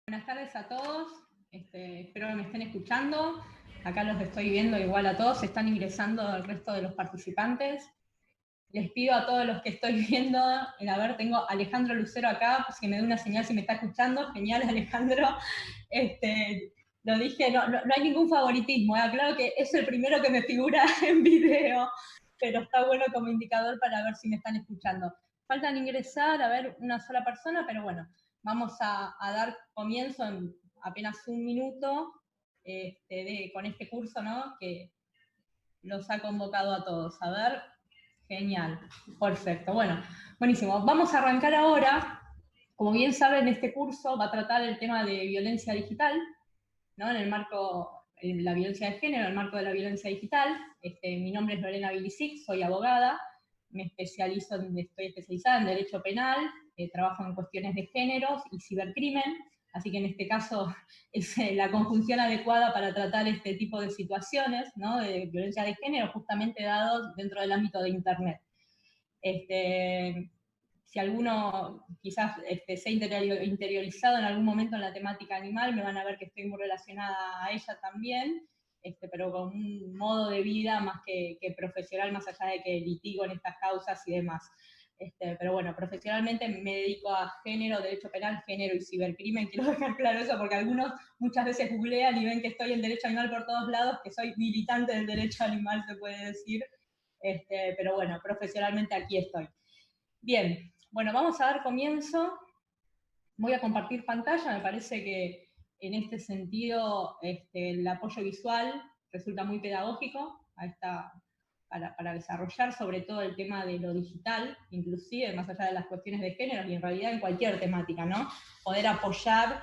Buenas tardes a todos, espero que me estén escuchando. Acá los estoy viendo igual a todos, están ingresando el resto de los participantes. Les pido a todos los que estoy viendo, a ver, tengo a Alejandro Lucero acá, pues que me dé una señal si me está escuchando. Genial, Alejandro. Lo dije, no hay ningún favoritismo, claro que es el primero que me figura en video, pero está bueno como indicador para ver si me están escuchando. Faltan ingresar, a ver, una sola persona, pero bueno, vamos a dar comienzo en apenas un minuto con este curso, ¿no? Que los ha convocado a todos. A ver, genial, perfecto. Bueno, buenísimo. Vamos a arrancar ahora. Como bien saben, este curso va a tratar el tema de violencia digital, ¿no? En el marco de la violencia de género, en el marco de la violencia digital. Mi nombre es Lorena Vilicic, soy abogada, estoy especializada en Derecho Penal, trabajo en cuestiones de géneros y cibercrimen, así que en este caso es la conjunción adecuada para tratar este tipo de situaciones, ¿no? De violencia de género, justamente dados dentro del ámbito de Internet. Si alguno quizás se ha interiorizado en algún momento en la temática animal, me van a ver que estoy muy relacionada a ella también, pero con un modo de vida más que profesional, más allá de que litigo en estas causas y demás. Pero bueno, profesionalmente me dedico a género, derecho penal, género y cibercrimen. Quiero dejar claro eso porque algunos muchas veces googlean y ven que estoy en derecho animal por todos lados, que soy militante del derecho animal, se puede decir. Pero bueno, profesionalmente aquí estoy. Bien, bueno, vamos a dar comienzo. Voy a compartir pantalla, me parece que en este sentido el apoyo visual resulta muy pedagógico para desarrollar sobre todo el tema de lo digital, inclusive más allá de las cuestiones de género y en realidad en cualquier temática, ¿no? Poder apoyarnos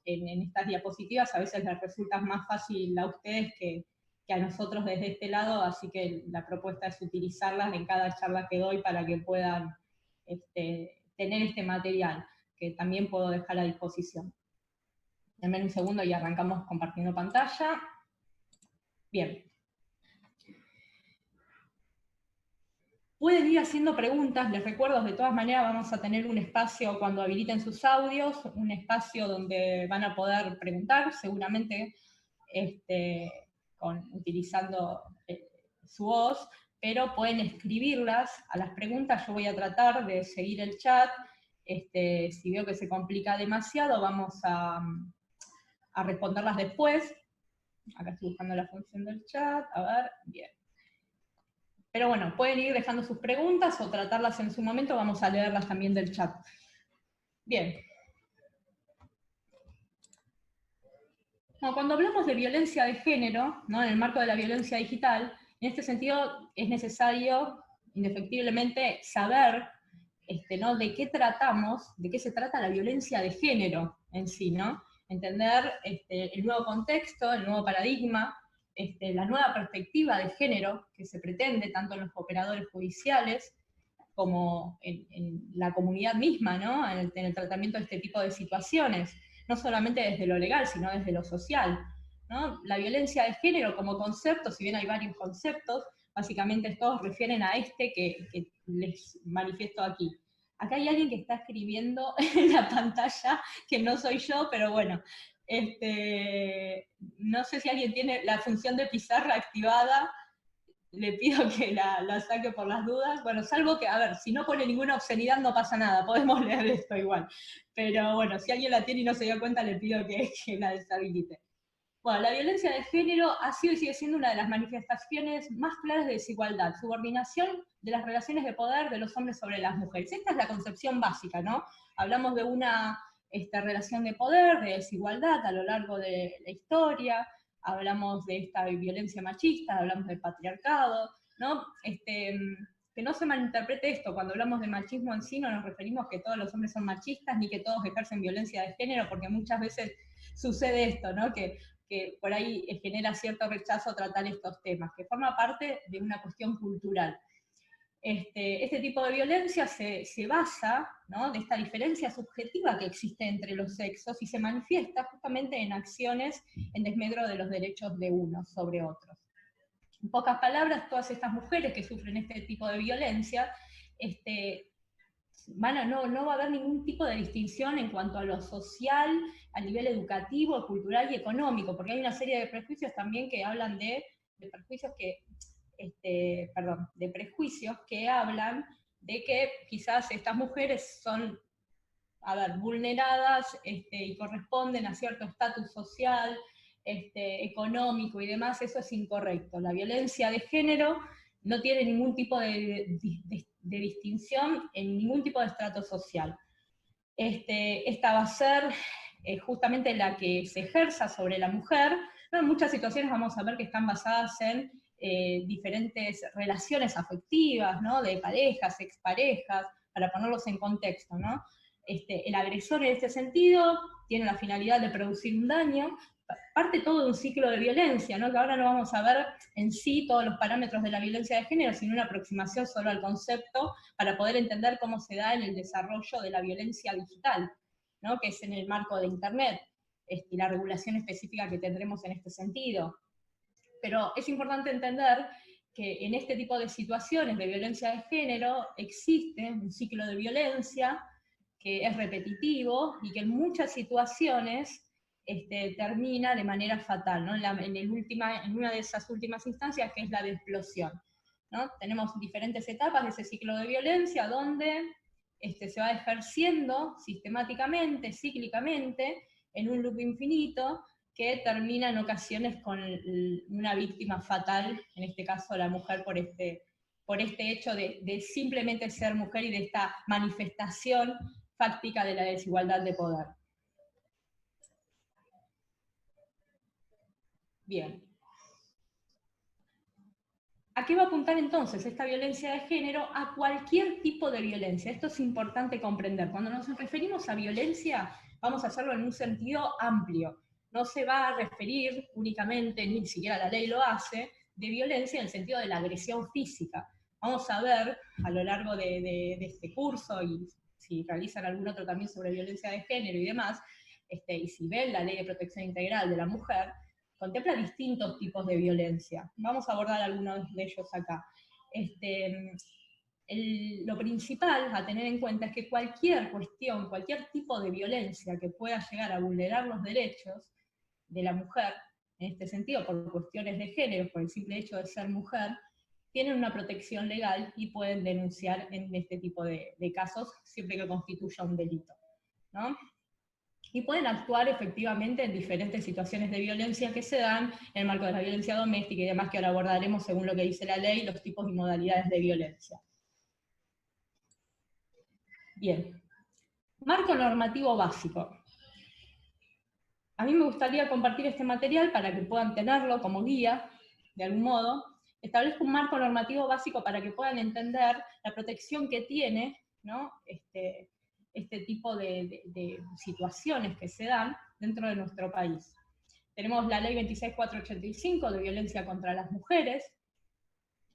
en estas diapositivas a veces les resulta más fácil a ustedes que a nosotros desde este lado, así que la propuesta es utilizarlas en cada charla que doy para que puedan tener este material, que también puedo dejar a disposición. Denme un segundo y arrancamos compartiendo pantalla. Bien. Pueden ir haciendo preguntas, les recuerdo, de todas maneras vamos a tener un espacio cuando habiliten sus audios, un espacio donde van a poder preguntar, seguramente utilizando su voz, pero pueden escribirlas a las preguntas. Yo voy a tratar de seguir el chat. Si veo que se complica demasiado, vamos a responderlas después. Acá estoy buscando la función del chat, a ver, bien. Pero bueno, pueden ir dejando sus preguntas o tratarlas en su momento, vamos a leerlas también del chat. Bien. Bueno, cuando hablamos de violencia de género, ¿no? En el marco de la violencia digital, en este sentido es necesario, indefectiblemente, saber ¿no? de qué se trata la violencia de género en sí, ¿no? Entender el nuevo contexto, el nuevo paradigma, la nueva perspectiva de género que se pretende tanto en los operadores judiciales como en la comunidad misma, ¿no? En el tratamiento de este tipo de situaciones, no solamente desde lo legal, sino desde lo social, ¿no? La violencia de género como concepto, si bien hay varios conceptos, básicamente todos refieren a que les manifiesto aquí. Acá hay alguien que está escribiendo en la pantalla, que no soy yo, pero bueno, no sé si alguien tiene la función de pizarra activada, le pido que la saque por las dudas. Bueno, salvo que, a ver, si no pone ninguna obscenidad no pasa nada, podemos leer esto igual. Pero bueno, si alguien la tiene y no se dio cuenta, le pido que la deshabilite. Bueno, la violencia de género ha sido y sigue siendo una de las manifestaciones más claras de desigualdad, subordinación de las relaciones de poder de los hombres sobre las mujeres. Esta es la concepción básica, ¿no? Hablamos de una relación de poder, de desigualdad a lo largo de la historia, hablamos de esta violencia machista, hablamos del patriarcado, ¿no? Que no se malinterprete esto, cuando hablamos de machismo en sí no nos referimos que todos los hombres son machistas ni que todos ejercen violencia de género, porque muchas veces sucede esto, ¿no? Que por ahí genera cierto rechazo tratar estos temas, que forma parte de una cuestión cultural. Este tipo de violencia se basa, ¿no? de esta diferencia subjetiva que existe entre los sexos y se manifiesta justamente en acciones en desmedro de los derechos de unos sobre otros. En pocas palabras, todas estas mujeres que sufren este tipo de violencia no va a haber ningún tipo de distinción en cuanto a lo social, a nivel educativo, cultural y económico, porque hay una serie de prejuicios también que hablan de prejuicios que, de prejuicios que hablan de que quizás estas mujeres son, a ver, vulneradas y corresponden a cierto estatus social, económico y demás. Eso es incorrecto. La violencia de género no tiene ningún tipo de distinción en ningún tipo de estrato social. Esta va a ser justamente la que se ejerza sobre la mujer. ¿No? En muchas situaciones vamos a ver que están basadas en diferentes relaciones afectivas, ¿no? De parejas, exparejas, para ponerlos en contexto, ¿no? El agresor en este sentido tiene la finalidad de producir un daño, parte todo de un ciclo de violencia, ¿no? Que ahora no vamos a ver en sí todos los parámetros de la violencia de género, sino una aproximación solo al concepto para poder entender cómo se da en el desarrollo de la violencia digital, ¿no? Que es en el marco de Internet, y la regulación específica que tendremos en este sentido. Pero es importante entender que en este tipo de situaciones de violencia de género existe un ciclo de violencia que es repetitivo y que en muchas situaciones termina de manera fatal, ¿no? En una de esas últimas instancias, que es la de explosión, ¿no? Tenemos diferentes etapas de ese ciclo de violencia donde se va ejerciendo sistemáticamente, cíclicamente, en un loop infinito, que termina en ocasiones con una víctima fatal, en este caso la mujer, por este hecho de simplemente ser mujer y de esta manifestación fáctica de la desigualdad de poder. Bien. ¿A qué va a apuntar entonces esta violencia de género? A cualquier tipo de violencia. Esto es importante comprender. Cuando nos referimos a violencia, vamos a hacerlo en un sentido amplio. No se va a referir únicamente, ni siquiera la ley lo hace, de violencia en el sentido de la agresión física. Vamos a ver a lo largo de este curso, y si realizan algún otro también sobre violencia de género y demás, y si ven la Ley de Protección Integral de la Mujer, contempla distintos tipos de violencia. Vamos a abordar algunos de ellos acá. Lo principal a tener en cuenta es que cualquier cuestión, cualquier tipo de violencia que pueda llegar a vulnerar los derechos de la mujer, en este sentido, por cuestiones de género, por el simple hecho de ser mujer, tienen una protección legal y pueden denunciar en este tipo de casos, siempre que constituya un delito, ¿no? Y pueden actuar efectivamente en diferentes situaciones de violencia que se dan en el marco de la violencia doméstica y demás, que ahora abordaremos según lo que dice la ley, los tipos y modalidades de violencia. Bien. Marco normativo básico. A mí me gustaría compartir este material para que puedan tenerlo como guía, de algún modo. Establezco un marco normativo básico para que puedan entender la protección que tiene, ¿no? Este tipo de situaciones que se dan dentro de nuestro país. Tenemos la ley 26.485 de violencia contra las mujeres,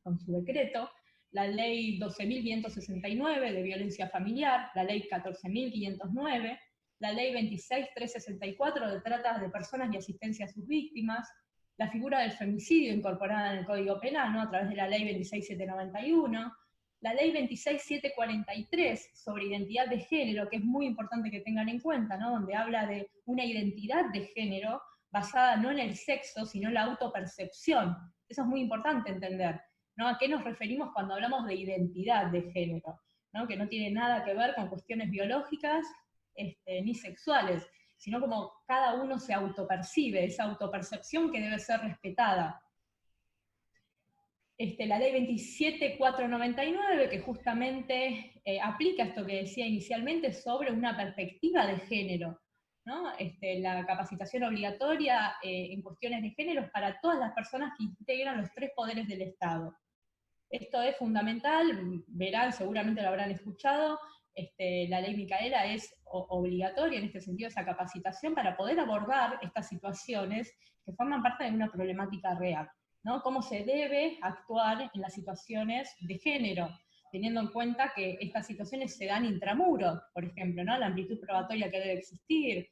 con su decreto, la ley 12.569 de violencia familiar, la ley 14.509, la ley 26.364 de trata de personas y asistencia a sus víctimas, la figura del femicidio incorporada en el Código Penal, ¿no? A través de la ley 26.791, la ley 26.743 sobre identidad de género, que es muy importante que tengan en cuenta, ¿no? Donde habla de una identidad de género basada no en el sexo, sino en la autopercepción. Eso es muy importante entender, ¿no? ¿A qué nos referimos cuando hablamos de identidad de género? ¿No? Que no tiene nada que ver con cuestiones biológicas ni sexuales, sino como cada uno se autopercibe, esa autopercepción que debe ser respetada. La ley 27.499, que justamente aplica esto que decía inicialmente sobre una perspectiva de género, ¿no? La capacitación obligatoria en cuestiones de género para todas las personas que integran los 3 poderes del Estado. Esto es fundamental, verán, seguramente lo habrán escuchado, la ley Micaela es obligatoria en este sentido, esa capacitación para poder abordar estas situaciones que forman parte de una problemática real, ¿no? Cómo se debe actuar en las situaciones de género, teniendo en cuenta que estas situaciones se dan intramuros, por ejemplo, ¿no? La amplitud probatoria que debe existir,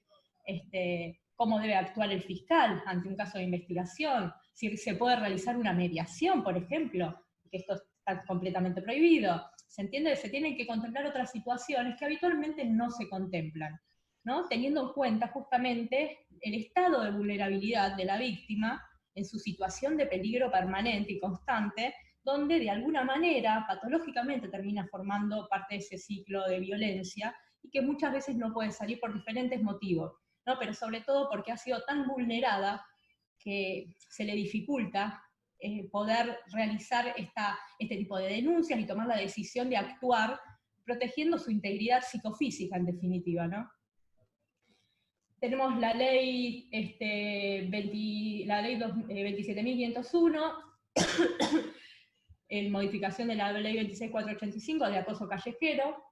cómo debe actuar el fiscal ante un caso de investigación, si se puede realizar una mediación, por ejemplo, que esto está completamente prohibido, ¿Se entiende? Se tienen que contemplar otras situaciones que habitualmente no se contemplan, ¿no? Teniendo en cuenta justamente el estado de vulnerabilidad de la víctima en su situación de peligro permanente y constante, donde de alguna manera, patológicamente, termina formando parte de ese ciclo de violencia y que muchas veces no puede salir por diferentes motivos, ¿no? Pero sobre todo porque ha sido tan vulnerada que se le dificulta poder realizar este tipo de denuncias y tomar la decisión de actuar protegiendo su integridad psicofísica, en definitiva, ¿no? Tenemos la ley, la ley 27.501, en modificación de la ley 26.485 de acoso callejero,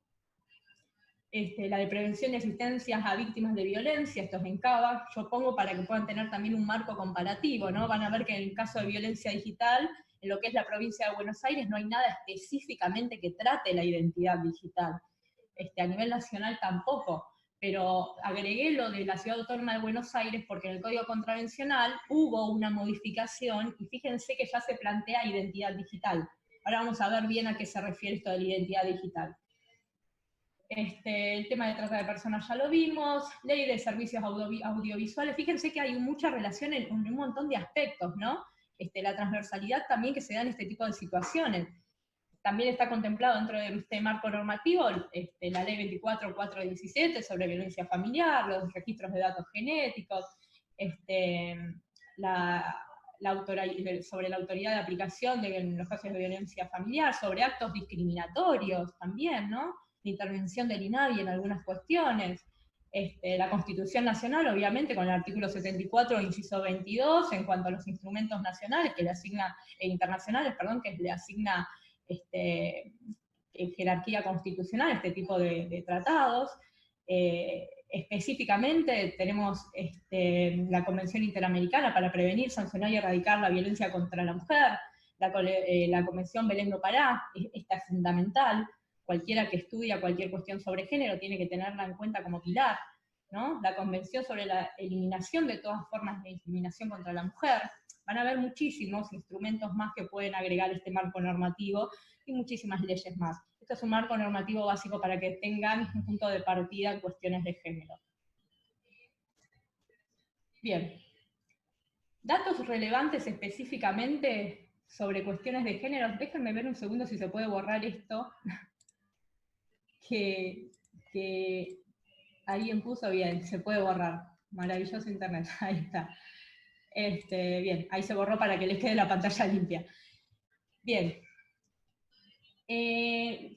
la de prevención y asistencia a víctimas de violencia, esto es en CABA, yo pongo para que puedan tener también un marco comparativo, ¿no? Van a ver que en el caso de violencia digital, en lo que es la provincia de Buenos Aires, no hay nada específicamente que trate la identidad digital. A nivel nacional tampoco, pero agregué lo de la Ciudad Autónoma de Buenos Aires porque en el Código Contravencional hubo una modificación y fíjense que ya se plantea identidad digital. Ahora vamos a ver bien a qué se refiere esto de la identidad digital. El tema de trata de personas ya lo vimos, ley de servicios audiovisuales, fíjense que hay mucha relación en un montón de aspectos, ¿no? La transversalidad también que se da en este tipo de situaciones. También está contemplado dentro de este marco normativo la ley 24.417 sobre violencia familiar, los registros de datos genéticos, sobre la autoridad de aplicación de los casos de violencia familiar, sobre actos discriminatorios también, ¿no? La intervención del INADI en algunas cuestiones, la Constitución Nacional, obviamente, con el artículo 74, inciso 22, en cuanto a los instrumentos nacionales que le asigna, internacionales, perdón, que le asigna jerarquía constitucional, este tipo de tratados. Específicamente tenemos la Convención Interamericana para prevenir, sancionar y erradicar la violencia contra la mujer, la Convención Belén do Pará, esta es fundamental. Cualquiera que estudia cualquier cuestión sobre género tiene que tenerla en cuenta como pilar, ¿no? La Convención sobre la eliminación de todas formas de discriminación contra la mujer. Van a haber muchísimos instrumentos más que pueden agregar este marco normativo y muchísimas leyes más. Esto es un marco normativo básico para que tengan un punto de partida en cuestiones de género. Bien. Datos relevantes específicamente sobre cuestiones de género. Déjenme ver un segundo si se puede borrar esto. que alguien puso bien, se puede borrar. Maravilloso internet, ahí está. Bien, ahí se borró para que les quede la pantalla limpia. Bien.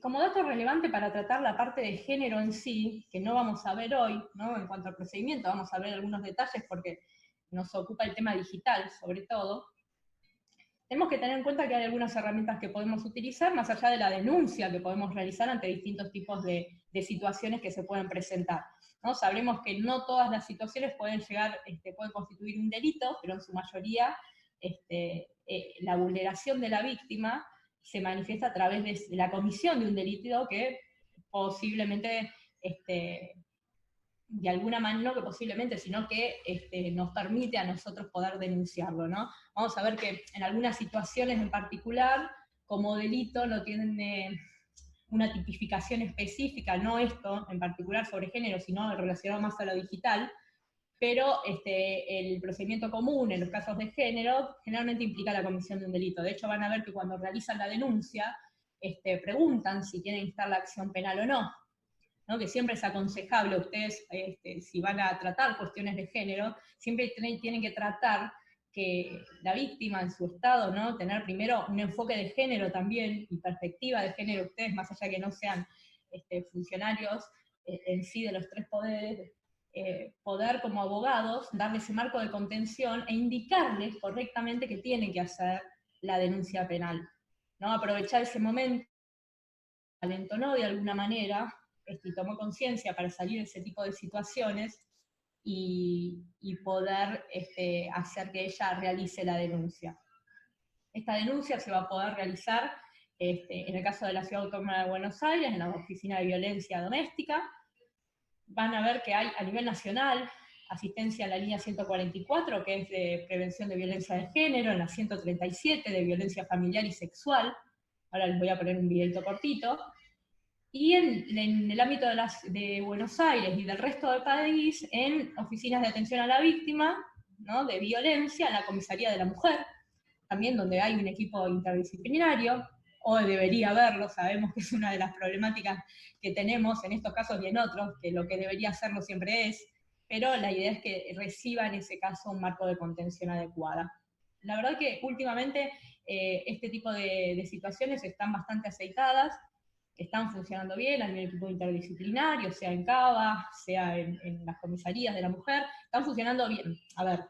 Como dato relevante para tratar la parte de género en sí, que no vamos a ver hoy, ¿no? En cuanto al procedimiento, vamos a ver algunos detalles porque nos ocupa el tema digital, sobre todo. Tenemos que tener en cuenta que hay algunas herramientas que podemos utilizar, más allá de la denuncia que podemos realizar ante distintos tipos de situaciones que se pueden presentar, ¿no? Sabremos que no todas las situaciones pueden pueden constituir un delito, pero en su mayoría la vulneración de la víctima se manifiesta a través de la comisión de un delito que posiblemente, de alguna manera, no que posiblemente, sino que nos permite a nosotros poder denunciarlo, ¿no? Vamos a ver que en algunas situaciones en particular, como delito no tienen una tipificación específica, no esto en particular sobre género, sino relacionado más a lo digital, pero el procedimiento común en los casos de género generalmente implica la comisión de un delito. De hecho, van a ver que cuando realizan la denuncia, preguntan si quieren instar la acción penal o no, ¿no? Que siempre es aconsejable, ustedes si van a tratar cuestiones de género, siempre tienen que tratar que la víctima en su estado, ¿no? Tener primero un enfoque de género también, y perspectiva de género, ustedes, más allá que no sean funcionarios en sí de los tres poderes, poder como abogados darle ese marco de contención e indicarles correctamente que tienen que hacer la denuncia penal, ¿no? Aprovechar ese momento, alentonó de alguna manera, y tomó conciencia para salir de ese tipo de situaciones y poder hacer que ella realice la denuncia. Esta denuncia se va a poder realizar en el caso de la Ciudad Autónoma de Buenos Aires, en la Oficina de Violencia Doméstica. Van a ver que hay a nivel nacional asistencia en la línea 144, que es de prevención de violencia de género, en la 137 de violencia familiar y sexual, ahora les voy a poner un videito cortito, y en el ámbito de Buenos Aires y del resto del país, en oficinas de atención a la víctima, ¿no?, de violencia, en la comisaría de la mujer, también donde hay un equipo interdisciplinario, o debería haberlo, sabemos que es una de las problemáticas que tenemos en estos casos y en otros, que lo que debería hacerlo siempre es, pero la idea es que reciba en ese caso un marco de contención adecuada. La verdad que últimamente este tipo de situaciones están bastante aceitadas, están funcionando bien a nivel equipo interdisciplinario, sea en CABA, sea en las comisarías de la mujer, están funcionando bien. A ver,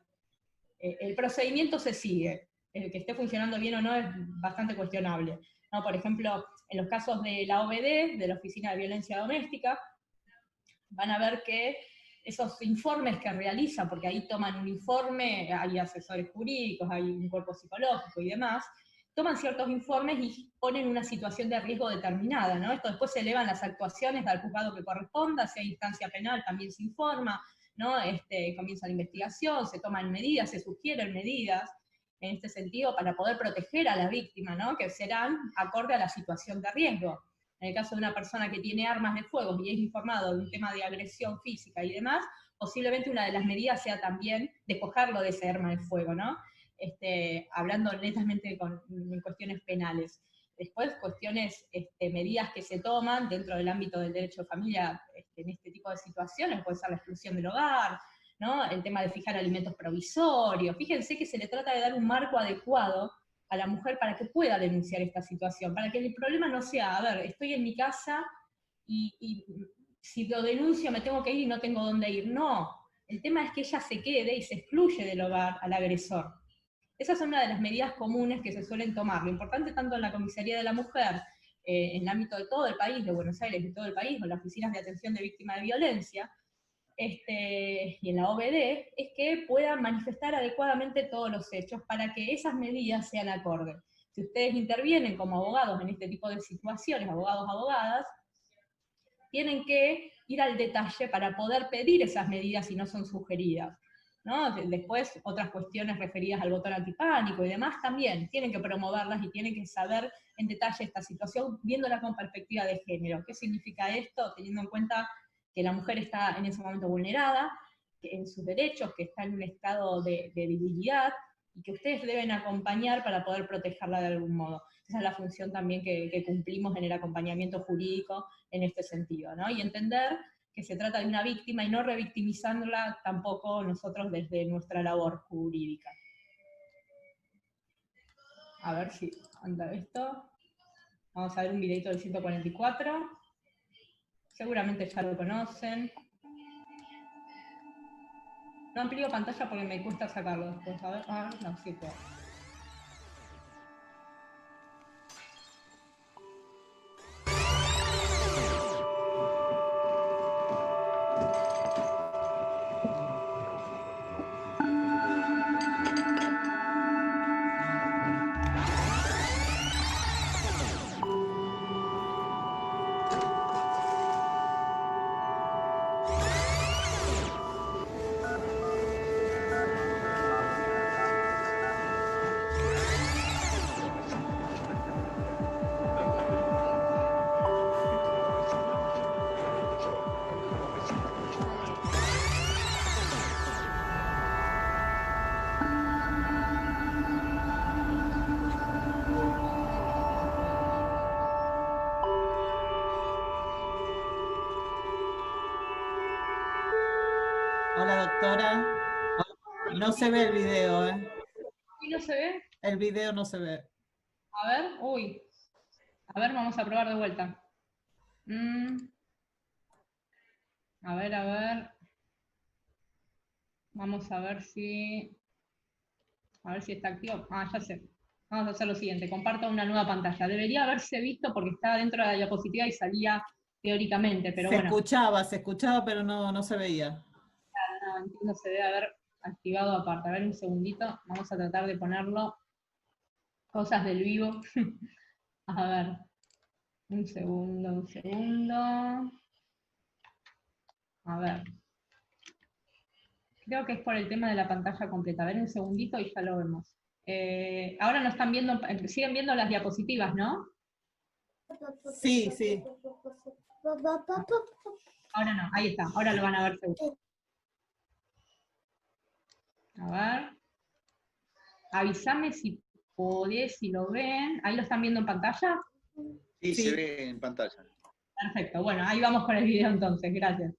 el procedimiento se sigue, el que esté funcionando bien o no es bastante cuestionable, ¿no? Por ejemplo, en los casos de la OBD, de la Oficina de Violencia Doméstica, van a ver que esos informes que realizan, porque ahí toman un informe, hay asesores jurídicos, hay un cuerpo psicológico y demás, toman ciertos informes y ponen una situación de riesgo determinada, ¿no? Esto después se elevan las actuaciones al juzgado que corresponda, si hay instancia penal también se informa, ¿no? Comienza la investigación, se toman medidas, se sugieren medidas en este sentido para poder proteger a la víctima, ¿no?, que serán acorde a la situación de riesgo. En el caso de una persona que tiene armas de fuego y es informado de un tema de agresión física y demás, posiblemente una de las medidas sea también despojarlo de ese arma de fuego, ¿no? Hablando netamente en cuestiones penales. Después, cuestiones, medidas que se toman dentro del ámbito del derecho de familia en este tipo de situaciones, puede ser la exclusión del hogar, ¿no?, el tema de fijar alimentos provisorios. Fíjense que se le trata de dar un marco adecuado a la mujer para que pueda denunciar esta situación, para que el problema no sea, a ver, estoy en mi casa y si lo denuncio me tengo que ir y no tengo dónde ir. No, el tema es que ella se quede y se excluye del hogar al agresor. Esas son una de las medidas comunes que se suelen tomar. Lo importante tanto en la Comisaría de la Mujer, en el ámbito de todo el país, de Buenos Aires y todo el país, o en las oficinas de atención de víctimas de violencia, y en la OBD, es que puedan manifestar adecuadamente todos los hechos para que esas medidas sean acordes. Si ustedes intervienen como abogados en este tipo de situaciones, abogados, abogadas, tienen que ir al detalle para poder pedir esas medidas si no son sugeridas, ¿no? Después, otras cuestiones referidas al botón antipánico y demás también tienen que promoverlas y tienen que saber en detalle esta situación, viéndola con perspectiva de género. ¿Qué significa esto? Teniendo en cuenta que la mujer está en ese momento vulnerada, en sus derechos, que está en un estado de debilidad, y que ustedes deben acompañar para poder protegerla de algún modo. Esa es la función también que cumplimos en el acompañamiento jurídico en este sentido, ¿no? Y entender que se trata de una víctima y no revictimizándola tampoco nosotros desde nuestra labor jurídica. A ver si anda esto. Vamos a ver un videito del 144. Seguramente ya lo conocen. No amplío pantalla porque me cuesta sacarlo después. A ver, no, sí puedo. Hola, doctora. No se ve el video, ¿eh? ¿Y no se ve? El video no se ve. A ver, uy. A ver, vamos a probar de vuelta. A ver, a ver. Vamos a ver si... A ver si está activo. Ya sé. Vamos a hacer lo siguiente. Comparto una nueva pantalla. Debería haberse visto porque estaba dentro de la diapositiva y salía teóricamente, pero bueno. Se escuchaba, pero no se veía. No, entiendo, se debe haber activado aparte. A ver, un segundito. Vamos a tratar de ponerlo. Cosas del vivo. A ver. Un segundo, un segundo. A ver. Creo que es por el tema de la pantalla completa. A ver, un segundito y ya lo vemos. Ahora no están viendo, siguen viendo las diapositivas, ¿no? Sí, sí. Ahora no, ahí está, ahora lo van a ver seguro. A ver. Avísame si podés, si lo ven. ¿Ahí lo están viendo en pantalla? Sí, Sí. se ve en pantalla. Perfecto, bueno, ahí vamos con el video entonces, gracias.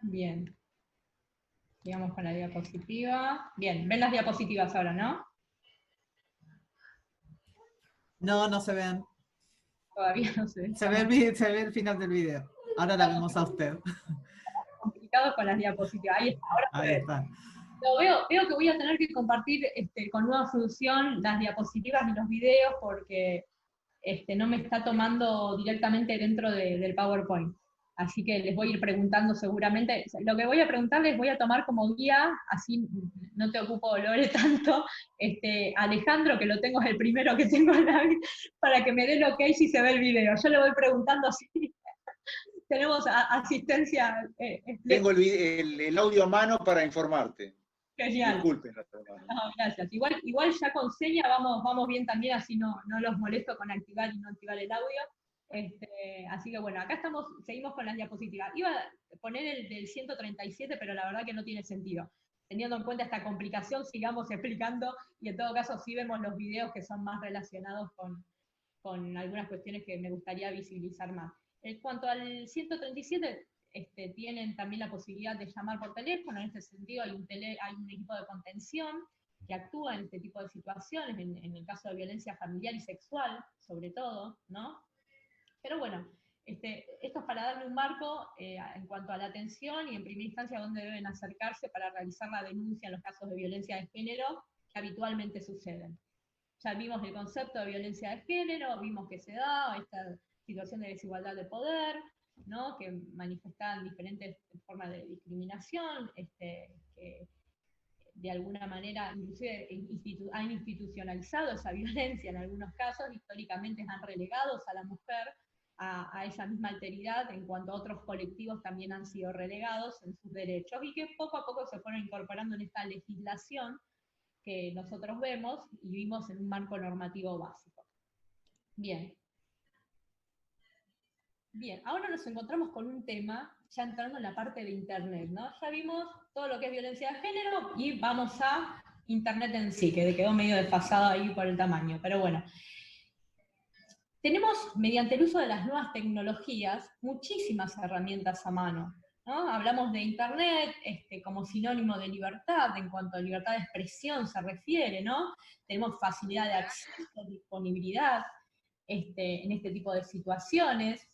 Bien. Sigamos con la diapositiva. Bien, ven las diapositivas ahora, ¿no? No, no se ven. Todavía no sé. Se ve el final del video. Ahora la vemos a usted. Complicados con las diapositivas. Ahí está, ahora se Ahí ve. está. Veo que voy a tener que compartir con nueva función las diapositivas y los videos porque no me está tomando directamente dentro del PowerPoint. Así que les voy a ir preguntando seguramente. Lo que voy a preguntar les voy a tomar como guía, así no te ocupo Lore tanto. Alejandro, que lo tengo, es el primero que tengo para que me dé el ok si se ve el video. Yo le voy preguntando así. Tenemos asistencia. Tengo el audio a mano para informarte. Genial. Disculpen. No, gracias. Igual ya con seña vamos bien también, así no los molesto con activar y no activar el audio. Así que bueno, acá seguimos con las diapositivas. Iba a poner el del 137, pero la verdad que no tiene sentido. Teniendo en cuenta esta complicación, sigamos explicando, y en todo caso sí vemos los videos que son más relacionados con algunas cuestiones que me gustaría visibilizar más. En cuanto al 137, tienen también la posibilidad de llamar por teléfono. En este sentido hay un equipo de contención que actúa en este tipo de situaciones, en el caso de violencia familiar y sexual, sobre todo, ¿no? Pero bueno, esto es para darle un marco en cuanto a la atención y en primera instancia dónde deben acercarse para realizar la denuncia en los casos de violencia de género que habitualmente suceden. Ya vimos el concepto de violencia de género, vimos que se da esta situación de desigualdad de poder, ¿no? Que manifiestan diferentes formas de discriminación, que de alguna manera inclusive han institucionalizado esa violencia en algunos casos, históricamente han relegado a la mujer a esa misma alteridad, en cuanto a otros colectivos también han sido relegados en sus derechos, y que poco a poco se fueron incorporando en esta legislación que nosotros vemos y vimos en un marco normativo básico. Bien. Bien, ahora nos encontramos con un tema, ya entrando en la parte de Internet, ¿no? Ya vimos todo lo que es violencia de género y vamos a Internet en sí, que quedó medio desfasado ahí por el tamaño, pero bueno. Tenemos, mediante el uso de las nuevas tecnologías, muchísimas herramientas a mano, ¿no? Hablamos de Internet como sinónimo de libertad, en cuanto a libertad de expresión se refiere, ¿no? Tenemos facilidad de acceso, disponibilidad en este tipo de situaciones,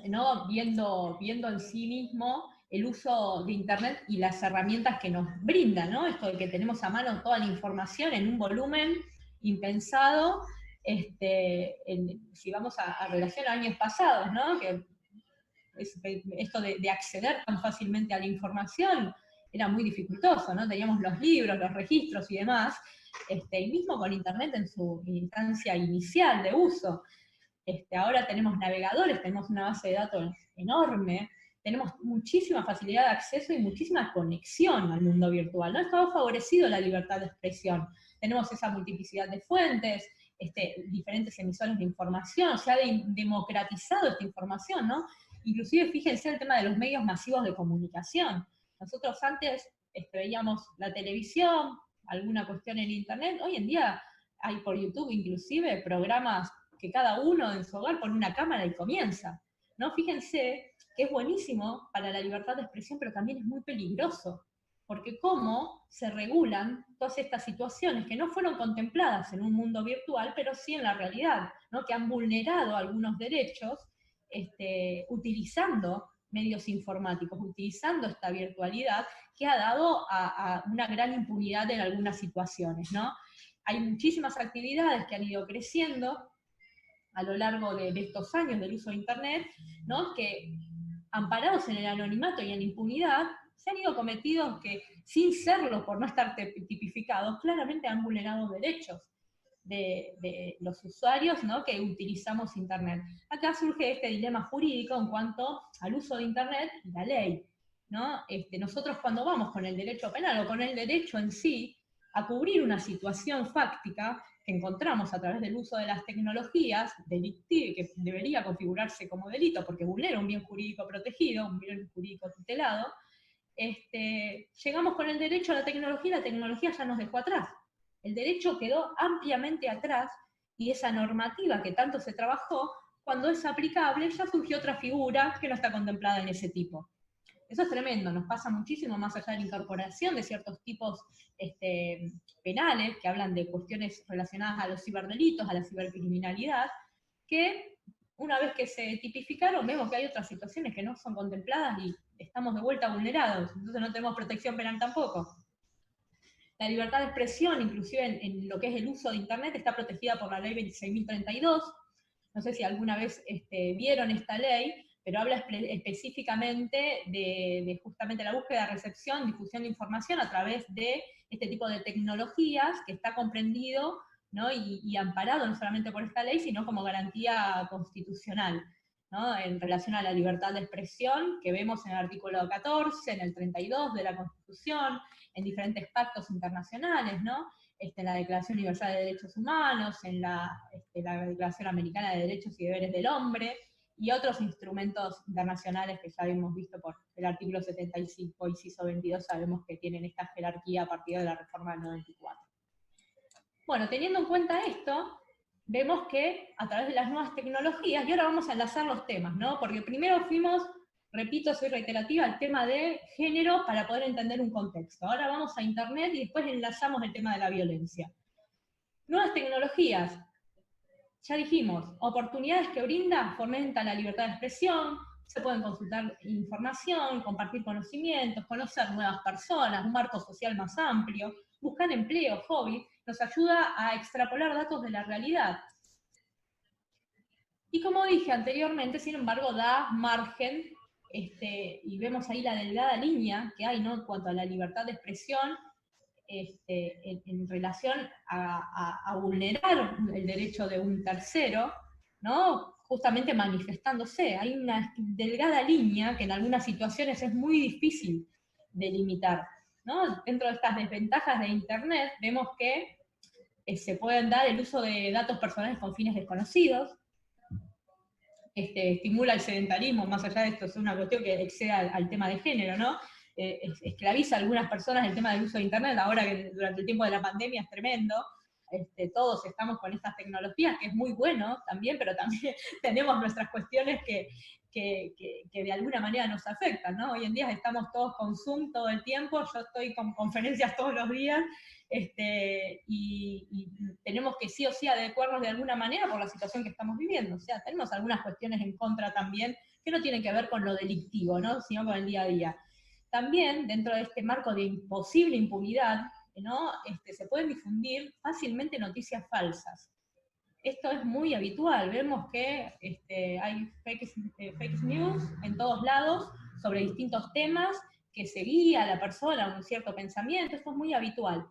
¿no? Viendo en sí mismo el uso de Internet y las herramientas que nos brinda, ¿no? Esto de que tenemos a mano toda la información en un volumen impensado, si vamos a relación a años pasados, ¿no? Que esto de acceder tan fácilmente a la información era muy dificultoso, ¿no? Teníamos los libros, los registros y demás, y mismo con Internet en su instancia inicial de uso. Ahora tenemos navegadores, tenemos una base de datos enorme, tenemos muchísima facilidad de acceso y muchísima conexión al mundo virtual, ¿no? Esto ha favorecido la libertad de expresión. Tenemos esa multiplicidad de fuentes, diferentes emisores de información, se ha democratizado esta información, ¿no? Inclusive fíjense el tema de los medios masivos de comunicación. Nosotros antes veíamos la televisión, alguna cuestión en internet, hoy en día hay por YouTube inclusive programas que cada uno en su hogar pone una cámara y comienza, ¿no? Fíjense que es buenísimo para la libertad de expresión, pero también es muy peligroso, porque cómo se regulan todas estas situaciones que no fueron contempladas en un mundo virtual, pero sí en la realidad, ¿no? Que han vulnerado algunos derechos utilizando medios informáticos, utilizando esta virtualidad que ha dado a una gran impunidad en algunas situaciones, ¿no? Hay muchísimas actividades que han ido creciendo a lo largo de estos años del uso de Internet, ¿no? Que amparados en el anonimato y en la impunidad, se han ido cometidos que, sin serlo por no estar tipificados, claramente han vulnerado derechos de los usuarios, ¿no? Que utilizamos Internet. Acá surge este dilema jurídico en cuanto al uso de Internet y la ley, ¿no? Nosotros cuando vamos con el derecho penal o con el derecho en sí a cubrir una situación fáctica que encontramos a través del uso de las tecnologías delictivas, que debería configurarse como delito porque vulnera un bien jurídico protegido, un bien jurídico tutelado, llegamos con el derecho a la tecnología ya nos dejó atrás. El derecho quedó ampliamente atrás y esa normativa que tanto se trabajó, cuando es aplicable ya surgió otra figura que no está contemplada en ese tipo. Eso es tremendo, nos pasa muchísimo más allá de la incorporación de ciertos tipos penales, que hablan de cuestiones relacionadas a los ciberdelitos, a la cibercriminalidad, que una vez que se tipificaron, vemos que hay otras situaciones que no son contempladas y estamos de vuelta vulnerados, entonces no tenemos protección penal tampoco. La libertad de expresión, inclusive en lo que es el uso de Internet, está protegida por la ley 26.032, no sé si alguna vez vieron esta ley, pero habla específicamente de justamente la búsqueda, recepción, difusión de información a través de este tipo de tecnologías que está comprendido, ¿no? y amparado no solamente por esta ley, sino como garantía constitucional, ¿no? En relación a la libertad de expresión, que vemos en el artículo 14, en el 32 de la Constitución, en diferentes pactos internacionales, ¿no? En la Declaración Universal de Derechos Humanos, en la Declaración Americana de Derechos y Deberes del Hombre, y otros instrumentos internacionales que ya hemos visto por el artículo 75 y CISO 22, sabemos que tienen esta jerarquía a partir de la reforma del 94. Bueno, teniendo en cuenta esto, vemos que a través de las nuevas tecnologías, y ahora vamos a enlazar los temas, ¿no? Porque primero fuimos, repito, soy reiterativa, al tema de género para poder entender un contexto. Ahora vamos a Internet y después enlazamos el tema de la violencia. Nuevas tecnologías. Ya dijimos, oportunidades que brinda, fomentan la libertad de expresión, se pueden consultar información, compartir conocimientos, conocer nuevas personas, un marco social más amplio, buscar empleo, hobby, nos ayuda a extrapolar datos de la realidad. Y como dije anteriormente, sin embargo, da margen, y vemos ahí la delgada línea que hay, ¿no? En cuanto a la libertad de expresión, en relación a vulnerar el derecho de un tercero, ¿no? Justamente manifestándose. Hay una delgada línea que en algunas situaciones es muy difícil de limitar, ¿no? Dentro de estas desventajas de Internet vemos que se pueden dar el uso de datos personales con fines desconocidos, estimula el sedentarismo, más allá de esto es una cuestión que excede al tema de género, ¿no? Esclaviza a algunas personas el tema del uso de Internet, ahora que durante el tiempo de la pandemia es tremendo, todos estamos con estas tecnologías, que es muy bueno también, pero también tenemos nuestras cuestiones que de alguna manera nos afectan, ¿no? Hoy en día estamos todos con Zoom todo el tiempo, yo estoy con conferencias todos los días, y tenemos que sí o sí adecuarnos de alguna manera por la situación que estamos viviendo, o sea, tenemos algunas cuestiones en contra también, que no tienen que ver con lo delictivo, ¿no? Sino con el día a día. También, dentro de este marco de imposible impunidad, ¿no? Se pueden difundir fácilmente noticias falsas. Esto es muy habitual, vemos que hay fake news en todos lados sobre distintos temas, que se guía a la persona a un cierto pensamiento, esto es muy habitual.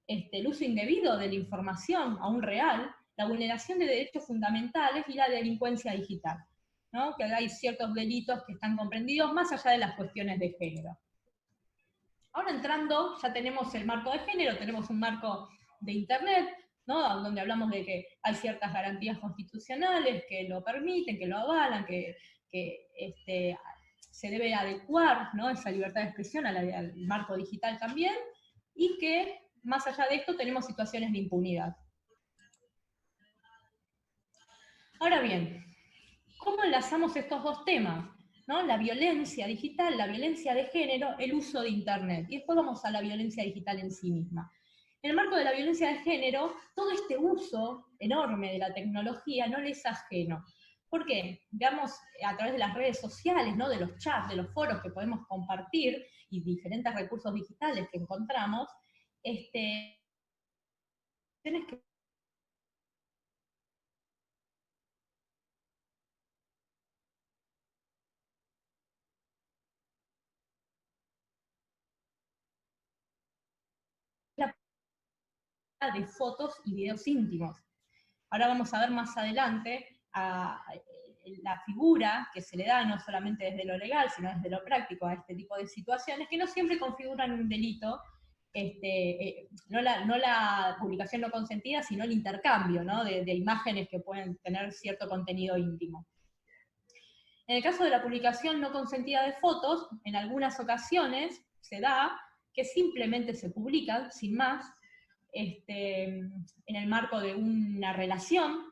El uso indebido de la información aún real, la vulneración de derechos fundamentales y la delincuencia digital. ¿no? Que hay ciertos delitos que están comprendidos más allá de las cuestiones de género. Ahora entrando, ya tenemos el marco de género, tenemos un marco de Internet, ¿no? Donde hablamos de que hay ciertas garantías constitucionales que lo permiten, que lo avalan, que se debe adecuar, ¿no? Esa libertad de expresión al marco digital también, y que más allá de esto tenemos situaciones de impunidad. Ahora bien, ¿cómo enlazamos estos dos temas? ¿No? La violencia digital, la violencia de género, el uso de Internet. Y después vamos a la violencia digital en sí misma. En el marco de la violencia de género, todo este uso enorme de la tecnología no le es ajeno. ¿Por qué? Veamos a través de las redes sociales, ¿no? De los chats, de los foros que podemos compartir y diferentes recursos digitales que encontramos, tenés que de fotos y videos íntimos. Ahora vamos a ver más adelante la figura que se le da no solamente desde lo legal, sino desde lo práctico a este tipo de situaciones, que no siempre configuran un delito, no la publicación no consentida, sino el intercambio, ¿no? de imágenes que pueden tener cierto contenido íntimo. En el caso de la publicación no consentida de fotos, en algunas ocasiones se da que simplemente se publican, sin más, en el marco de una relación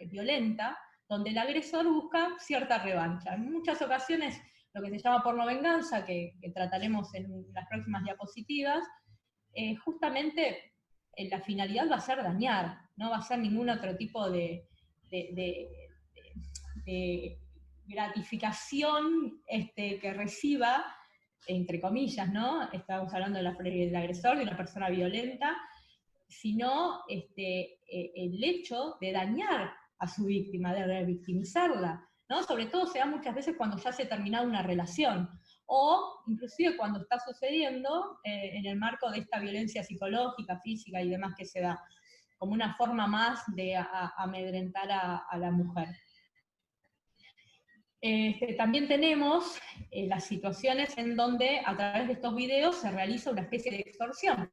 violenta, donde el agresor busca cierta revancha. En muchas ocasiones, lo que se llama porno-venganza, que trataremos en las próximas diapositivas, justamente la finalidad va a ser dañar, no va a ser ningún otro tipo de gratificación que reciba, entre comillas, ¿no? Estamos hablando del agresor, de una persona violenta, sino el hecho de dañar a su víctima, de revictimizarla, ¿no? Sobre todo se da muchas veces cuando ya se ha terminado una relación, o inclusive cuando está sucediendo en el marco de esta violencia psicológica, física y demás que se da, como una forma más de amedrentar a la mujer. También tenemos las situaciones en donde a través de estos videos se realiza una especie de extorsión,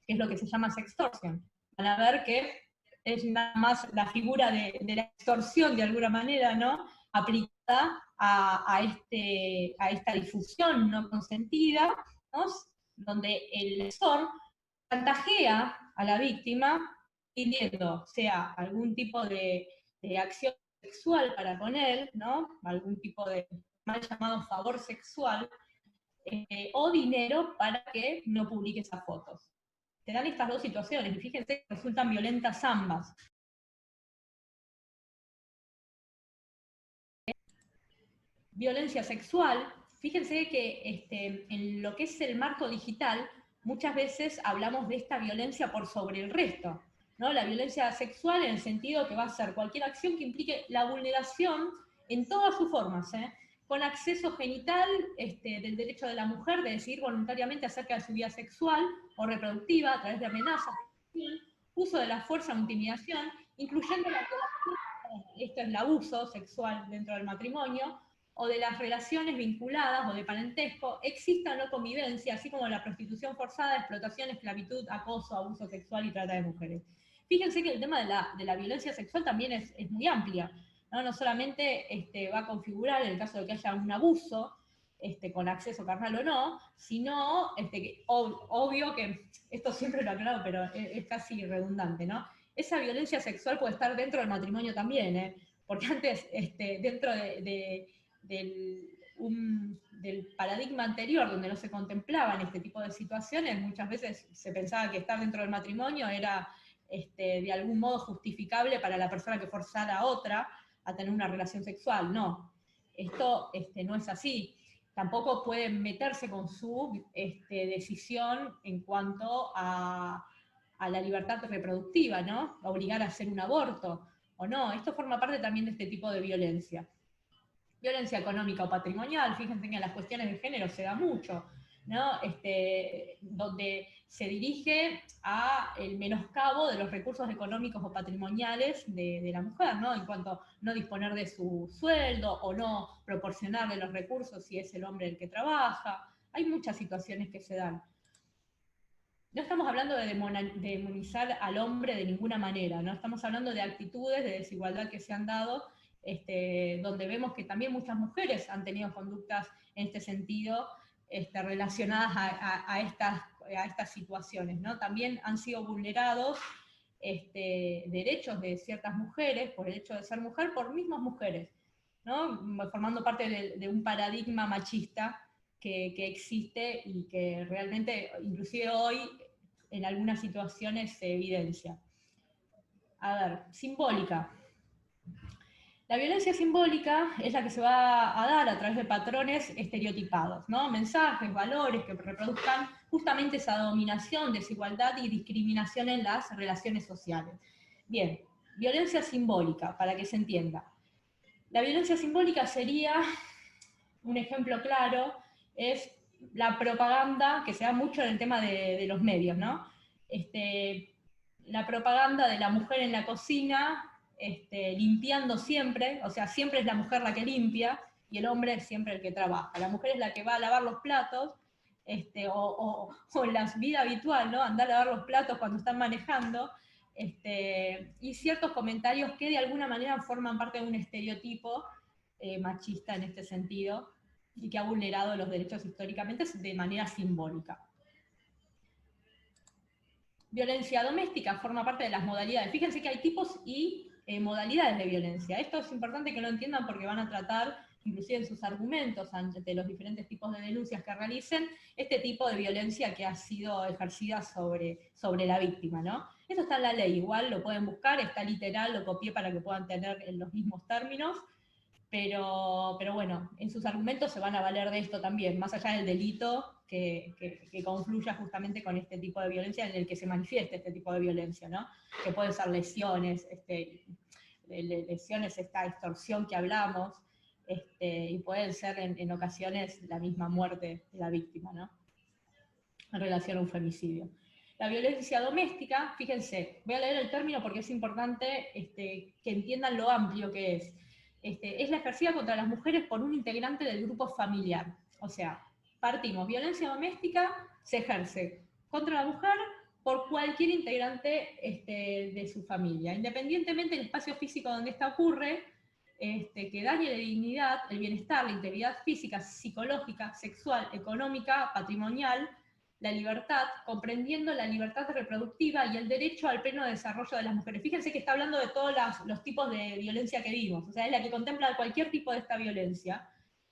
que es lo que se llama sextorsión. Van a ver que es nada más la figura de la extorsión, de alguna manera, ¿no? Aplicada a esta difusión no consentida, ¿no? Donde el agresor chantajea a la víctima pidiendo, sea algún tipo de acción sexual para con él, ¿no? Algún tipo de mal llamado favor sexual, o dinero para que no publique esas fotos. Se dan estas dos situaciones, y fíjense que resultan violentas ambas. Violencia sexual, fíjense que en lo que es el marco digital, muchas veces hablamos de esta violencia por sobre el resto, ¿no? La violencia sexual en el sentido que va a ser cualquier acción que implique la vulneración en todas sus formas, con acceso genital del derecho de la mujer de decidir voluntariamente acerca de su vida sexual o reproductiva a través de amenazas, uso de la fuerza o intimidación, incluyendo la violación, esto es el abuso sexual dentro del matrimonio, o de las relaciones vinculadas o de parentesco, exista o no convivencia, así como la prostitución forzada, explotación, esclavitud, acoso, abuso sexual y trata de mujeres. Fíjense que el tema de la violencia sexual también es muy amplia, ¿no? No solamente va a configurar en el caso de que haya un abuso, con acceso carnal o no, sino, obvio que, esto siempre lo aclaro, pero es casi redundante, ¿no? Esa violencia sexual puede estar dentro del matrimonio también, porque antes, dentro del paradigma anterior, donde no se contemplaban este tipo de situaciones, muchas veces se pensaba que estar dentro del matrimonio era de algún modo justificable para la persona que forzara a otra a tener una relación sexual. No, esto no es así. Tampoco pueden meterse con su decisión en cuanto a la libertad reproductiva, ¿no? Obligar a hacer un aborto o no. Esto forma parte también de este tipo de violencia. Violencia económica o patrimonial, fíjense que en las cuestiones de género se da mucho, ¿no? Donde se dirige a el menoscabo de los recursos económicos o patrimoniales de la mujer, ¿no? En cuanto a no disponer de su sueldo o no proporcionarle los recursos si es el hombre el que trabaja. Hay muchas situaciones que se dan. No estamos hablando de demonizar al hombre de ninguna manera, ¿no? Estamos hablando de actitudes de desigualdad que se han dado, donde vemos que también muchas mujeres han tenido conductas en este sentido, relacionadas a estas situaciones, ¿no? También han sido vulnerados derechos de ciertas mujeres, por el hecho de ser mujer, por mismas mujeres, ¿no? Formando parte de un paradigma machista que existe y que realmente, inclusive hoy, en algunas situaciones se evidencia. A ver, simbólica. La violencia simbólica es la que se va a dar a través de patrones estereotipados, ¿no? Mensajes, valores que reproduzcan justamente esa dominación, desigualdad y discriminación en las relaciones sociales. Bien, violencia simbólica, para que se entienda. La violencia simbólica sería, un ejemplo claro, es la propaganda, que se da mucho en el tema de los medios, ¿no? La propaganda de la mujer en la cocina, limpiando siempre, o sea, siempre es la mujer la que limpia, y el hombre es siempre el que trabaja. La mujer es la que va a lavar los platos, o en la vida habitual, ¿no? Andar a lavar los platos cuando están manejando, y ciertos comentarios que de alguna manera forman parte de un estereotipo machista en este sentido, y que ha vulnerado los derechos históricamente de manera simbólica. Violencia doméstica forma parte de las modalidades. Fíjense que hay tipos y modalidades de violencia. Esto es importante que lo entiendan porque van a tratar, inclusive en sus argumentos, ante los diferentes tipos de denuncias que realicen, este tipo de violencia que ha sido ejercida sobre la víctima, ¿no? Esto está en la ley, igual lo pueden buscar, está literal, lo copié para que puedan tener en los mismos términos, pero bueno, en sus argumentos se van a valer de esto también, más allá del delito que confluya justamente con este tipo de violencia, en el que se manifieste este tipo de violencia, ¿no? Que pueden ser lesiones, lesiones, esta extorsión que hablamos, y pueden ser en ocasiones la misma muerte de la víctima, ¿no? En relación a un femicidio. La violencia doméstica, fíjense, voy a leer el término porque es importante que entiendan lo amplio que es. Es la ejercida contra las mujeres por un integrante del grupo familiar. O sea, partimos, violencia doméstica se ejerce contra la mujer por cualquier integrante de su familia, independientemente del espacio físico donde esta ocurre, que dañe la dignidad, el bienestar, la integridad física, psicológica, sexual, económica, patrimonial, la libertad, comprendiendo la libertad reproductiva y el derecho al pleno desarrollo de las mujeres. Fíjense que está hablando de todos los tipos de violencia que vimos, o sea, es la que contempla cualquier tipo de esta violencia.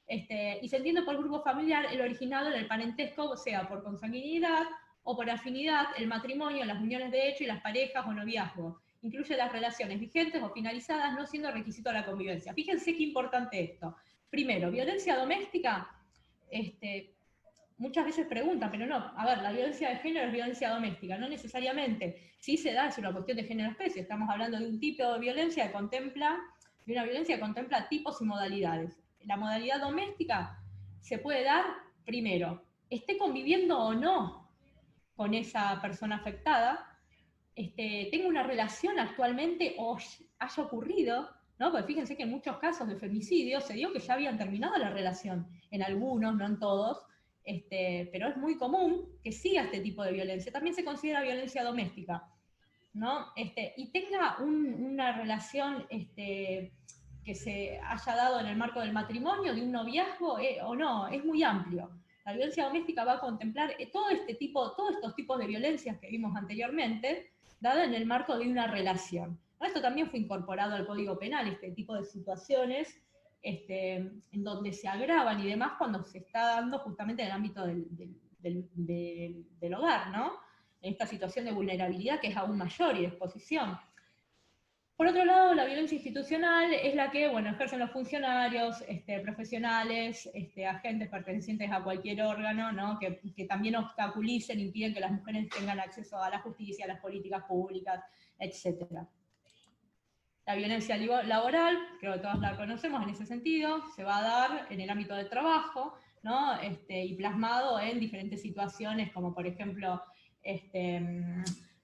Y se entiende por grupo familiar el originado en el parentesco, sea por consanguinidad o por afinidad, el matrimonio, las uniones de hecho y las parejas o noviazgo. Incluye las relaciones vigentes o finalizadas, no siendo requisito de la convivencia. Fíjense qué importante esto. Primero, violencia doméstica, muchas veces preguntan, pero no, a ver, la violencia de género es violencia doméstica, no necesariamente. Sí se da, es una cuestión de género-especie, estamos hablando de un tipo de violencia que contempla, de una violencia que contempla tipos y modalidades. La modalidad doméstica se puede dar, primero, esté conviviendo o no con esa persona afectada, tenga una relación actualmente o haya ocurrido, ¿no? Porque fíjense que en muchos casos de femicidio se dio que ya habían terminado la relación, en algunos, no en todos, pero es muy común que siga este tipo de violencia. También se considera violencia doméstica, ¿no? Y tenga una relación que se haya dado en el marco del matrimonio, de un noviazgo, o no, es muy amplio. La violencia doméstica va a contemplar todos estos tipos de violencias que vimos anteriormente, dada en el marco de una relación. Esto también fue incorporado al Código Penal, este tipo de situaciones en donde se agravan y demás cuando se está dando justamente en el ámbito del hogar, ¿no? En esta situación de vulnerabilidad que es aún mayor y de exposición. Por otro lado, la violencia institucional es la que, bueno, ejercen los funcionarios, profesionales, agentes pertenecientes a cualquier órgano, ¿no? que también obstaculicen, impiden que las mujeres tengan acceso a la justicia, a las políticas públicas, etc. La violencia laboral, creo que todos la conocemos en ese sentido, se va a dar en el ámbito del trabajo, ¿no? Y plasmado en diferentes situaciones, como por ejemplo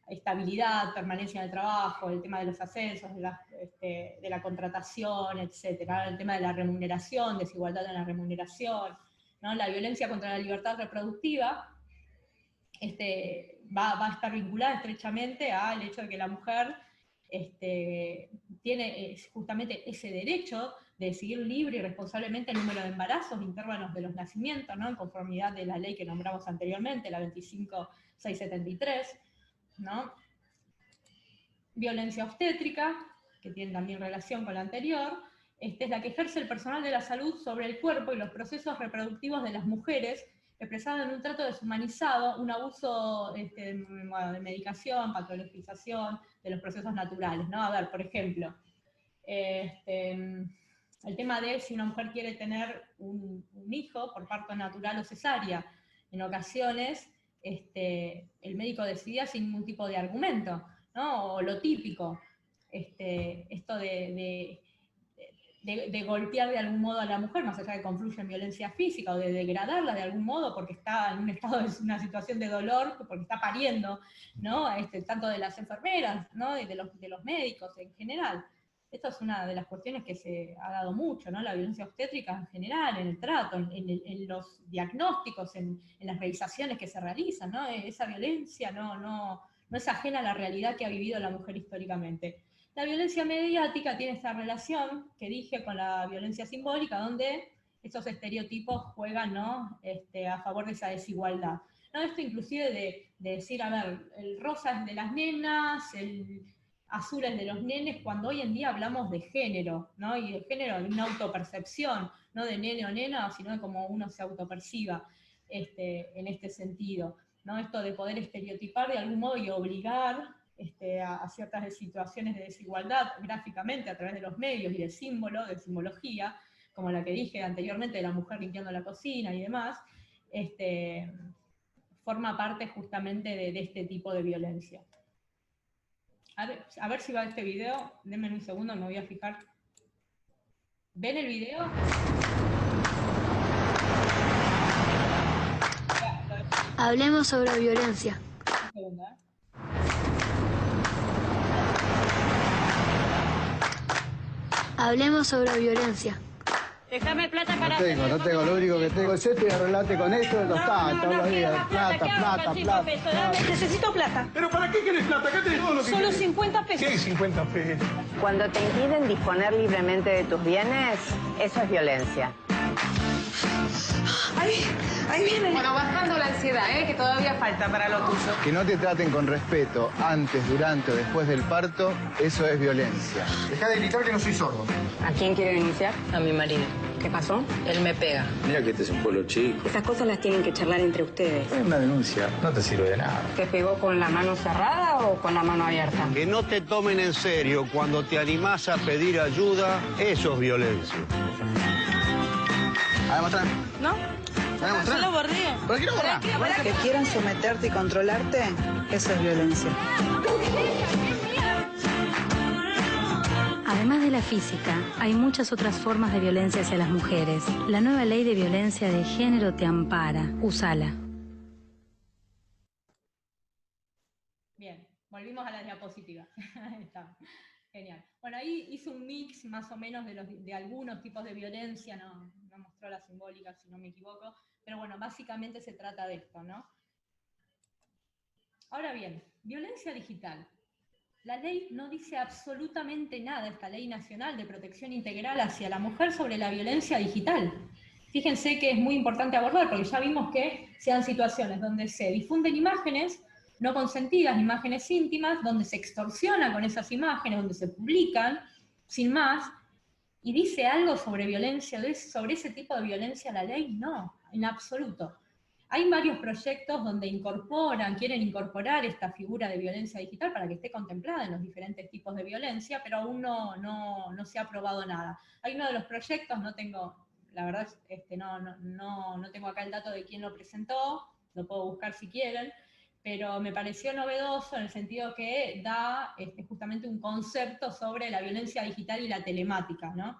estabilidad, permanencia en el trabajo, el tema de los ascensos, de la contratación, etcétera, el tema de la remuneración, desigualdad en la remuneración, ¿no? La violencia contra la libertad reproductiva va a estar vinculada estrechamente al hecho de que la mujer tiene justamente ese derecho de decidir libre y responsablemente el número de embarazos intervalos de los nacimientos, ¿no? En conformidad de la ley que nombramos anteriormente, la 25673, ¿no? Violencia obstétrica, que tiene también relación con la anterior, es la que ejerce el personal de la salud sobre el cuerpo y los procesos reproductivos de las mujeres, expresado en un trato deshumanizado, un abuso de medicación, patologización de los procesos naturales, ¿no? A ver, por ejemplo, el tema de si una mujer quiere tener un hijo por parto natural o cesárea, en ocasiones el médico decidía sin ningún tipo de argumento, ¿no? O lo típico, esto de golpear de algún modo a la mujer, más allá de que confluye en violencia física, o de degradarla de algún modo porque está en un estado de una situación de dolor, porque está pariendo, ¿no? Tanto de las enfermeras, ¿no? Y de los médicos en general. Esto es una de las cuestiones que se ha dado mucho, ¿no? La violencia obstétrica en general, en el trato, en los diagnósticos, en las revisaciones que se realizan, ¿no? Esa violencia no es ajena a la realidad que ha vivido la mujer históricamente. La violencia mediática tiene esta relación que dije con la violencia simbólica, donde estos estereotipos juegan, ¿no? A favor de esa desigualdad, ¿no? Esto inclusive de decir, a ver, el rosa es de las nenas, el azul es de los nenes, cuando hoy en día hablamos de género, ¿no? Y de género de una autopercepción, no de nene o nena, sino de cómo uno se autoperciba en este sentido, ¿no? Esto de poder estereotipar de algún modo y obligar a ciertas situaciones de desigualdad gráficamente a través de los medios y de símbolos, de simbología, como la que dije anteriormente de la mujer limpiando la cocina y demás, forma parte justamente de este tipo de violencia. A ver si va este video, denme un segundo, me voy a fijar. ¿Ven el video? Hablemos sobre violencia. Un segundo, ¿eh? Hablemos sobre violencia. Déjame plata para... No tengo, lo único que tengo es esto y arreglate con esto, todos los días. Plata. Necesito plata. ¿Pero para qué querés plata? Acá tenés todo lo que Solo querés. 50 pesos. ¿Qué 50 pesos? Cuando te impiden disponer libremente de tus bienes, eso es violencia. Ahí viene. Bueno, bajando la ansiedad, que todavía falta para lo tuyo. Que no te traten con respeto antes, durante o después del parto, eso es violencia. Dejá de gritar que no soy sordo. ¿A quién quiere denunciar? A mi marido. ¿Qué pasó? Él me pega. Mira que este es un pueblo chico. Estas cosas las tienen que charlar entre ustedes. Una denuncia no te sirve de nada. ¿Te pegó con la mano cerrada o con la mano abierta? Que no te tomen en serio cuando te animás a pedir ayuda, eso es violencia. A ver, mostrame. ¿No? Solo bordeo. ¿Pero quiero borrar? Que quieran someterte y controlarte, eso es violencia. Además de la física, hay muchas otras formas de violencia hacia las mujeres. La nueva ley de violencia de género te ampara. Úsala. Bien, volvimos a la diapositiva. Ahí está. Genial. Bueno, ahí hice un mix más o menos de algunos tipos de violencia, no mostró la simbólica si no me equivoco, pero bueno, básicamente se trata de esto, ¿no? Ahora bien, violencia digital. La ley no dice absolutamente nada, esta ley nacional de protección integral hacia la mujer sobre la violencia digital. Fíjense que es muy importante abordar, porque ya vimos que se dan situaciones donde se difunden imágenes no consentidas, imágenes íntimas, donde se extorsiona con esas imágenes, donde se publican, sin más, y dice algo sobre violencia, sobre ese tipo de violencia la ley, no, en absoluto. Hay varios proyectos donde quieren incorporar esta figura de violencia digital para que esté contemplada en los diferentes tipos de violencia, pero aún no se ha aprobado nada. Hay uno de los proyectos, no tengo, la verdad, no tengo acá el dato de quién lo presentó, lo puedo buscar si quieren, pero me pareció novedoso en el sentido que da justamente un concepto sobre la violencia digital y la telemática, ¿no?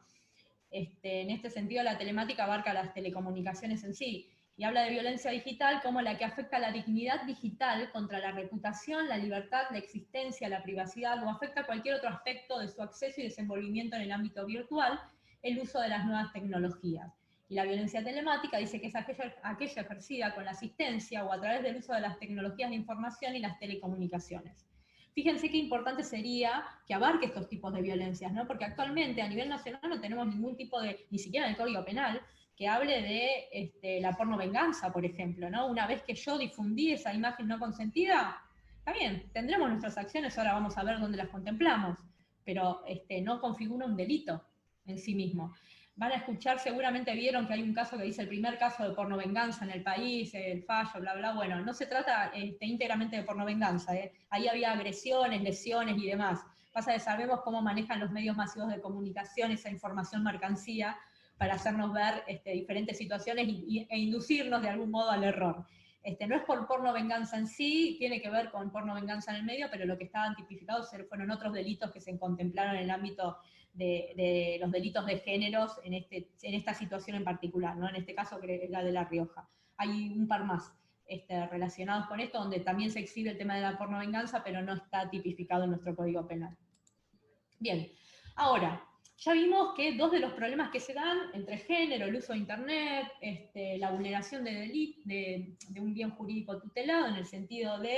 En este sentido, la telemática abarca las telecomunicaciones en sí, y habla de violencia digital como la que afecta la dignidad digital contra la reputación, la libertad, la existencia, la privacidad, o afecta cualquier otro aspecto de su acceso y desenvolvimiento en el ámbito virtual, el uso de las nuevas tecnologías. Y la violencia telemática dice que es aquella ejercida con la asistencia o a través del uso de las tecnologías de información y las telecomunicaciones. Fíjense qué importante sería que abarque estos tipos de violencias, ¿no? Porque actualmente a nivel nacional no tenemos ningún tipo de, ni siquiera en el Código Penal, que hable de la pornovenganza, por ejemplo, ¿no? Una vez que yo difundí esa imagen no consentida, está bien, tendremos nuestras acciones, ahora vamos a ver dónde las contemplamos, pero no configura un delito en sí mismo. Van a escuchar, seguramente vieron que hay un caso que dice el primer caso de pornovenganza en el país, el fallo, bla, bla, bueno, no se trata íntegramente de pornovenganza, ahí había agresiones, lesiones y demás. Pasa que sabemos cómo manejan los medios masivos de comunicación esa información mercancía para hacernos ver diferentes situaciones e inducirnos de algún modo al error. No es por pornovenganza en sí, tiene que ver con pornovenganza en el medio, pero lo que estaban tipificados fueron otros delitos que se contemplaron en el ámbito de los delitos de géneros en esta situación en particular, ¿no? En este caso que es la de La Rioja. Hay un par más relacionados con esto, donde también se exhibe el tema de la pornovenganza, pero no está tipificado en nuestro Código Penal. Bien, ahora, ya vimos que dos de los problemas que se dan entre género, el uso de Internet, la vulneración de un bien jurídico tutelado, en el sentido de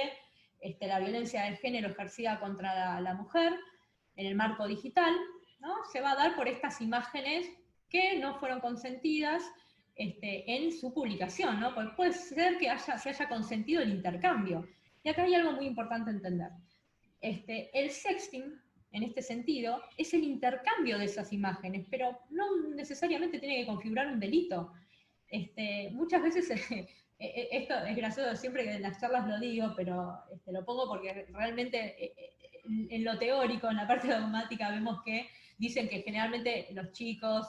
la violencia de género ejercida contra la mujer en el marco digital, ¿no? Se va a dar por estas imágenes que no fueron consentidas en su publicación, ¿no? Porque puede ser que se haya consentido el intercambio. Y acá hay algo muy importante a entender. El sexting, en este sentido, es el intercambio de esas imágenes, pero no necesariamente tiene que configurar un delito. Muchas veces, esto es gracioso, siempre que en las charlas lo digo, pero lo pongo porque realmente en lo teórico, en la parte dogmática, vemos que dicen que generalmente los chicos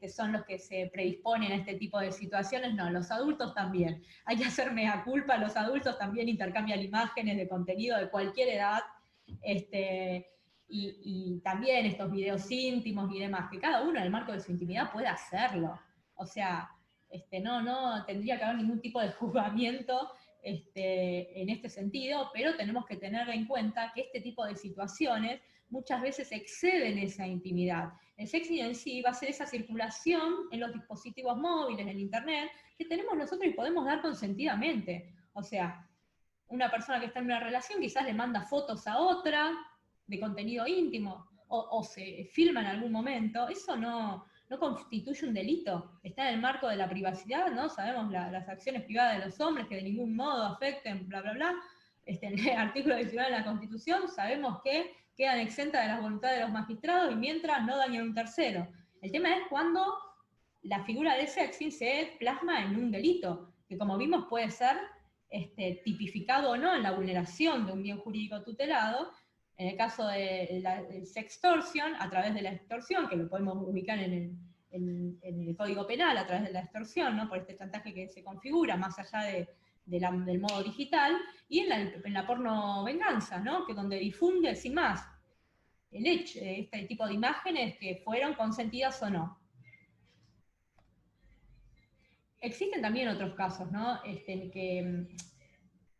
son los que se predisponen a este tipo de situaciones. No, los adultos también. Hay que hacer mea culpa, los adultos también intercambian imágenes de contenido de cualquier edad, y también estos videos íntimos y demás, que cada uno en el marco de su intimidad puede hacerlo. O sea, no tendría que haber ningún tipo de juzgamiento en este sentido, pero tenemos que tener en cuenta que este tipo de situaciones muchas veces exceden esa intimidad. El sexting en sí va a ser esa circulación en los dispositivos móviles, en Internet, que tenemos nosotros y podemos dar consentidamente. O sea, una persona que está en una relación quizás le manda fotos a otra de contenido íntimo, o se filma en algún momento. Eso no constituye un delito, está en el marco de la privacidad, ¿no? Sabemos las acciones privadas de los hombres que de ningún modo afecten, bla, bla, bla. En el artículo 19 de la Constitución sabemos que quedan exentas de las voluntades de los magistrados y mientras no dañan a un tercero. El tema es cuando la figura de sexting se plasma en un delito, que como vimos puede ser tipificado o no en la vulneración de un bien jurídico tutelado. En el caso de sextorsión, a través de la extorsión, que lo podemos ubicar en el Código Penal, a través de la extorsión, ¿no? Por este chantaje que se configura, más allá del modo digital, y en la pornovenganza, ¿no? Que donde difunde, sin más, el hecho de este tipo de imágenes que fueron consentidas o no. Existen también otros casos, ¿no?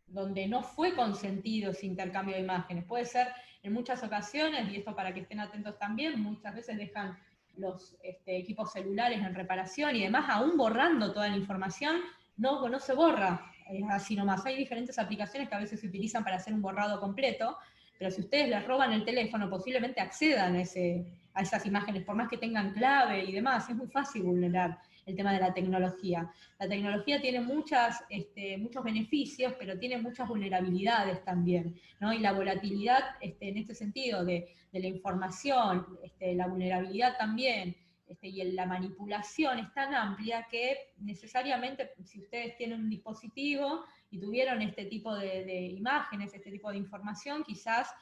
Donde no fue consentido ese intercambio de imágenes. Puede ser en muchas ocasiones, y esto para que estén atentos también, muchas veces dejan los equipos celulares en reparación y demás, aún borrando toda la información, no se borra así nomás. Hay diferentes aplicaciones que a veces se utilizan para hacer un borrado completo, pero si ustedes les roban el teléfono, posiblemente accedan a esas imágenes, por más que tengan clave y demás. Es muy fácil vulnerar el tema de la tecnología. La tecnología tiene muchos beneficios, pero tiene muchas vulnerabilidades también, ¿no? Y la volatilidad en este sentido de la información, la vulnerabilidad también, y la manipulación es tan amplia que necesariamente, si ustedes tienen un dispositivo y tuvieron este tipo de imágenes, este tipo de información, quizás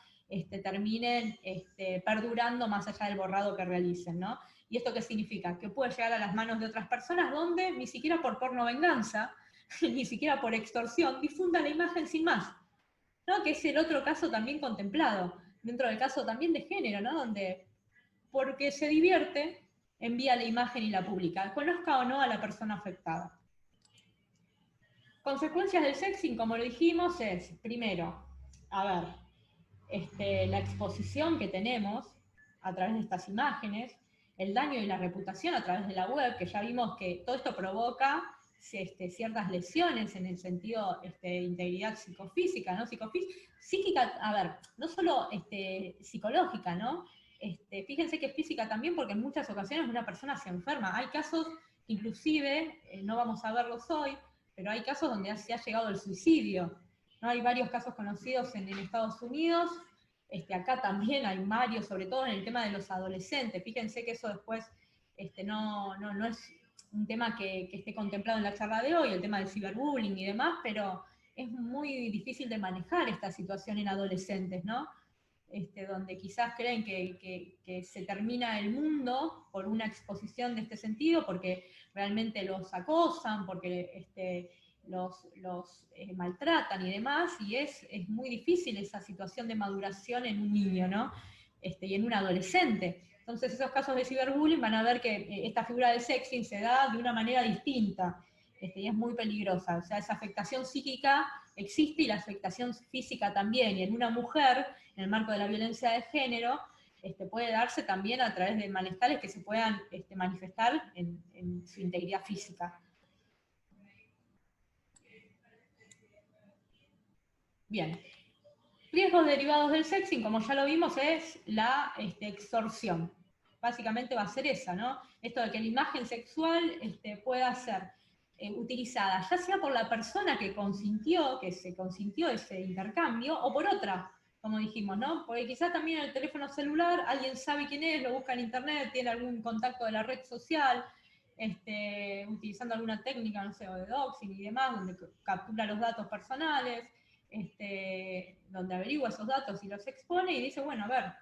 terminen perdurando más allá del borrado que realicen, ¿no? ¿Y esto qué significa? Que puede llegar a las manos de otras personas donde ni siquiera por pornovenganza, ni siquiera por extorsión, difunda la imagen sin más, ¿no? Que es el otro caso también contemplado, dentro del caso también de género, ¿no? Donde, porque se divierte, envía la imagen y la publica, conozca o no a la persona afectada. consecuencias del sexting, como lo dijimos, es, primero, la exposición que tenemos a través de estas imágenes, el daño y la reputación a través de la web, que ya vimos que todo esto provoca ciertas lesiones en el sentido de integridad psicofísica, ¿no? Psíquica, no solo psicológica, ¿no? Fíjense que es física también, porque en muchas ocasiones una persona se enferma. Hay casos, inclusive, no vamos a verlos hoy, pero hay casos donde se ha llegado al suicidio, ¿no? Hay varios casos conocidos en Estados Unidos, acá también hay varios, sobre todo en el tema de los adolescentes. Fíjense que eso después no es un tema que esté contemplado en la charla de hoy, el tema del ciberbullying y demás, pero es muy difícil de manejar esta situación en adolescentes, ¿no? Donde quizás creen que se termina el mundo por una exposición de este sentido, porque realmente los acosan, porque los maltratan y demás, y es muy difícil esa situación de maduración en un niño, ¿no? Y en un adolescente. Entonces esos casos de ciberbullying van a ver que esta figura del sexting se da de una manera distinta, y es muy peligrosa. O sea, esa afectación psíquica existe y la afectación física también, y en una mujer, en el marco de la violencia de género, puede darse también a través de malestares que se puedan manifestar en su integridad física. Bien. Riesgos derivados del sexting, como ya lo vimos, es la extorsión. Básicamente va a ser esa, ¿no? Esto de que la imagen sexual pueda ser utilizada, ya sea por la persona que se consintió ese intercambio, o por otra, como dijimos, ¿no? Porque quizás también en el teléfono celular alguien sabe quién es, lo busca en internet, tiene algún contacto de la red social, utilizando alguna técnica, no sé, o de doxing y demás, donde captura los datos personales, donde averigua esos datos y los expone y dice, bueno, a ver,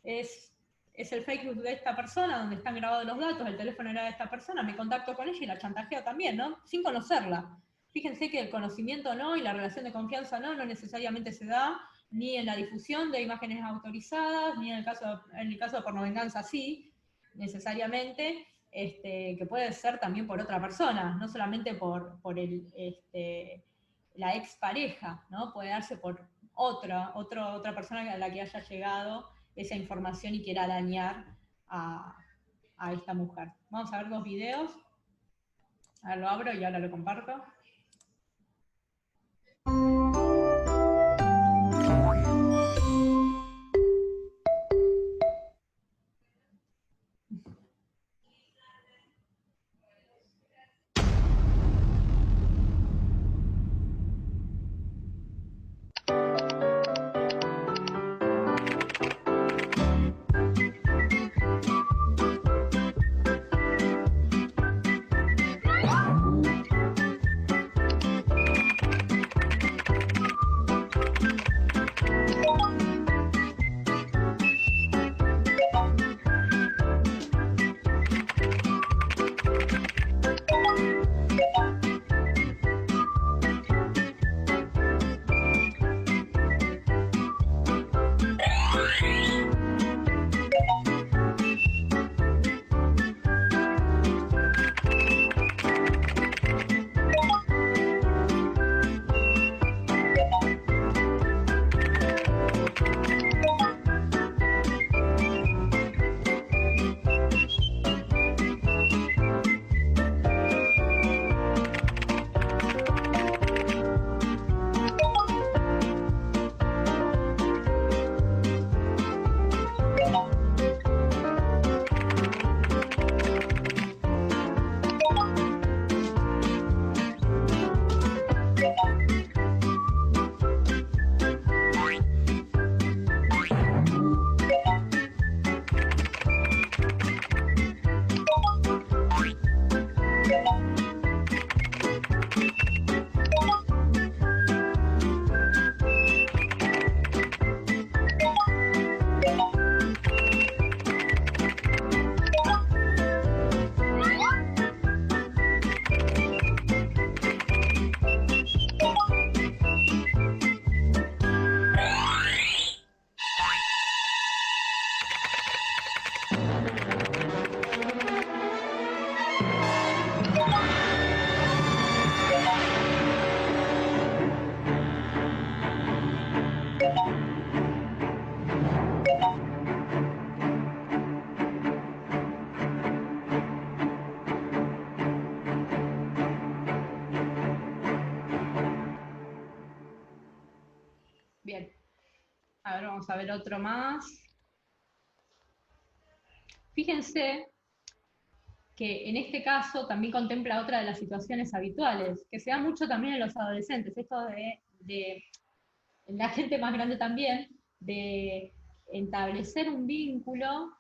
es el Facebook de esta persona, donde están grabados los datos, el teléfono era de esta persona, me contacto con ella y la chantajeo también, ¿no? Sin conocerla. Fíjense que el conocimiento no y la relación de confianza no necesariamente se da ni en la difusión de imágenes autorizadas, ni en el caso de pornovenganza sí, necesariamente, que puede ser también por otra persona, no solamente por la expareja, ¿no? Puede darse por otra persona a la que haya llegado esa información y quiera dañar a esta mujer. Vamos a ver 2 videos. A ver, lo abro y ahora lo comparto. A ver, vamos a ver otro más. Fíjense que en este caso también contempla otra de las situaciones habituales, que se da mucho también en los adolescentes, esto de la gente más grande también, de establecer un vínculo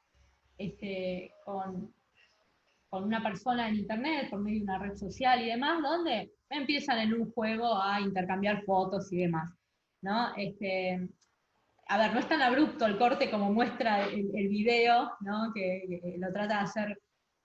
con una persona en internet, por medio de una red social y demás, donde empiezan en un juego a intercambiar fotos y demás, ¿no? A ver, no es tan abrupto el corte como muestra el video, ¿no? Que lo trata de hacer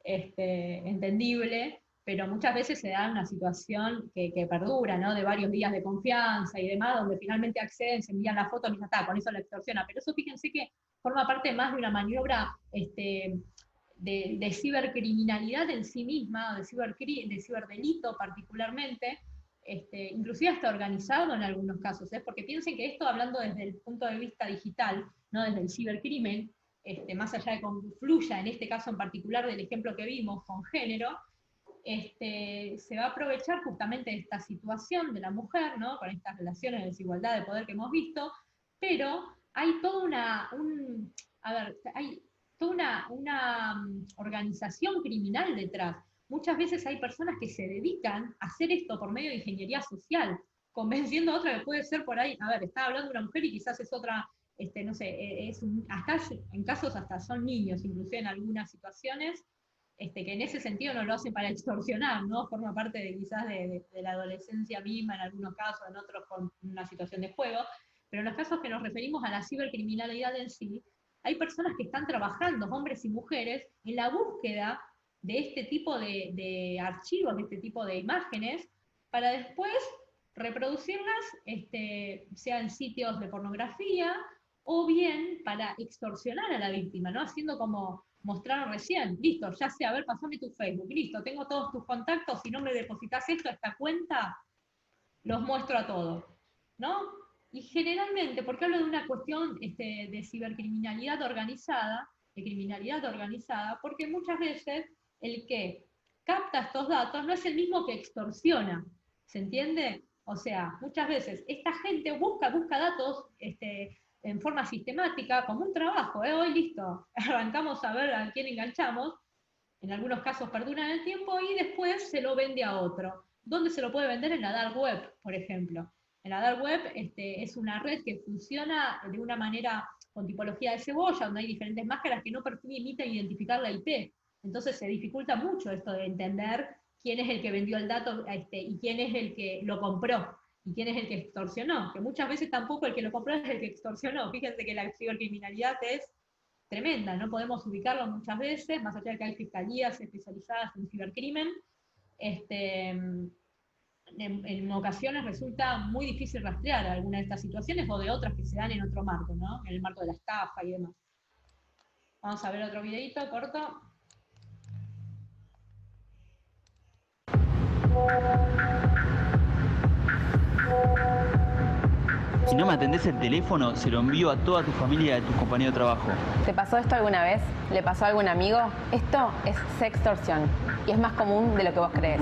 entendible, pero muchas veces se da una situación que perdura, ¿no? De varios días de confianza y demás, donde finalmente acceden, se envían las fotos y ya está, con eso la extorsiona. Pero eso fíjense que forma parte más de una maniobra de cibercriminalidad en sí misma, de ciberdelito particularmente, inclusive hasta organizado en algunos casos, porque piensen que esto, hablando desde el punto de vista digital, no desde el cibercrimen, más allá de que confluya, en este caso en particular del ejemplo que vimos con género, se va a aprovechar justamente de esta situación de la mujer, ¿no? Con estas relaciones de desigualdad de poder que hemos visto, pero hay toda una organización criminal detrás. Muchas veces hay personas que se dedican a hacer esto por medio de ingeniería social, convenciendo a otra que puede ser por ahí, a ver, está hablando de una mujer y quizás es otra, no sé, hasta en casos hasta son niños, inclusive en algunas situaciones, que en ese sentido no lo hacen para extorsionar, ¿no? Forma parte de quizás de la adolescencia misma, en algunos casos, en otros con una situación de juego, pero en los casos que nos referimos a la cibercriminalidad en sí, hay personas que están trabajando, hombres y mujeres, en la búsqueda de este tipo de archivos, de este tipo de imágenes, para después reproducirlas, sea en sitios de pornografía, o bien para extorsionar a la víctima, ¿no? Haciendo como mostraron recién, listo, ya sé, a ver, pasame tu Facebook, listo, tengo todos tus contactos, si no me depositas esto a esta cuenta, los muestro a todos, ¿no? Y generalmente, porque hablo de una cuestión de cibercriminalidad organizada, porque muchas veces el que capta estos datos no es el mismo que extorsiona, ¿se entiende? O sea, muchas veces esta gente busca datos en forma sistemática, como un trabajo, hoy listo, arrancamos a ver a quién enganchamos, en algunos casos perduran el tiempo y después se lo vende a otro. ¿Dónde se lo puede vender? En la dark web, por ejemplo. En la dark web es una red que funciona de una manera con tipología de cebolla, donde hay diferentes máscaras que no permiten identificar la IP. Entonces se dificulta mucho esto de entender quién es el que vendió el dato y quién es el que lo compró, y quién es el que extorsionó, que muchas veces tampoco el que lo compró es el que extorsionó. Fíjense que la cibercriminalidad es tremenda, no podemos ubicarlo muchas veces, más allá de que hay fiscalías especializadas en cibercrimen, en ocasiones resulta muy difícil rastrear alguna de estas situaciones o de otras que se dan en otro marco, ¿no? En el marco de la estafa y demás. Vamos a ver otro videito corto. Si no me atendés el teléfono, se lo envío a toda tu familia y a tus compañeros de trabajo. ¿Te pasó esto alguna vez? ¿Le pasó a algún amigo? Esto es sextorsión y es más común de lo que vos crees.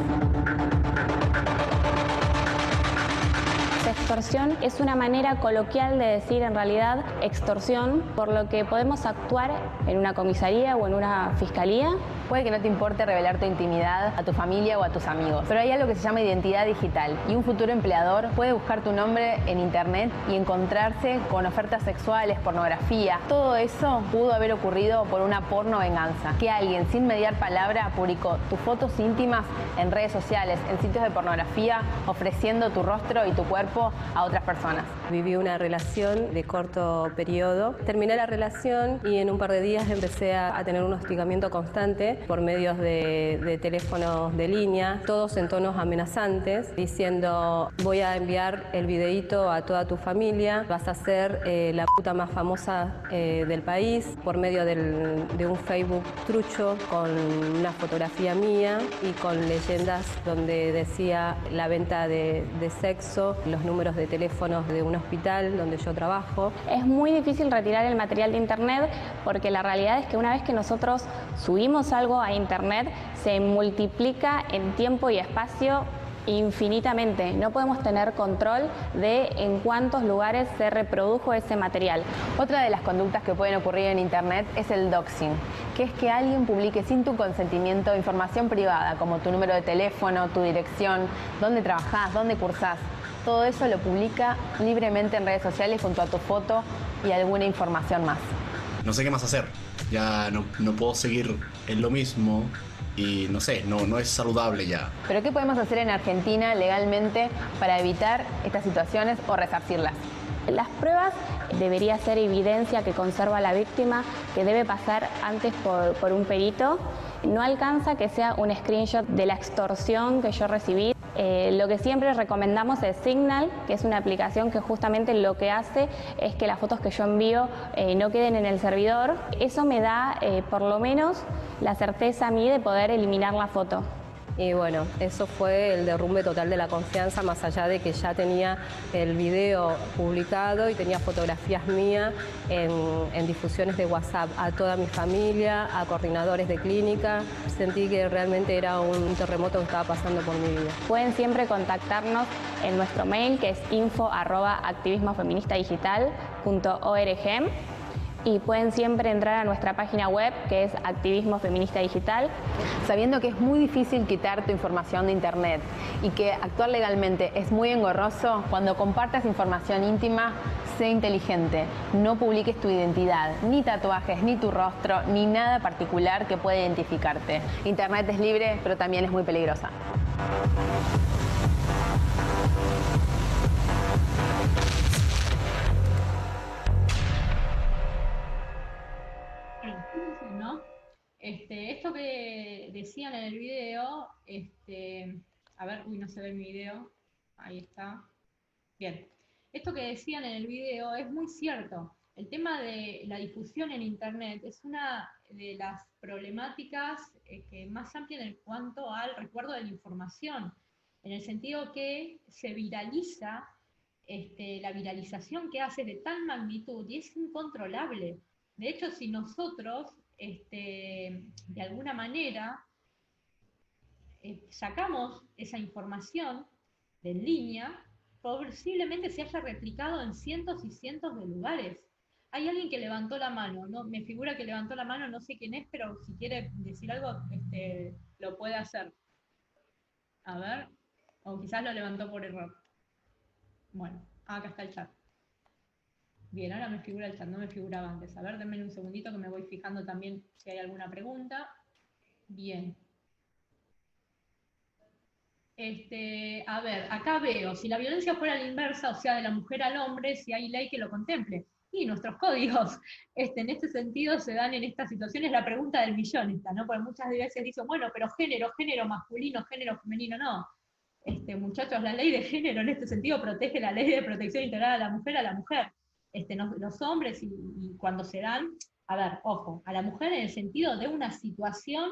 Sextorsión es una manera coloquial de decir en realidad extorsión, por lo que podemos actuar en una comisaría o en una fiscalía. Puede que no te importe revelar tu intimidad a tu familia o a tus amigos, pero hay algo que se llama identidad digital y un futuro empleador puede buscar tu nombre en internet y encontrarse con ofertas sexuales, pornografía. Todo eso pudo haber ocurrido por una porno venganza, que alguien sin mediar palabra publicó tus fotos íntimas en redes sociales, en sitios de pornografía, ofreciendo tu rostro y tu cuerpo a otras personas. Viví una relación de corto periodo. Terminé la relación y en un par de días empecé a tener un hostigamiento constante por medios de teléfonos de línea, todos en tonos amenazantes, diciendo: voy a enviar el videíto a toda tu familia, vas a ser la puta más famosa del país, por medio de un Facebook trucho con una fotografía mía y con leyendas donde decía la venta de sexo, los números de teléfonos de un hospital donde yo trabajo. Es muy difícil retirar el material de internet porque la realidad es que una vez que nosotros subimos algo a internet se multiplica en tiempo y espacio infinitamente. No podemos tener control de en cuántos lugares se reprodujo ese material. Otra de las conductas que pueden ocurrir en Internet es el doxing, que es que alguien publique sin tu consentimiento información privada, como tu número de teléfono, tu dirección, dónde trabajás, dónde cursás. Todo eso lo publica libremente en redes sociales junto a tu foto y alguna información más. No sé qué más hacer. Ya no puedo seguir en lo mismo. Y no sé, no es saludable ya. ¿Pero qué podemos hacer en Argentina legalmente para evitar estas situaciones o resarcirlas? Las pruebas debería ser evidencia que conserva la víctima, que debe pasar antes por un perito. No alcanza que sea un screenshot de la extorsión que yo recibí. Lo que siempre recomendamos es Signal, que es una aplicación que justamente lo que hace es que las fotos que yo envío no queden en el servidor. Eso me da por lo menos la certeza a mí de poder eliminar la foto. Y bueno, eso fue el derrumbe total de la confianza, más allá de que ya tenía el video publicado y tenía fotografías mías en difusiones de WhatsApp a toda mi familia, a coordinadores de clínica. Sentí que realmente era un terremoto que estaba pasando por mi vida. Pueden siempre contactarnos en nuestro mail, que es info@activismofeministadigital.org. Y pueden siempre entrar a nuestra página web, que es Activismo Feminista Digital. Sabiendo que es muy difícil quitar tu información de Internet y que actuar legalmente es muy engorroso, cuando compartas información íntima, sé inteligente. No publiques tu identidad, ni tatuajes, ni tu rostro, ni nada particular que pueda identificarte. Internet es libre, pero también es muy peligrosa. ¿No? Esto que decían en el video, a ver, no se ve mi video, ahí está, bien. Esto que decían en el video es muy cierto. El tema de la difusión en Internet es una de las problemáticas que más amplia en cuanto al recuerdo de la información, en el sentido que se viraliza, la viralización que hace de tal magnitud y es incontrolable. De hecho, si nosotros de alguna manera sacamos esa información de en línea, posiblemente se haya replicado en cientos y cientos de lugares. Hay alguien que levantó la mano, ¿no? Me figura que levantó la mano, no sé quién es, pero si quiere decir algo, lo puede hacer. A ver, o quizás lo levantó por error. Bueno, acá está el chat. Bien, ahora me figura el chat, no me figuraba antes. A ver, denme un segundito que me voy fijando también si hay alguna pregunta. Bien. A ver, acá veo, si la violencia fuera a la inversa, o sea, de la mujer al hombre, si hay ley que lo contemple. Y nuestros códigos, en este sentido, se dan en estas situaciones la pregunta del millón, ¿no? Porque muchas veces dicen, bueno, pero género masculino, género femenino, no. Muchachos, la ley de género en este sentido protege la ley de protección integral a la mujer. Los hombres y cuando se dan, a ver, ojo, a la mujer en el sentido de una situación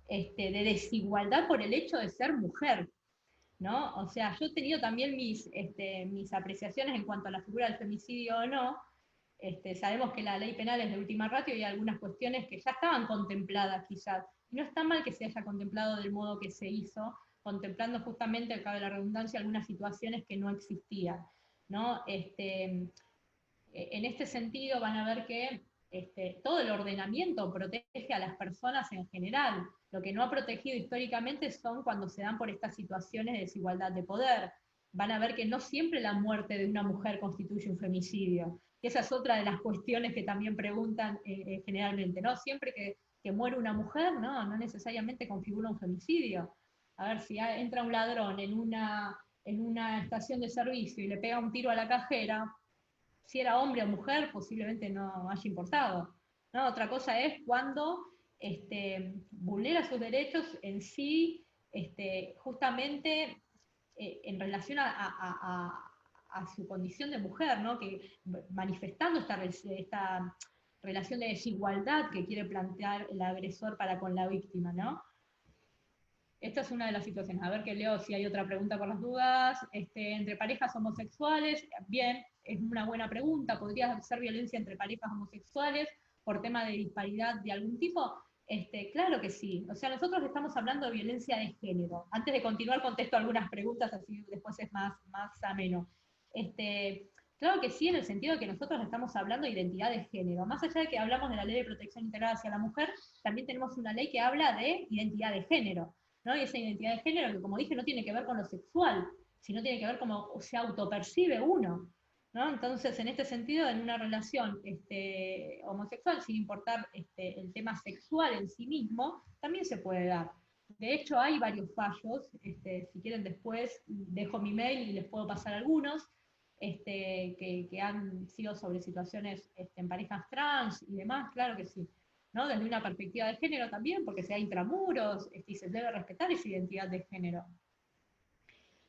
de desigualdad por el hecho de ser mujer, ¿no? O sea, yo he tenido también mis apreciaciones en cuanto a la figura del femicidio o no. Sabemos que la ley penal es de última ratio y hay algunas cuestiones que ya estaban contempladas quizás. Y no está mal que se haya contemplado del modo que se hizo, contemplando justamente, cabe la redundancia, algunas situaciones que no existían, ¿no? En este sentido van a ver que todo el ordenamiento protege a las personas en general. Lo que no ha protegido históricamente son cuando se dan por estas situaciones de desigualdad de poder. Van a ver que no siempre la muerte de una mujer constituye un femicidio. Y esa es otra de las cuestiones que también preguntan generalmente, ¿no? Siempre que muere una mujer, no necesariamente configura un femicidio. A ver, si entra un ladrón en una estación de servicio y le pega un tiro a la cajera, si era hombre o mujer, posiblemente no haya importado, ¿no? Otra cosa es cuando vulnera sus derechos en sí, justamente en relación a su condición de mujer, ¿no? Que manifestando esta relación de desigualdad que quiere plantear el agresor para con la víctima, ¿no? Esta es una de las situaciones. A ver que leo si hay otra pregunta por las dudas. Entre parejas homosexuales, bien, es una buena pregunta. ¿Podría ser violencia entre parejas homosexuales por tema de disparidad de algún tipo? Claro que sí. O sea, nosotros estamos hablando de violencia de género. Antes de continuar, contesto algunas preguntas, así después es más ameno. Claro que sí, en el sentido de que nosotros estamos hablando de identidad de género. Más allá de que hablamos de la Ley de Protección Integral hacia la Mujer, también tenemos una ley que habla de identidad de género, ¿no? Y esa identidad de género que, como dije, no tiene que ver con lo sexual, sino tiene que ver cómo se autopercibe uno, ¿no? Entonces, en este sentido, en una relación homosexual, sin importar el tema sexual en sí mismo, también se puede dar. De hecho, hay varios fallos, si quieren después dejo mi mail y les puedo pasar algunos, que han sido sobre situaciones en parejas trans y demás, claro que sí, ¿no? Desde una perspectiva de género también, porque sea intramuros, y se debe respetar esa identidad de género.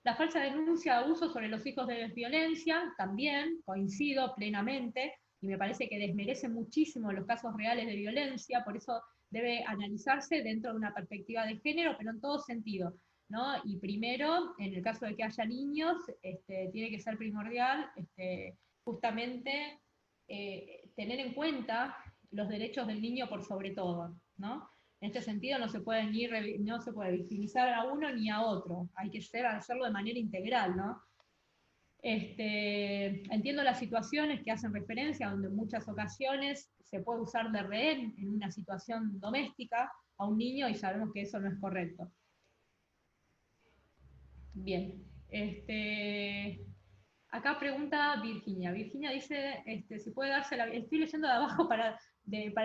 La falsa denuncia de abuso sobre los hijos de violencia, también coincido plenamente, y me parece que desmerece muchísimo los casos reales de violencia, por eso debe analizarse dentro de una perspectiva de género, pero en todo sentido, ¿no? Y primero, en el caso de que haya niños, tiene que ser primordial justamente tener en cuenta los derechos del niño por sobre todo, ¿no? En este sentido no se puede victimizar a uno ni a otro, hay que hacerlo de manera integral, ¿no? Entiendo las situaciones que hacen referencia, donde en muchas ocasiones se puede usar de rehén en una situación doméstica a un niño y sabemos que eso no es correcto. Bien, acá pregunta Virginia. Virginia dice, si puede darse la... Estoy leyendo de abajo para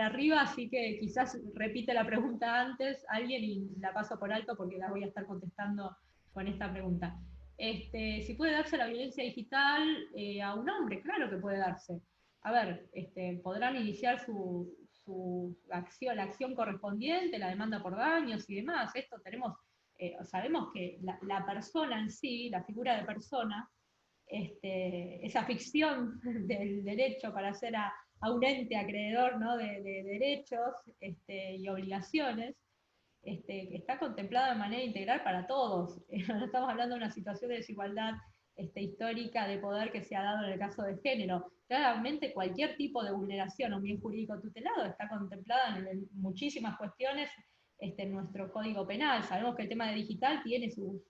arriba, así que quizás repite la pregunta antes alguien y la paso por alto porque la voy a estar contestando con esta pregunta. Si puede darse la violencia digital a un hombre, claro que puede darse. A ver, podrán iniciar su acción, la acción correspondiente, la demanda por daños y demás. Esto tenemos, sabemos que la persona en sí, la figura de persona, esa ficción del derecho para ser a un ente acreedor, ¿no? de derechos y obligaciones, está contemplada de manera integral para todos. No estamos hablando de una situación de desigualdad histórica de poder que se ha dado en el caso de género. Claramente cualquier tipo de vulneración a un bien jurídico tutelado está contemplada en muchísimas cuestiones en nuestro Código Penal. Sabemos que el tema de digital tiene sus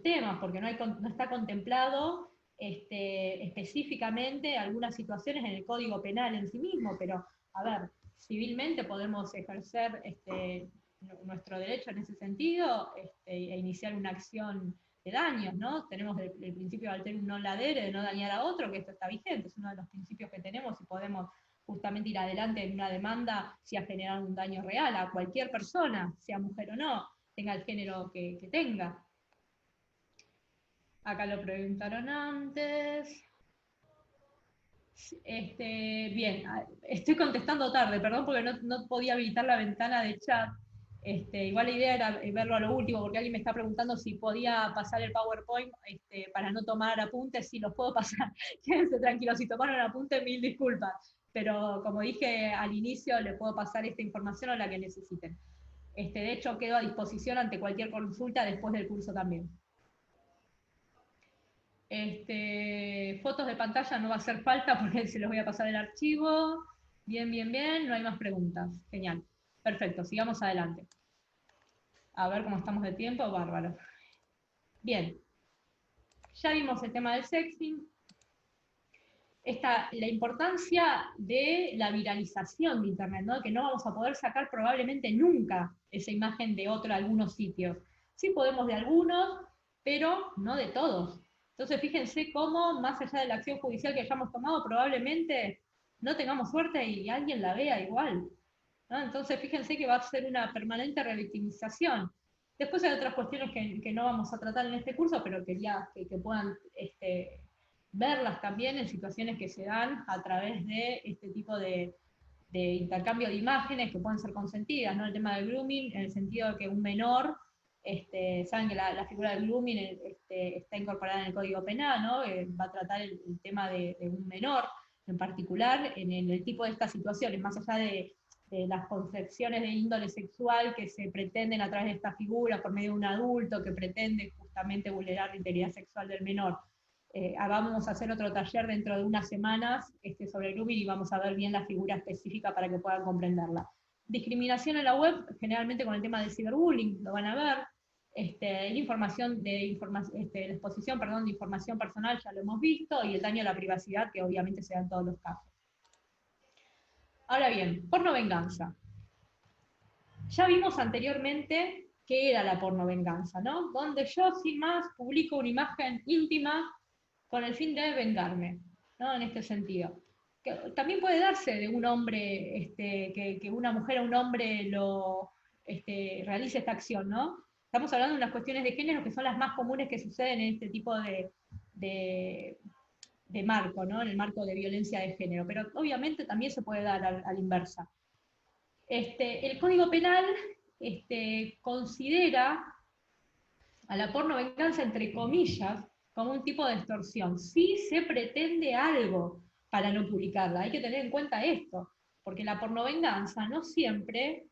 temas, porque no está contemplado específicamente algunas situaciones en el Código Penal en sí mismo, pero, a ver, civilmente podemos ejercer nuestro derecho en ese sentido e iniciar una acción de daños, ¿no? Tenemos el principio de alterum non ladere, de no dañar a otro, que esto está vigente, es uno de los principios que tenemos y podemos justamente ir adelante en una demanda si ha generado un daño real a cualquier persona, sea mujer o no, tenga el género que tenga. Acá lo preguntaron antes. Bien, estoy contestando tarde, perdón porque no podía habilitar la ventana de chat. Igual la idea era verlo a lo último, porque alguien me está preguntando si podía pasar el PowerPoint para no tomar apuntes. Sí, los puedo pasar. Quédense tranquilos, si tomaron apuntes, mil disculpas. Pero como dije al inicio, le puedo pasar esta información a la que necesiten. De hecho, quedo a disposición ante cualquier consulta después del curso también. Fotos de pantalla no va a hacer falta porque se los voy a pasar el archivo. Bien, bien, bien, no hay más preguntas. Genial. Perfecto, sigamos adelante. A ver cómo estamos de tiempo, bárbaro. Bien, ya vimos el tema del sexting. La importancia de la viralización de Internet, ¿no? Que no vamos a poder sacar probablemente nunca esa imagen de algunos sitios. Sí podemos de algunos, pero no de todos. Entonces fíjense cómo, más allá de la acción judicial que hayamos tomado, probablemente no tengamos suerte y alguien la vea igual, ¿no? Entonces fíjense que va a ser una permanente revictimización. Después hay otras cuestiones que no vamos a tratar en este curso, pero quería que puedan verlas también en situaciones que se dan a través de este tipo de intercambio de imágenes que pueden ser consentidas, ¿no? El tema del grooming, en el sentido de que un menor, saben que la figura del grooming está incorporada en el Código Penal, ¿no? Va a tratar el tema de un menor en particular, en el tipo de estas situaciones, más allá de las concepciones de índole sexual que se pretenden a través de esta figura por medio de un adulto que pretende justamente vulnerar la integridad sexual del menor. Vamos a hacer otro taller dentro de unas semanas sobre el grooming y vamos a ver bien la figura específica para que puedan comprenderla. Discriminación en la web, generalmente con el tema del ciberbullying, lo van a ver. La exposición, perdón, de información personal ya lo hemos visto, y el daño a la privacidad, que obviamente se da en todos los casos. Ahora bien, pornovenganza. Ya vimos anteriormente qué era la pornovenganza, ¿no? Donde yo, sin más, publico una imagen íntima con el fin de vengarme, ¿no? En este sentido. Que también puede darse de un hombre, que una mujer o un hombre realice esta acción, ¿no? Estamos hablando de unas cuestiones de género que son las más comunes que suceden en este tipo de marco, ¿no? En el marco de violencia de género, pero obviamente también se puede dar a la inversa. El Código Penal considera a la pornovenganza, entre comillas, como un tipo de extorsión. Sí se pretende algo para no publicarla, hay que tener en cuenta esto, porque la pornovenganza no siempre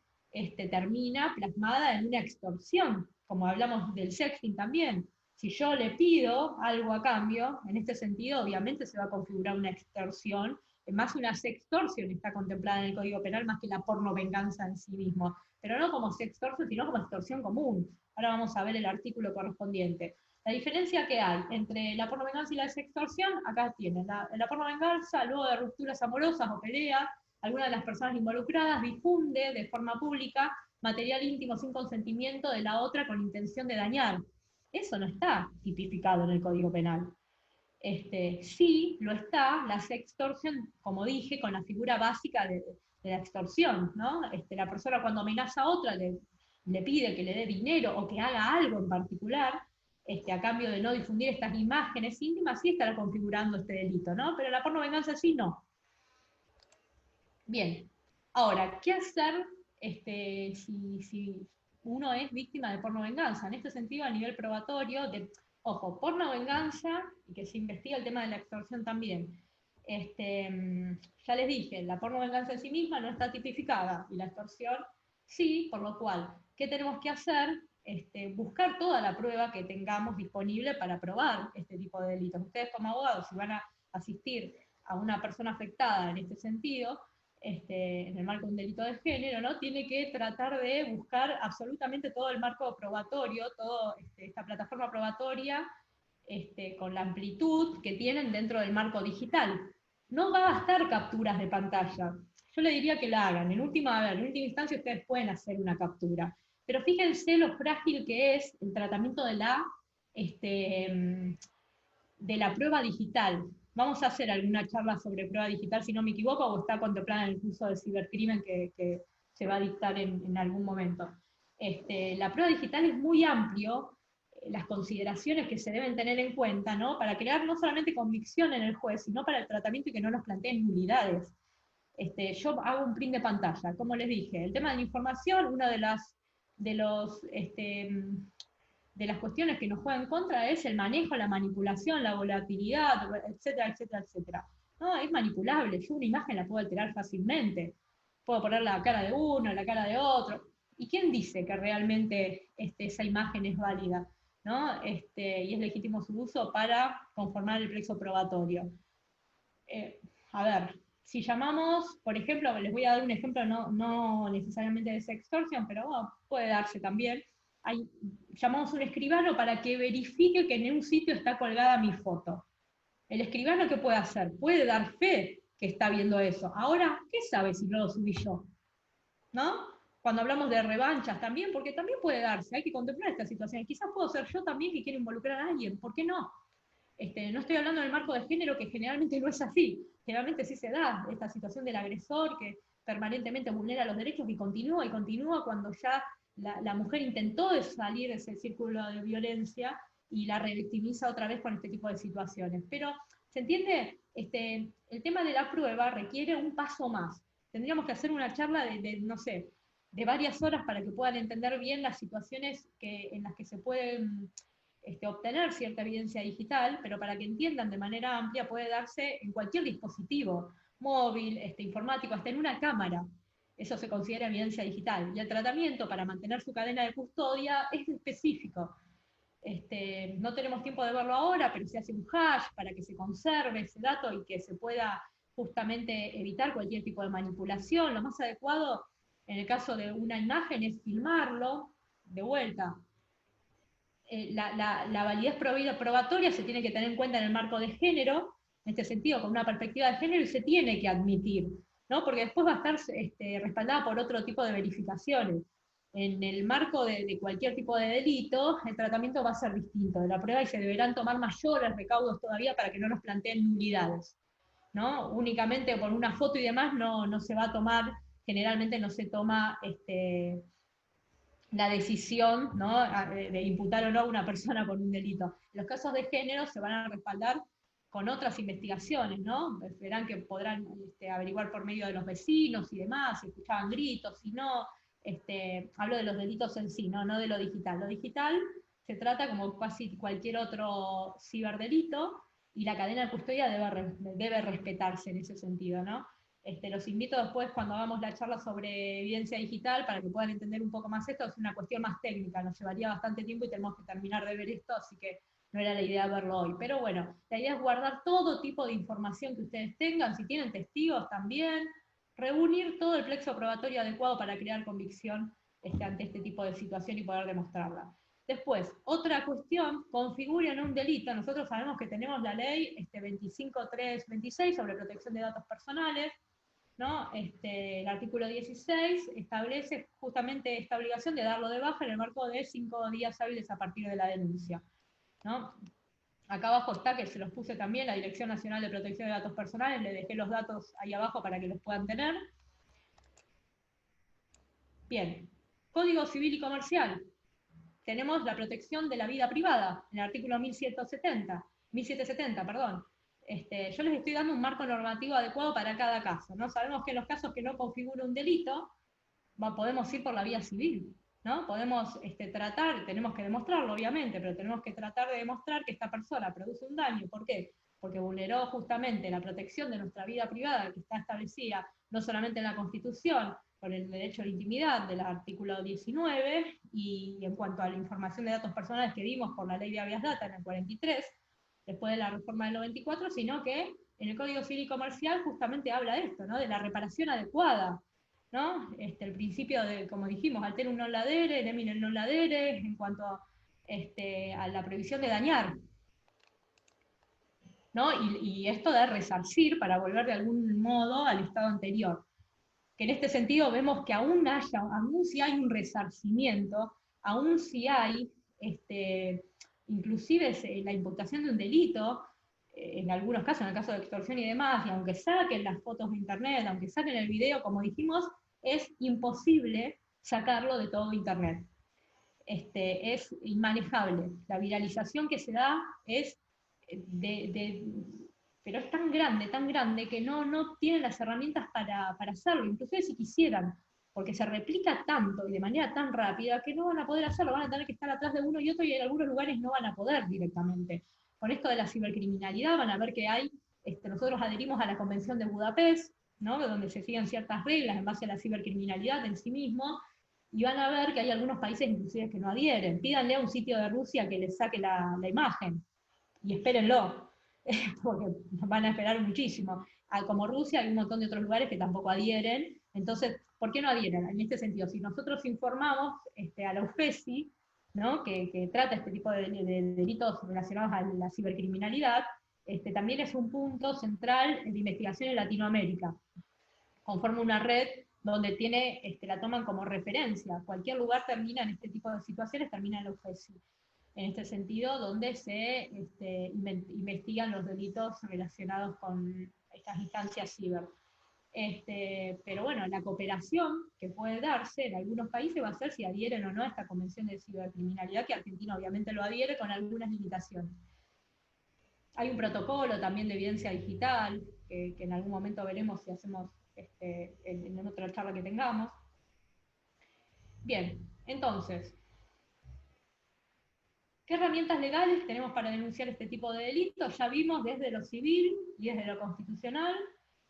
termina plasmada en una extorsión, como hablamos del sexting también. Si yo le pido algo a cambio, en este sentido obviamente se va a configurar una extorsión, más una sextorsión está contemplada en el Código Penal más que la pornovenganza en sí mismo, pero no como sextorsión, sino como extorsión común. Ahora vamos a ver el artículo correspondiente. La diferencia que hay entre la pornovenganza y la sextorsión, acá tienen. La pornovenganza, luego de rupturas amorosas o peleas, alguna de las personas involucradas difunde de forma pública material íntimo sin consentimiento de la otra con intención de dañar. Eso no está tipificado en el Código Penal. Sí lo está la sextorsión, como dije, con la figura básica de la extorsión, ¿no? La persona cuando amenaza a otra le pide que le dé dinero o que haga algo en particular, a cambio de no difundir estas imágenes íntimas, sí estará configurando este delito, ¿no? Pero la pornovenganza sí no. Bien, ahora, ¿qué hacer si uno es víctima de pornovenganza? En este sentido, a nivel probatorio, ojo, pornovenganza, y que se investiga el tema de la extorsión también. Ya les dije, la pornovenganza en sí misma no está tipificada, y la extorsión sí, por lo cual, ¿qué tenemos que hacer? Buscar toda la prueba que tengamos disponible para probar este tipo de delitos. Ustedes como abogados, si van a asistir a una persona afectada en este sentido, en el marco de un delito de género, ¿no? Tiene que tratar de buscar absolutamente todo el marco probatorio, toda esta plataforma probatoria, con la amplitud que tienen dentro del marco digital. No va a bastar capturas de pantalla. Yo le diría que la hagan. En última instancia ustedes pueden hacer una captura. Pero fíjense lo frágil que es el tratamiento de la prueba digital. Vamos a hacer alguna charla sobre prueba digital, si no me equivoco, o está contemplada en el curso de cibercrimen que se va a dictar en algún momento. La prueba digital es muy amplio, las consideraciones que se deben tener en cuenta, ¿no? Para crear no solamente convicción en el juez, sino para el tratamiento y que no nos planteen nulidades. Yo hago un print de pantalla, como les dije. El tema de la información, una de las cuestiones que nos juega en contra es el manejo, la manipulación, la volatilidad, etcétera, etcétera, etcétera. No, es manipulable, yo una imagen la puedo alterar fácilmente. Puedo poner la cara de uno, la cara de otro. ¿Y quién dice que realmente esa imagen es válida? ¿No? Y es legítimo su uso para conformar el plexo probatorio. A ver, si llamamos, por ejemplo, les voy a dar un ejemplo no necesariamente de sextorsión, pero bueno, puede darse también. Llamamos a un escribano para que verifique que en un sitio está colgada mi foto. El escribano, ¿qué puede hacer? Puede dar fe que está viendo eso. Ahora, ¿qué sabe si no lo subí yo? ¿No? Cuando hablamos de revanchas también, porque también puede darse, hay que contemplar esta situación. Quizás puedo ser yo también que quiero involucrar a alguien, ¿por qué no? No estoy hablando del marco de género, que generalmente no es así. Generalmente sí se da esta situación del agresor que permanentemente vulnera los derechos y continúa cuando ya la mujer intentó salir de ese círculo de violencia y la revictimiza otra vez con este tipo de situaciones. Pero, ¿se entiende? El tema de la prueba requiere un paso más. Tendríamos que hacer una charla de varias horas para que puedan entender bien las situaciones en las que se pueden obtener cierta evidencia digital, pero para que entiendan de manera amplia puede darse en cualquier dispositivo, móvil, informático, hasta en una cámara. Eso se considera evidencia digital. Y el tratamiento para mantener su cadena de custodia es específico. No tenemos tiempo de verlo ahora, pero se hace un hash para que se conserve ese dato y que se pueda justamente evitar cualquier tipo de manipulación. Lo más adecuado En el caso de una imagen es filmarlo, de vuelta. La validez probatoria se tiene que tener en cuenta en el marco de género, en este sentido, con una perspectiva de género, y se tiene que admitir, ¿no? Porque después va a estar respaldada por otro tipo de verificaciones. En el marco de cualquier tipo de delito, el tratamiento va a ser distinto de la prueba y se deberán tomar mayores recaudos todavía para que no nos planteen nulidades, ¿no? Únicamente por una foto y demás no se va a tomar, generalmente no se toma la decisión, ¿no?, de imputar o no a una persona por un delito. En los casos de género se van a respaldar con otras investigaciones, ¿no? Verán que podrán averiguar por medio de los vecinos y demás, si escuchaban gritos, si no. Hablo de los delitos en sí, no de lo digital. Lo digital se trata como casi cualquier otro ciberdelito, y la cadena de custodia debe respetarse en ese sentido, ¿no? Los invito después, cuando hagamos la charla sobre evidencia digital, para que puedan entender un poco más esto. Es una cuestión más técnica, nos llevaría bastante tiempo y tenemos que terminar de ver esto, así que no era la idea verlo hoy. Pero bueno, la idea es guardar todo tipo de información que ustedes tengan, si tienen testigos también, reunir todo el plexo probatorio adecuado para crear convicción ante este tipo de situación y poder demostrarla. Después, otra cuestión, configuran un delito. Nosotros sabemos que tenemos la ley 25326 sobre protección de datos personales, ¿no? El artículo 16 establece justamente esta obligación de darlo de baja en el marco de 5 días hábiles a partir de la denuncia, ¿no? Acá abajo está, que se los puse también, la Dirección Nacional de Protección de Datos Personales, le dejé los datos ahí abajo para que los puedan tener. Bien, Código Civil y Comercial. Tenemos la protección de la vida privada, en el artículo 1770, perdón. Yo les estoy dando un marco normativo adecuado para cada caso, ¿no? Sabemos que en los casos que no configura un delito, podemos ir por la vía civil, ¿no? Podemos tratar, tenemos que demostrarlo obviamente, pero tenemos que tratar de demostrar que esta persona produce un daño. ¿Por qué? Porque vulneró justamente la protección de nuestra vida privada, que está establecida no solamente en la Constitución, con el derecho a la intimidad del artículo 19, y en cuanto a la información de datos personales que dimos por la ley de habeas data en el 43, después de la reforma del 94, sino que en el Código Civil y Comercial justamente habla de esto, ¿no? De la reparación adecuada, ¿no? El principio de, como dijimos, alterum non ladere, neminem non ladere, en cuanto a la prohibición de dañar, ¿no? Y esto de resarcir para volver de algún modo al estado anterior. Que en este sentido vemos que aún si hay un resarcimiento, aún si hay, inclusive la imputación de un delito, en algunos casos, en el caso de extorsión y demás, y aunque saquen las fotos de internet, aunque saquen el video, como dijimos, es imposible sacarlo de todo internet. Es inmanejable. La viralización que se da es pero es tan grande que no tienen las herramientas para hacerlo, inclusive si quisieran, porque se replica tanto y de manera tan rápida que no van a poder hacerlo, van a tener que estar atrás de uno y otro, y en algunos lugares no van a poder directamente. Con esto de la cibercriminalidad van a ver que hay, nosotros adherimos a la Convención de Budapest, ¿no? Donde se siguen ciertas reglas en base a la cibercriminalidad en sí mismo, y van a ver que hay algunos países inclusive que no adhieren. Pídanle a un sitio de Rusia que les saque la imagen, y espérenlo, porque van a esperar muchísimo. Como Rusia, hay un montón de otros lugares que tampoco adhieren. Entonces, ¿por qué no adhieren? En este sentido, si nosotros informamos a la UFESI, ¿no? que trata este tipo de delitos relacionados a la cibercriminalidad, también es un punto central de investigación en Latinoamérica. Conforma una red donde la toman como referencia. Cualquier lugar termina en este tipo de situaciones, termina en la UFESI. En este sentido, donde se investigan los delitos relacionados con estas instancias ciber. Pero bueno, la cooperación que puede darse en algunos países va a ser si adhieren o no a esta Convención de Cibercriminalidad, que Argentina obviamente lo adhiere con algunas limitaciones. Hay un protocolo también de evidencia digital, que en algún momento veremos si hacemos en otra charla que tengamos. Bien, entonces, ¿qué herramientas legales tenemos para denunciar este tipo de delitos? Ya vimos desde lo civil y desde lo constitucional,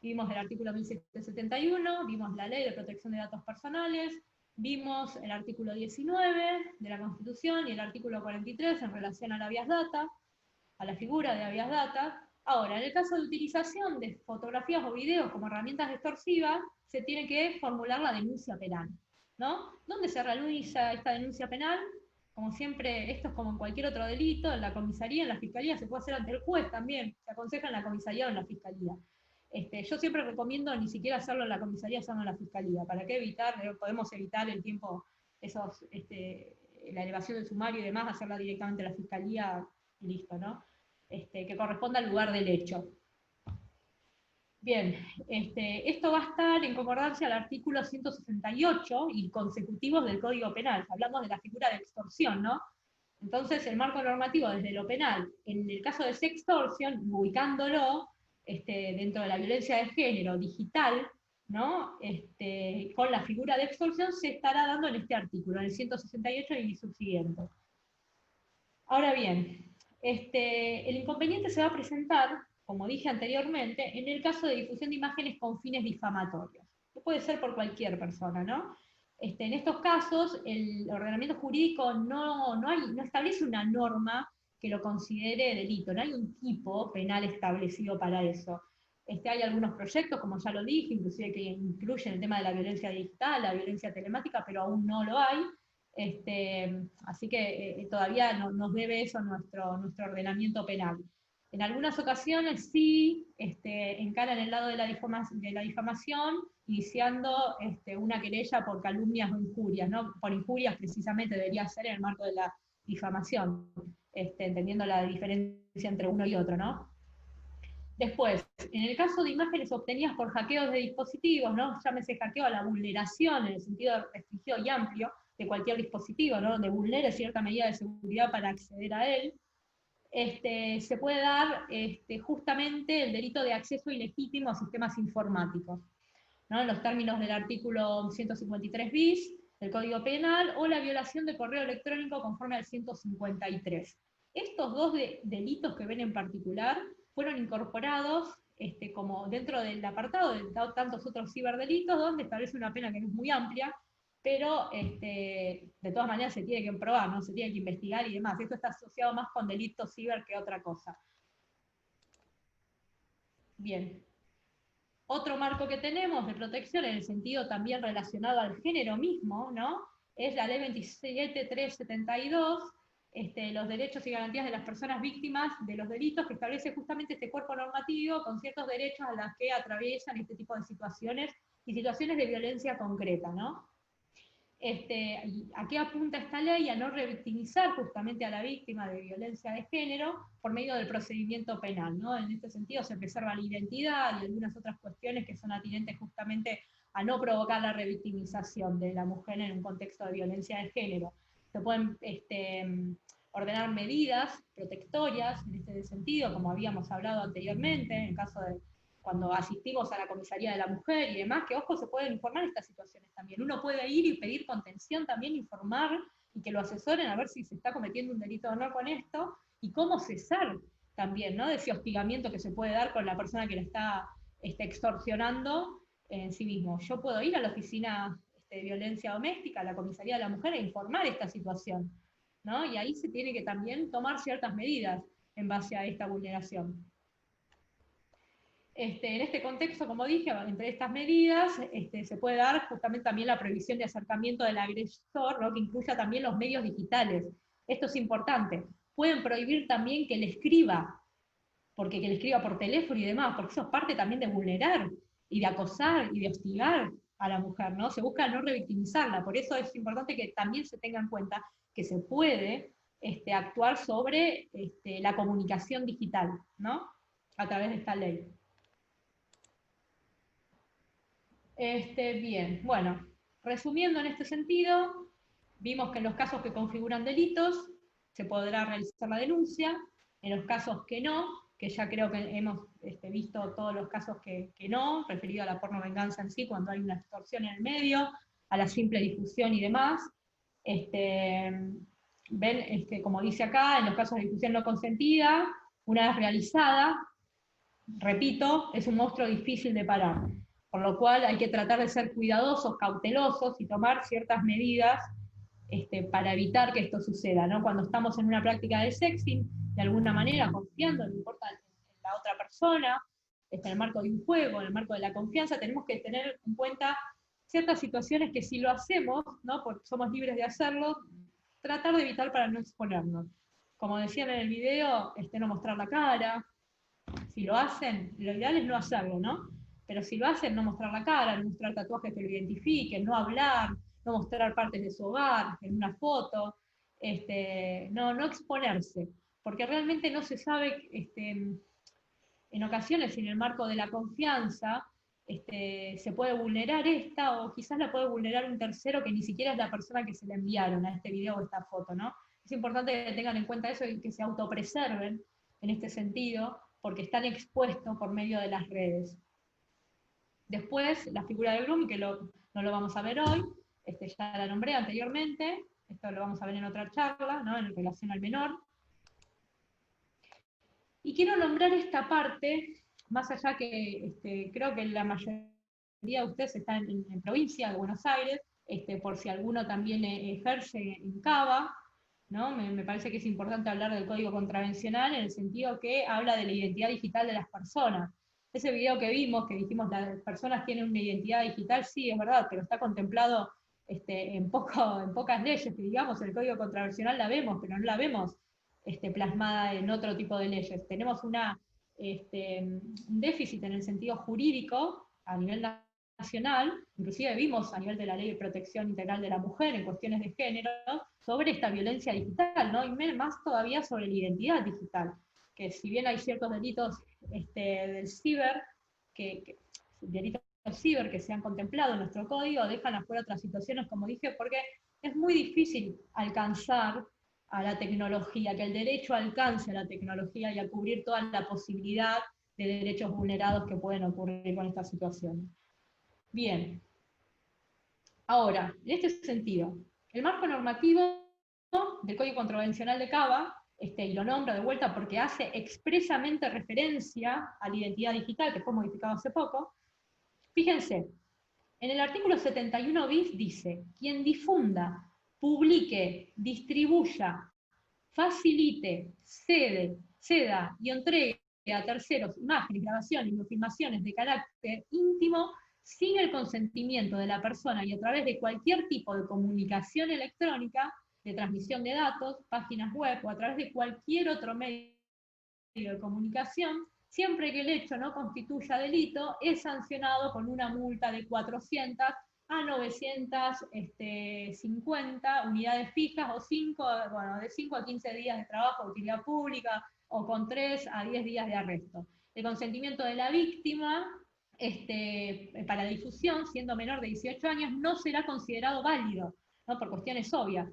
vimos el artículo 1771, vimos la Ley de Protección de Datos Personales, vimos el artículo 19 de la Constitución y el artículo 43 en relación a la habeas data, a la figura de habeas data. Ahora, en el caso de utilización de fotografías o videos como herramientas extorsivas, se tiene que formular la denuncia penal, ¿no? ¿Dónde se realiza esta denuncia penal? Como siempre, esto es como en cualquier otro delito, en la comisaría, en la fiscalía, se puede hacer ante el juez también, se aconseja en la comisaría o en la fiscalía. Yo siempre recomiendo ni siquiera hacerlo en la comisaría, hacerlo en la fiscalía, para que podemos evitar el tiempo, la elevación del sumario y demás, hacerla directamente en la fiscalía y listo, ¿no? Que corresponda al lugar del hecho. Bien, esto va a estar en concordancia al artículo 168 y consecutivos del Código Penal. Hablamos de la figura de extorsión, ¿no? Entonces, el marco normativo desde lo penal, en el caso de sextorsión, ubicándolo dentro de la violencia de género digital, ¿no? Con la figura de extorsión se estará dando en este artículo, en el 168 y subsiguiente. Ahora bien, el inconveniente se va a presentar, como dije anteriormente, en el caso de difusión de imágenes con fines difamatorios. Que puede ser por cualquier persona, ¿no? En estos casos, el ordenamiento jurídico no establece una norma que lo considere delito, no hay un tipo penal establecido para eso. Hay algunos proyectos, como ya lo dije, inclusive que incluyen el tema de la violencia digital, la violencia telemática, pero aún no lo hay. Así que todavía nos debe eso nuestro ordenamiento penal. En algunas ocasiones sí encaran el lado de la difamación, iniciando una querella por calumnias o injurias, ¿no? Por injurias precisamente debería ser en el marco de la difamación, entendiendo la diferencia entre uno y otro, ¿no? Después, en el caso de imágenes obtenidas por hackeos de dispositivos, ¿no? Llámese hackeo a la vulneración en el sentido restringido y amplio de cualquier dispositivo, ¿no? Donde vulnere cierta medida de seguridad para acceder a él, se puede dar justamente el delito de acceso ilegítimo a sistemas informáticos, ¿no? En los términos del artículo 153 bis del Código Penal, o la violación de correo electrónico conforme al 153. Estos dos delitos que ven en particular fueron incorporados como dentro del apartado de tantos otros ciberdelitos, donde establece una pena que no es muy amplia, pero de todas maneras se tiene que probar, ¿no? Se tiene que investigar y demás. Esto está asociado más con delitos ciber que otra cosa. Bien. Otro marco que tenemos de protección, en el sentido también relacionado al género mismo, ¿no? Es la Ley 27372, los derechos y garantías de las personas víctimas de los delitos, que establece justamente este cuerpo normativo con ciertos derechos a las que atraviesan este tipo de situaciones y situaciones de violencia concreta, ¿no? ¿A qué apunta esta ley? A no revictimizar justamente a la víctima de violencia de género por medio del procedimiento penal, ¿no? En este sentido se preserva la identidad y algunas otras cuestiones que son atinentes justamente a no provocar la revictimización de la mujer en un contexto de violencia de género. Se pueden ordenar medidas protectorias en este sentido, como habíamos hablado anteriormente, en el caso de cuando asistimos a la comisaría de la mujer y demás, que ojo, se pueden informar estas situaciones también. Uno puede ir y pedir contención también, informar, y que lo asesoren a ver si se está cometiendo un delito o no con esto, y cómo cesar también, ¿no? De ese hostigamiento que se puede dar con la persona que la está extorsionando en sí mismo. Yo puedo ir a la oficina de violencia doméstica, a la comisaría de la mujer, e informar esta situación, ¿no? Y ahí se tiene que también tomar ciertas medidas en base a esta vulneración. En este contexto, como dije, entre estas medidas se puede dar justamente también la prohibición de acercamiento del agresor, ¿no? Que incluya también los medios digitales. Esto es importante. Pueden prohibir también que le escriba, porque que le escriba por teléfono y demás, porque eso es parte también de vulnerar y de acosar y de hostigar a la mujer, ¿no? Se busca no revictimizarla, por eso es importante que también se tenga en cuenta que se puede actuar sobre la comunicación digital, ¿no? A través de esta ley. Bien, bueno, resumiendo en este sentido, vimos que en los casos que configuran delitos se podrá realizar la denuncia, en los casos que no, que ya creo que hemos visto todos los casos que no, referido a la pornovenganza en sí, cuando hay una extorsión en el medio, a la simple difusión y demás. Ven, como dice acá, en los casos de difusión no consentida, una vez realizada, repito, es un monstruo difícil de parar. Por lo cual hay que tratar de ser cuidadosos, cautelosos y tomar ciertas medidas para evitar que esto suceda, ¿no? Cuando estamos en una práctica de sexting, de alguna manera, confiando, no importa en la otra persona, en el marco de un juego, en el marco de la confianza, tenemos que tener en cuenta ciertas situaciones que si lo hacemos, ¿no? Porque somos libres de hacerlo, tratar de evitar para no exponernos. Como decían en el video, no mostrar la cara. Si lo hacen, lo ideal es no hacerlo, ¿no? Pero si lo hacen, no mostrar la cara, no mostrar tatuajes que lo identifiquen, no hablar, no mostrar partes de su hogar en una foto, no exponerse, porque realmente no se sabe, en ocasiones en el marco de la confianza, se puede vulnerar esta, o quizás la puede vulnerar un tercero que ni siquiera es la persona que se le enviaron a este video o esta foto, ¿no? Es importante que tengan en cuenta eso y que se autopreserven en este sentido, porque están expuestos por medio de las redes. Después, la figura del grooming, que no lo vamos a ver hoy, ya la nombré anteriormente, esto lo vamos a ver en otra charla, ¿no? En relación al menor. Y quiero nombrar esta parte, más allá que creo que la mayoría de ustedes están en provincia de Buenos Aires, por si alguno también ejerce en Cava, ¿no? Me parece que es importante hablar del código contravencional en el sentido que habla de la identidad digital de las personas. Ese video que vimos, que dijimos las personas tienen una identidad digital, sí, es verdad, pero está contemplado en pocas leyes, que digamos, el código contravencional la vemos, pero no la vemos plasmada en otro tipo de leyes. Tenemos un déficit en el sentido jurídico a nivel nacional, inclusive vimos a nivel de la Ley de Protección Integral de la Mujer en cuestiones de género, sobre esta violencia digital, ¿no? Y más todavía sobre la identidad digital, que si bien hay ciertos delitos del ciber, delitos ciber que se han contemplado en nuestro código, dejan afuera otras situaciones, como dije, porque es muy difícil alcanzar a la tecnología, que el derecho alcance a la tecnología y a cubrir toda la posibilidad de derechos vulnerados que pueden ocurrir con estas situaciones. Bien. Ahora, en este sentido, el marco normativo del Código Contravencional de Cava, y lo nombro de vuelta porque hace expresamente referencia a la identidad digital, que fue modificado hace poco. Fíjense, en el artículo 71 bis dice: quien difunda, publique, distribuya, facilite, ceda y entregue a terceros imágenes, grabaciones y filmaciones de carácter íntimo sin el consentimiento de la persona y a través de cualquier tipo de comunicación electrónica, de transmisión de datos, páginas web o a través de cualquier otro medio de comunicación, siempre que el hecho no constituya delito, es sancionado con una multa de 400 a 950 unidades fijas o de 5 a 15 días de trabajo de utilidad pública o con 3 a 10 días de arresto. El consentimiento de la víctima para difusión, siendo menor de 18 años, no será considerado válido, ¿no? Por cuestiones obvias.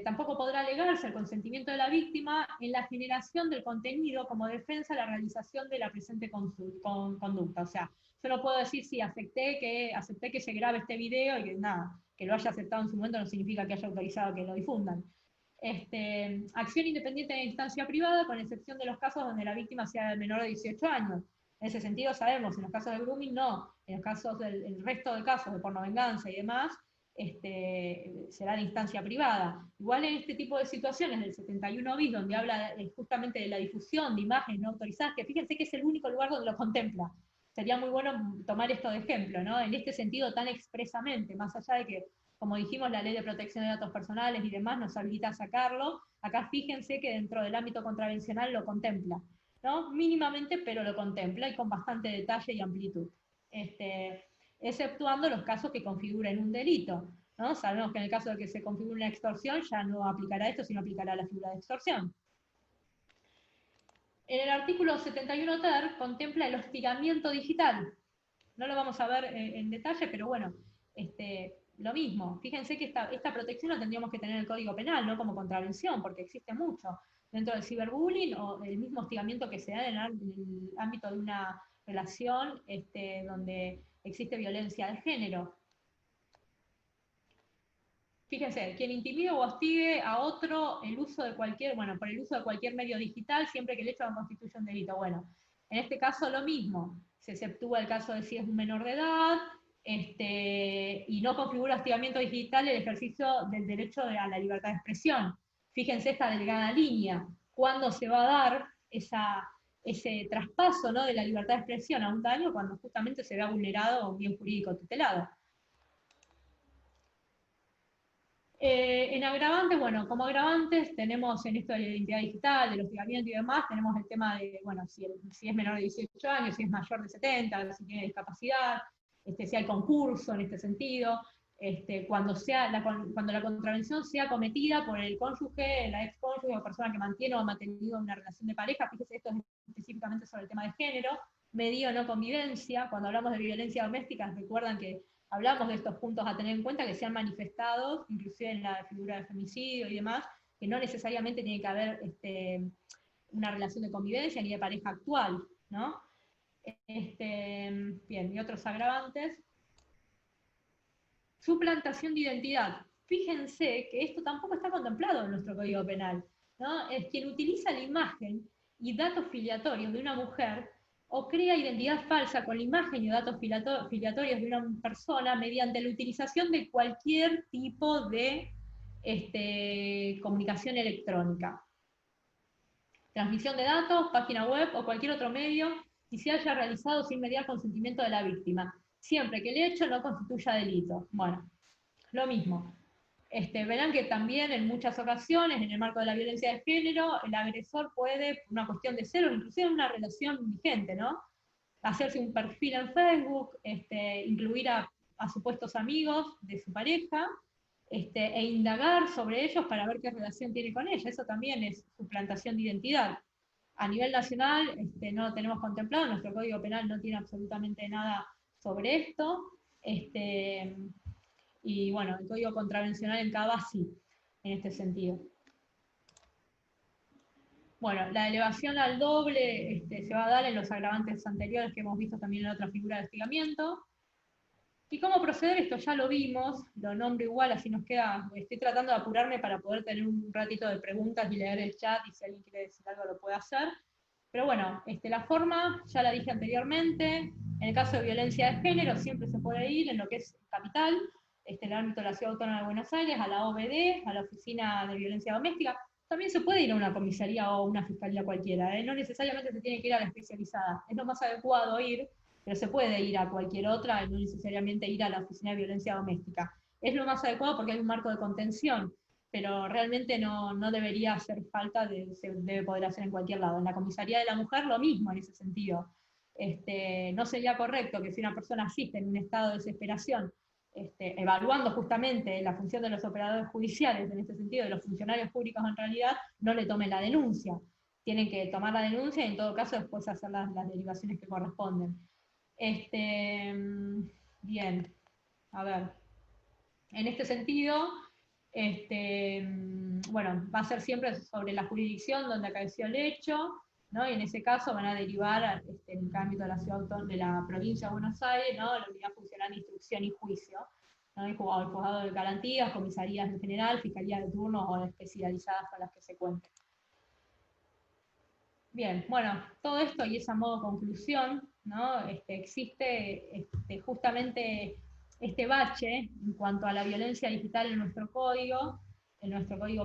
Tampoco podrá alegarse el consentimiento de la víctima en la generación del contenido como defensa a la realización de la presente conducta. O sea, yo no puedo decir si acepté que se grabe este video y que nada, que lo haya aceptado en su momento no significa que haya autorizado que lo difundan. Acción independiente de instancia privada, con excepción de los casos donde la víctima sea menor de 18 años. En ese sentido sabemos, en los casos de grooming no, en los casos el resto de casos de pornovenganza y demás, será de instancia privada. Igual en este tipo de situaciones del 71 bis, donde habla justamente de la difusión de imágenes no autorizadas, que fíjense que es el único lugar donde lo contempla. Sería muy bueno tomar esto de ejemplo, ¿no? En este sentido tan expresamente, más allá de que, como dijimos, la Ley de Protección de Datos Personales y demás nos habilita a sacarlo, acá fíjense que dentro del ámbito contravencional lo contempla, ¿no? Mínimamente, pero lo contempla y con bastante detalle y amplitud. Exceptuando los casos que configuren un delito, ¿no? Sabemos que en el caso de que se configure una extorsión ya no aplicará esto, sino aplicará la figura de extorsión. En el artículo 71 ter contempla el hostigamiento digital. No lo vamos a ver en detalle, pero bueno, lo mismo. Fíjense que esta protección la tendríamos que tener en el Código Penal, no como contravención, porque existe mucho. Dentro del ciberbullying o el mismo hostigamiento que se da en el ámbito de una relación donde existe violencia de género. Fíjense, quien intimide o hostigue a otro por el uso de cualquier medio digital, siempre que el hecho no constituya un delito. Bueno, en este caso lo mismo, se exceptúa el caso de si es un menor de edad, y no configura hostigamiento digital el ejercicio del derecho a la libertad de expresión. Fíjense esta delgada línea, cuándo se va a dar ese traspaso, ¿no?, de la libertad de expresión a un daño cuando justamente se vea vulnerado un bien jurídico tutelado. En agravantes, bueno, como agravantes tenemos en esto de la identidad digital, del hostigamiento y demás, tenemos el tema de, bueno, si es menor de 18 años, si es mayor de 70, si tiene discapacidad, si hay concurso en este sentido, cuando la contravención sea cometida por el cónyuge, la ex cónyuge o persona que mantiene o ha mantenido una relación de pareja. Fíjese, esto es específicamente sobre el tema de género, medio no convivencia. Cuando hablamos de violencia doméstica, recuerdan que hablamos de estos puntos a tener en cuenta que se han manifestado, inclusive en la figura de femicidio y demás, que no necesariamente tiene que haber una relación de convivencia ni de pareja actual, ¿no? Bien, y otros agravantes. Suplantación de identidad. Fíjense que esto tampoco está contemplado en nuestro Código Penal, ¿no? Es quien utiliza la imagen y datos filiatorios de una mujer o crea identidad falsa con la imagen y datos filiatorios de una persona mediante la utilización de cualquier tipo de comunicación electrónica. Transmisión de datos, página web o cualquier otro medio, y se haya realizado sin mediar consentimiento de la víctima, siempre que el hecho no constituya delito. Bueno, lo mismo. Verán que también en muchas ocasiones, en el marco de la violencia de género, el agresor puede, por una cuestión de celos, inclusive en una relación vigente, ¿no?, hacerse un perfil en Facebook, incluir a supuestos amigos de su pareja, e indagar sobre ellos para ver qué relación tiene con ella. Eso también es suplantación de identidad. A nivel nacional no lo tenemos contemplado, nuestro Código Penal no tiene absolutamente nada sobre esto, y bueno, el Código Contravencional en CABA sí, en este sentido. Bueno, la elevación al doble se va a dar en los agravantes anteriores que hemos visto también en otra figura de hostigamiento. ¿Y cómo proceder? Esto ya lo vimos, lo nombro igual, así nos queda. Estoy tratando de apurarme para poder tener un ratito de preguntas y leer el chat, y si alguien quiere decir algo lo puede hacer. Pero bueno, la forma, ya la dije anteriormente, en el caso de violencia de género siempre se puede ir en lo que es capital, el ámbito de la Ciudad Autónoma de Buenos Aires, a la OBD, a la Oficina de Violencia Doméstica. También se puede ir a una comisaría o una fiscalía cualquiera, no necesariamente se tiene que ir a la especializada. Es lo más adecuado ir, pero se puede ir a cualquier otra y no necesariamente ir a la Oficina de Violencia Doméstica. Es lo más adecuado porque hay un marco de contención, pero realmente no debería hacer falta, se debe poder hacer en cualquier lado. En la comisaría de la mujer lo mismo en ese sentido. No sería correcto que si una persona asiste en un estado de desesperación, evaluando justamente la función de los operadores judiciales, en este sentido, de los funcionarios públicos en realidad, no le tomen la denuncia. Tienen que tomar la denuncia y en todo caso después hacer las derivaciones que corresponden. Bien, a ver. En este sentido, bueno, va a ser siempre sobre la jurisdicción donde acaeció el hecho, ¿no? Y en ese caso van a derivar en el ámbito de la ciudad de la provincia de Buenos Aires, ¿no?, la unidad funcional de instrucción y juicio, ¿no?, el juzgado de garantías, comisarías en general, fiscalías de turno o especializadas con las que se cuenten. Bien, bueno, todo esto y esa modo conclusión, ¿no? Existe justamente este bache en cuanto a la violencia digital en nuestro código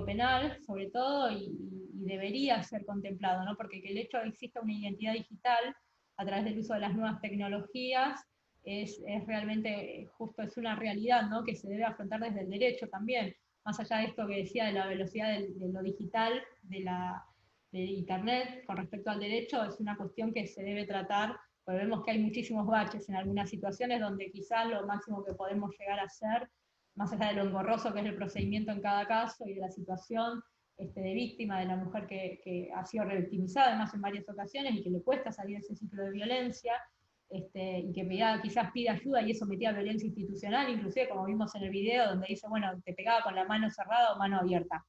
penal, sobre todo, y debería ser contemplado, ¿no? Porque que el hecho de que exista una identidad digital a través del uso de las nuevas tecnologías es realmente justo, es una realidad, ¿no?, que se debe afrontar desde el derecho también, más allá de esto que decía de la velocidad de lo digital, de Internet, con respecto al derecho, es una cuestión que se debe tratar, porque vemos que hay muchísimos baches en algunas situaciones donde quizás lo máximo que podemos llegar a hacer, más allá de lo engorroso que es el procedimiento en cada caso y de la situación de víctima, de la mujer que ha sido revictimizada además en varias ocasiones y que le cuesta salir de ese ciclo de violencia, y que quizás pide ayuda y eso metía violencia institucional, inclusive como vimos en el video donde dice, bueno, te pegaba con la mano cerrada o mano abierta,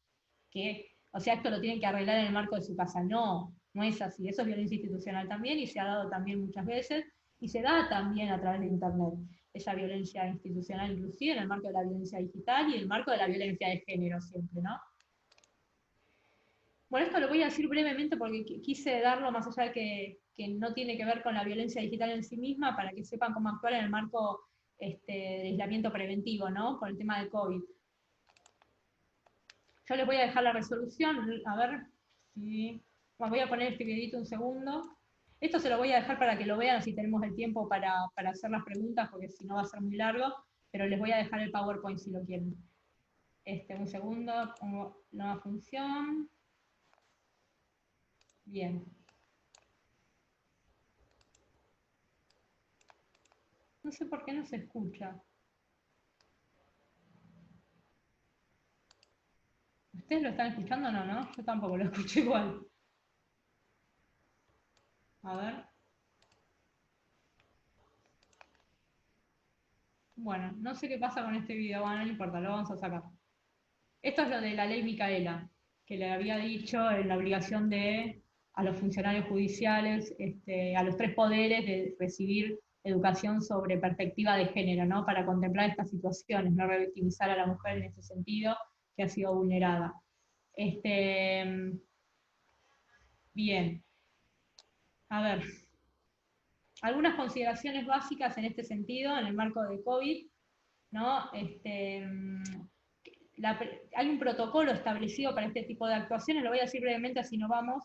o sea, esto lo tienen que arreglar en el marco de su casa. No es así, eso es violencia institucional también, y se ha dado también muchas veces, y se da también a través de Internet, esa violencia institucional, inclusive en el marco de la violencia digital y en el marco de la violencia de género siempre, ¿no? Bueno, esto lo voy a decir brevemente porque quise darlo más allá de que no tiene que ver con la violencia digital en sí misma, para que sepan cómo actuar en el marco de aislamiento preventivo, ¿no?, con el tema del COVID. Yo les voy a dejar la resolución, a ver si... Bueno, voy a poner este videito un segundo. Esto se lo voy a dejar para que lo vean, así tenemos el tiempo para hacer las preguntas, porque si no va a ser muy largo, pero les voy a dejar el PowerPoint si lo quieren. Un segundo, pongo nueva función. Bien. No sé por qué no se escucha. ¿Ustedes lo están escuchando o no, no? Yo tampoco lo escucho igual. A ver. Bueno, no sé qué pasa con este video, bueno, no importa, lo vamos a sacar. Esto es lo de la ley Micaela, que le había dicho en la obligación a los funcionarios judiciales, a los 3 poderes, de recibir educación sobre perspectiva de género, ¿no? Para contemplar estas situaciones, no revictimizar a la mujer en ese sentido que ha sido vulnerada. Bien. A ver. Algunas consideraciones básicas en este sentido, en el marco de COVID, ¿no? Hay un protocolo establecido para este tipo de actuaciones, lo voy a decir brevemente, así no vamos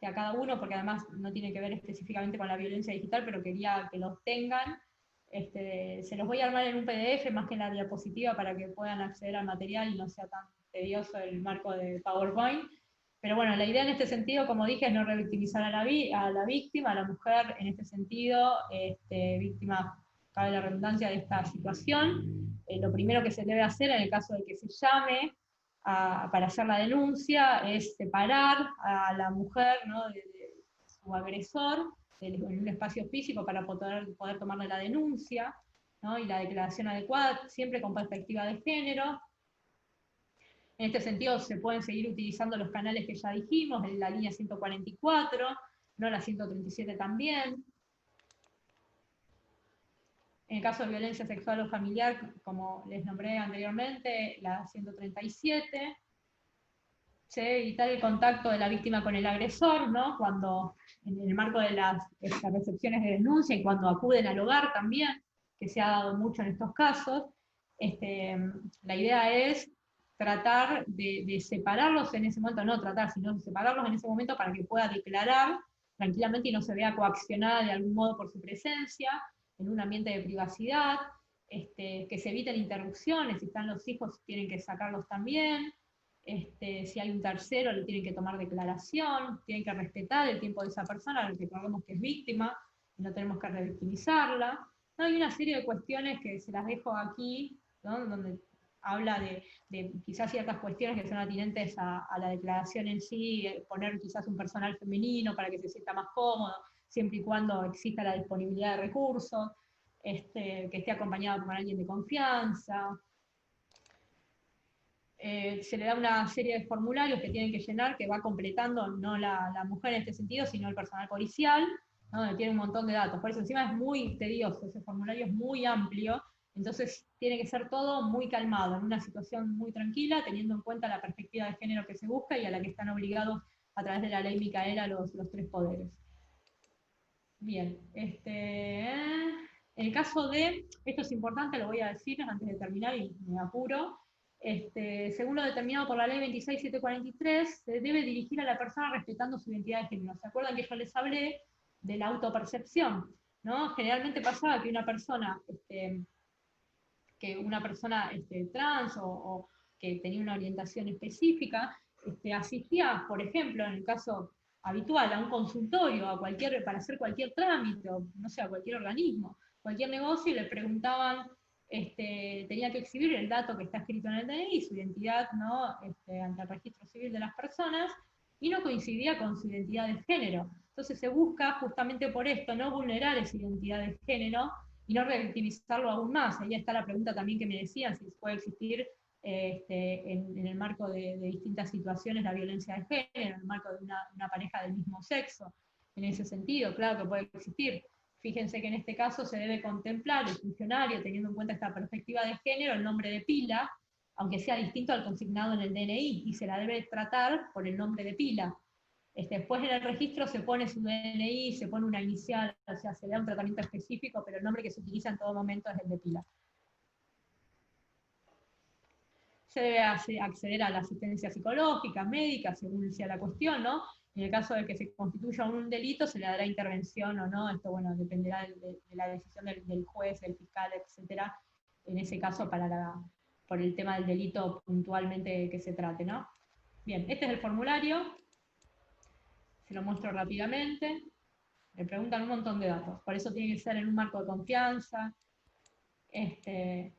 a cada uno, porque además no tiene que ver específicamente con la violencia digital, pero quería que los tengan. Se los voy a armar en un PDF más que en la diapositiva para que puedan acceder al material y no sea tan tedioso el marco de PowerPoint. Pero bueno, la idea en este sentido, como dije, es no revictimizar a la víctima, a la mujer en este sentido, víctima, cabe la redundancia, de esta situación. Lo primero que se debe hacer en el caso de que se llame para hacer la denuncia es separar a la mujer, ¿no? de su agresor en un espacio físico para poder tomarle la denuncia, ¿no? Y la declaración adecuada, siempre con perspectiva de género. En este sentido se pueden seguir utilizando los canales que ya dijimos, en la línea 144, ¿no? La 137 también. En el caso de violencia sexual o familiar, como les nombré anteriormente, la 137. Se debe evitar el contacto de la víctima con el agresor, ¿no? Cuando, en el marco de las recepciones de denuncia y cuando acuden al hogar también, que se ha dado mucho en estos casos. La idea es tratar de separarlos en ese momento, no tratar, sino de separarlos en ese momento para que pueda declarar tranquilamente y no se vea coaccionada de algún modo por su presencia, en un ambiente de privacidad, que se eviten interrupciones, si están los hijos tienen que sacarlos también, si hay un tercero le tienen que tomar declaración, tienen que respetar el tiempo de esa persona, recordemos que es víctima, y no tenemos que revictimizarla. No, hay una serie de cuestiones que se las dejo aquí, ¿no? Donde habla de quizás ciertas cuestiones que son atinentes a la declaración en sí, poner quizás un personal femenino para que se sienta más cómodo, siempre y cuando exista la disponibilidad de recursos, que esté acompañado por alguien de confianza. Se le da una serie de formularios que tienen que llenar, que va completando no la mujer en este sentido, sino el personal policial, ¿no? Donde tiene un montón de datos. Por eso encima es muy tedioso, ese formulario es muy amplio, entonces tiene que ser todo muy calmado, en una situación muy tranquila, teniendo en cuenta la perspectiva de género que se busca y a la que están obligados a través de la ley Micaela los 3 poderes. Bien, en el caso de, esto es importante, lo voy a decir antes de terminar y me apuro, según lo determinado por la ley 26743, se debe dirigir a la persona respetando su identidad de género. ¿Se acuerdan que yo les hablé de la autopercepción? ¿No? Generalmente pasaba que una persona trans o que tenía una orientación específica, asistía, por ejemplo, en el caso habitual, a un consultorio, para hacer cualquier trámite, o no sé, a cualquier organismo, cualquier negocio, y le preguntaban, tenía que exhibir el dato que está escrito en el DNI, su identidad, ¿no? Ante el registro civil de las personas, y no coincidía con su identidad de género. Entonces se busca, justamente por esto, no vulnerar esa identidad de género, y no revictimizarlo aún más. Ahí está la pregunta también que me decían, si puede existir en el marco de distintas situaciones la violencia de género, en el marco de una pareja del mismo sexo. En ese sentido, claro que puede existir. Fíjense que en este caso se debe contemplar el funcionario, teniendo en cuenta esta perspectiva de género, el nombre de pila, aunque sea distinto al consignado en el DNI, y se la debe tratar por el nombre de pila. Después en el registro se pone su DNI, se pone una inicial, o sea, se da un tratamiento específico, pero el nombre que se utiliza en todo momento es el de pila. Se debe acceder a la asistencia psicológica, médica, según sea la cuestión, ¿no? En el caso de que se constituya un delito, se le dará intervención o no. Esto, bueno, dependerá de la decisión del juez, del fiscal, etcétera, en ese caso por el tema del delito puntualmente que se trate, ¿no? Bien, este es el formulario. Se lo muestro rápidamente. Me preguntan un montón de datos. Por eso tiene que ser en un marco de confianza.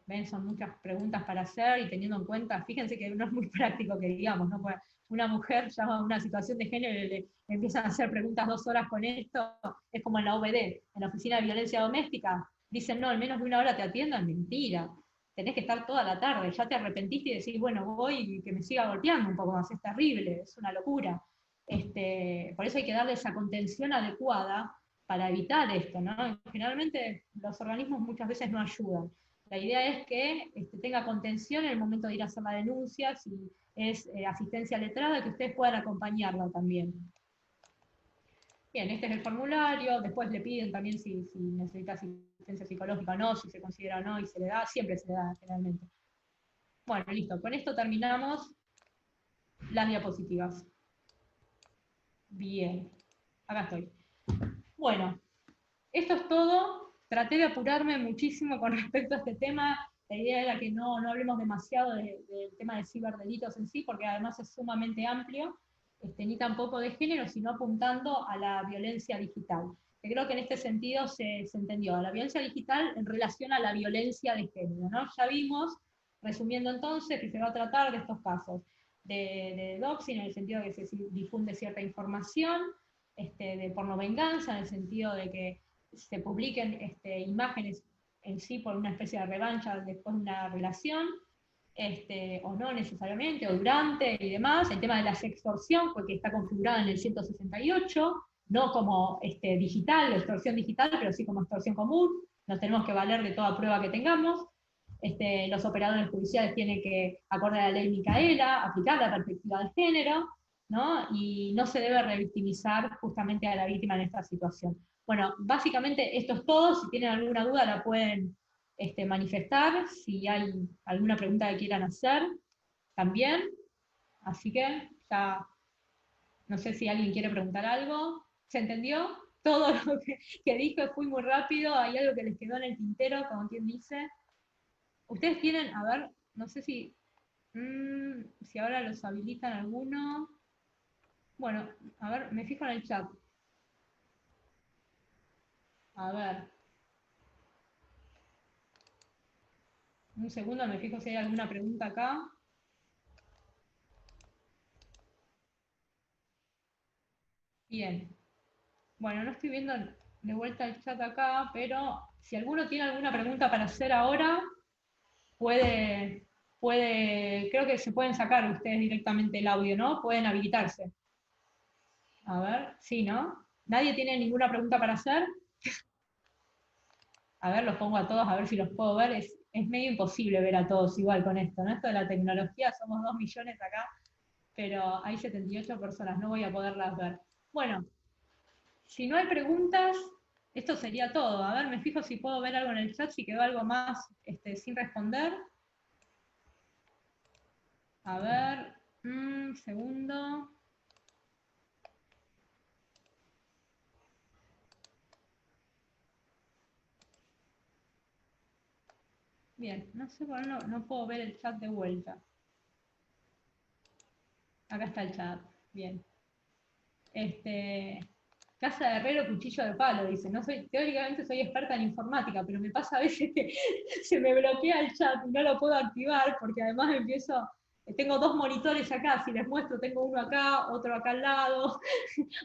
Ven, son muchas preguntas para hacer y teniendo en cuenta, fíjense que no es muy práctico que digamos, ¿no? Porque una mujer llama a una situación de género y le empiezan a hacer preguntas 2 horas con esto, es como en la OVD, en la Oficina de Violencia Doméstica, dicen, no, en menos de 1 hora te atiendan, mentira, tenés que estar toda la tarde, ya te arrepentiste y decís, bueno, voy y que me siga golpeando un poco más, es terrible, es una locura. Por eso hay que darle esa contención adecuada para evitar esto, ¿no? Generalmente los organismos muchas veces no ayudan. La idea es que tenga contención en el momento de ir a hacer la denuncia, si es asistencia letrada, que ustedes puedan acompañarla también. Bien, este es el formulario, después le piden también si necesita asistencia psicológica o no, si se considera o no, y se le da, siempre se le da generalmente. Bueno, listo, con esto terminamos las diapositivas. Bien, acá estoy. Bueno, esto es todo. Traté de apurarme muchísimo con respecto a este tema. La idea era que no hablemos demasiado del tema de ciberdelitos en sí, porque además es sumamente amplio, ni tampoco de género, sino apuntando a la violencia digital. Que creo que en este sentido se entendió. A la violencia digital en relación a la violencia de género, ¿no? Ya vimos, resumiendo entonces, que se va a tratar de estos casos de doxing, en el sentido de que se difunde cierta información, de pornovenganza, en el sentido de que se publiquen imágenes en sí por una especie de revancha después de una relación, o no necesariamente, o durante y demás. El tema de la sextorsión, porque está configurada en el 168, no como digital, extorsión digital, pero sí como extorsión común. Nos tenemos que valer de toda prueba que tengamos. Los operadores judiciales tienen que, acorde a la ley Micaela, aplicar la perspectiva de género, ¿no? Y no se debe revictimizar justamente a la víctima en esta situación. Bueno, básicamente esto es todo. Si tienen alguna duda la pueden manifestar, si hay alguna pregunta que quieran hacer también. Así que ya, no sé si alguien quiere preguntar algo. ¿Se entendió? Todo lo que dije fui muy rápido. ¿Hay algo que les quedó en el tintero, como quien dice? Ustedes tienen, a ver, no sé si ahora los habilitan alguno. Bueno, a ver, me fijo en el chat. A ver. Un segundo, me fijo si hay alguna pregunta acá. Bien. Bueno, no estoy viendo de vuelta el chat acá, pero si alguno tiene alguna pregunta para hacer ahora, puede, creo que se pueden sacar ustedes directamente el audio, ¿no? Pueden habilitarse. A ver, sí, ¿no? ¿Nadie tiene ninguna pregunta para hacer? A ver, los pongo a todos, a ver si los puedo ver. Es medio imposible ver a todos igual con esto, ¿no? Esto de la tecnología, somos 2 millones acá, pero hay 78 personas, no voy a poderlas ver. Bueno, si no hay preguntas, esto sería todo. A ver, me fijo si puedo ver algo en el chat, si quedó algo más sin responder. A ver, segundo. Bien, no sé por qué no puedo ver el chat de vuelta. Acá está el chat, bien. Casa de herrero, cuchillo de palo, dice. No teóricamente soy experta en informática, pero me pasa a veces que se me bloquea el chat y no lo puedo activar, porque además tengo 2 monitores acá, si les muestro, tengo uno acá, otro acá al lado,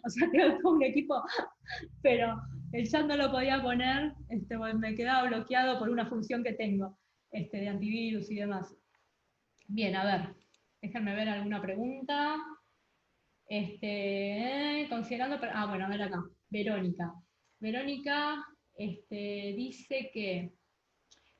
o sea, tengo todo un equipo, pero el chat no lo podía poner, me quedaba bloqueado por una función que tengo, de antivirus y demás. Bien, a ver, déjenme ver alguna pregunta. Considerando, bueno, a ver acá, Verónica. Verónica dice que,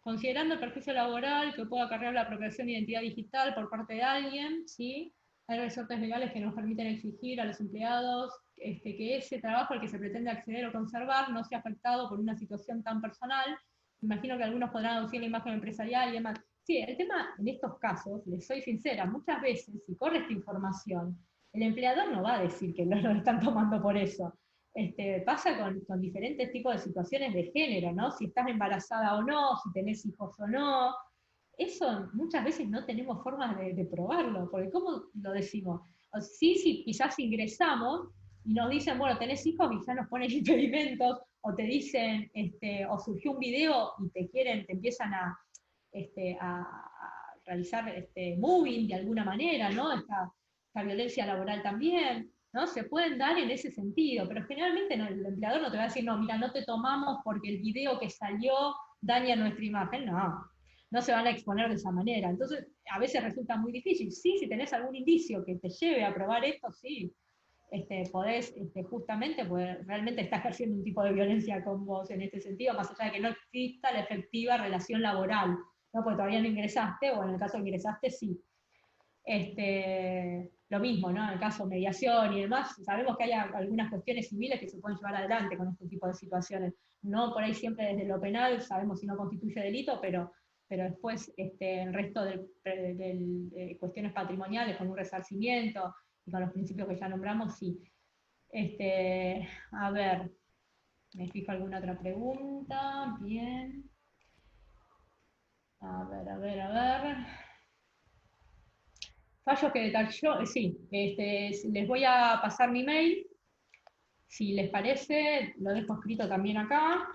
considerando el perjuicio laboral que pueda acarrear la apropiación de identidad digital por parte de alguien, ¿sí? Hay resortes legales que nos permiten exigir a los empleados que ese trabajo al que se pretende acceder o conservar no sea afectado por una situación tan personal. Imagino que algunos podrán aducir la imagen empresarial y demás. Sí, el tema en estos casos, les soy sincera, muchas veces, si corre esta información, el empleador no va a decir que no lo están tomando por eso. Pasa con diferentes tipos de situaciones de género, ¿no? Si estás embarazada o no, si tenés hijos o no. Eso muchas veces no tenemos formas de probarlo, porque ¿cómo lo decimos? Sí, quizás ingresamos y nos dicen, bueno, tenés hijos y ya nos ponen impedimentos, o te dicen, o surgió un video y te empiezan a realizar moving de alguna manera, ¿no? Esta violencia laboral también, ¿no? Se pueden dar en ese sentido, pero generalmente no, el empleador no te va a decir, no, mira, no te tomamos porque el video que salió daña nuestra imagen, no se van a exponer de esa manera. Entonces, a veces resulta muy difícil. Sí, si tenés algún indicio que te lleve a probar esto, sí, podés justamente, pues realmente está ejerciendo un tipo de violencia con vos en este sentido, más allá de que no exista la efectiva relación laboral, ¿no? Porque todavía no ingresaste, o en el caso de que ingresaste, sí. Lo mismo, ¿no? En el caso de mediación y demás, sabemos que hay algunas cuestiones civiles que se pueden llevar adelante con este tipo de situaciones. No por ahí siempre desde lo penal, sabemos si no constituye delito, pero después el resto de cuestiones patrimoniales, con un resarcimiento y con los principios que ya nombramos, sí. A ver, me fijo alguna otra pregunta. Bien. A ver. Fallos que detalló, sí, les voy a pasar mi mail. Si les parece, lo dejo escrito también acá.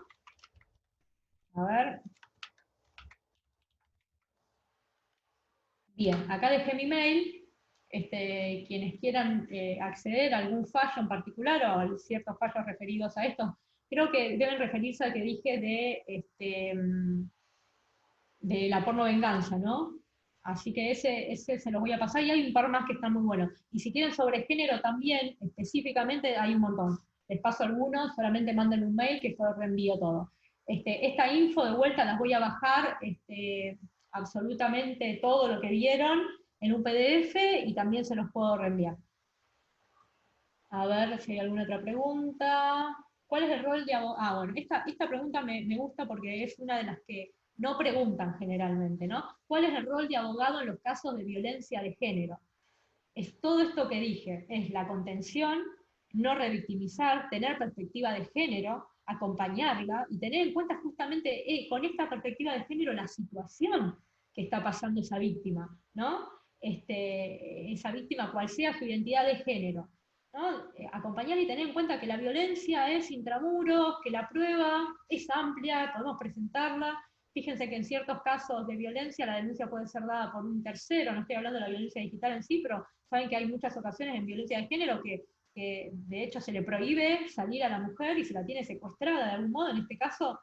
A ver. Bien, acá dejé mi mail. Quienes quieran acceder a algún fallo en particular o a ciertos fallos referidos a esto, creo que deben referirse al que dije de la pornovenganza, ¿no? Así que ese se los voy a pasar, y hay un par más que están muy buenos. Y si quieren sobre género también, específicamente, hay un montón. Les paso algunos, solamente manden un mail que yo reenvío todo. Esta info de vuelta las voy a bajar, absolutamente todo lo que vieron, en un PDF, y también se los puedo reenviar. A ver si hay alguna otra pregunta. ¿Cuál es el rol de abogado? Bueno, esta pregunta me gusta porque es una de las que no preguntan generalmente, ¿no? ¿Cuál es el rol de abogado en los casos de violencia de género? Es todo esto que dije, es la contención, no revictimizar, tener perspectiva de género, acompañarla y tener en cuenta justamente con esta perspectiva de género la situación que está pasando esa víctima, ¿no? Esa víctima, cual sea su identidad de género, ¿no? Acompañar y tener en cuenta que la violencia es intramuros, que la prueba es amplia, podemos presentarla. Fíjense que en ciertos casos de violencia la denuncia puede ser dada por un tercero, no estoy hablando de la violencia digital en sí, pero saben que hay muchas ocasiones en violencia de género que de hecho se le prohíbe salir a la mujer y se la tiene secuestrada de algún modo, en este caso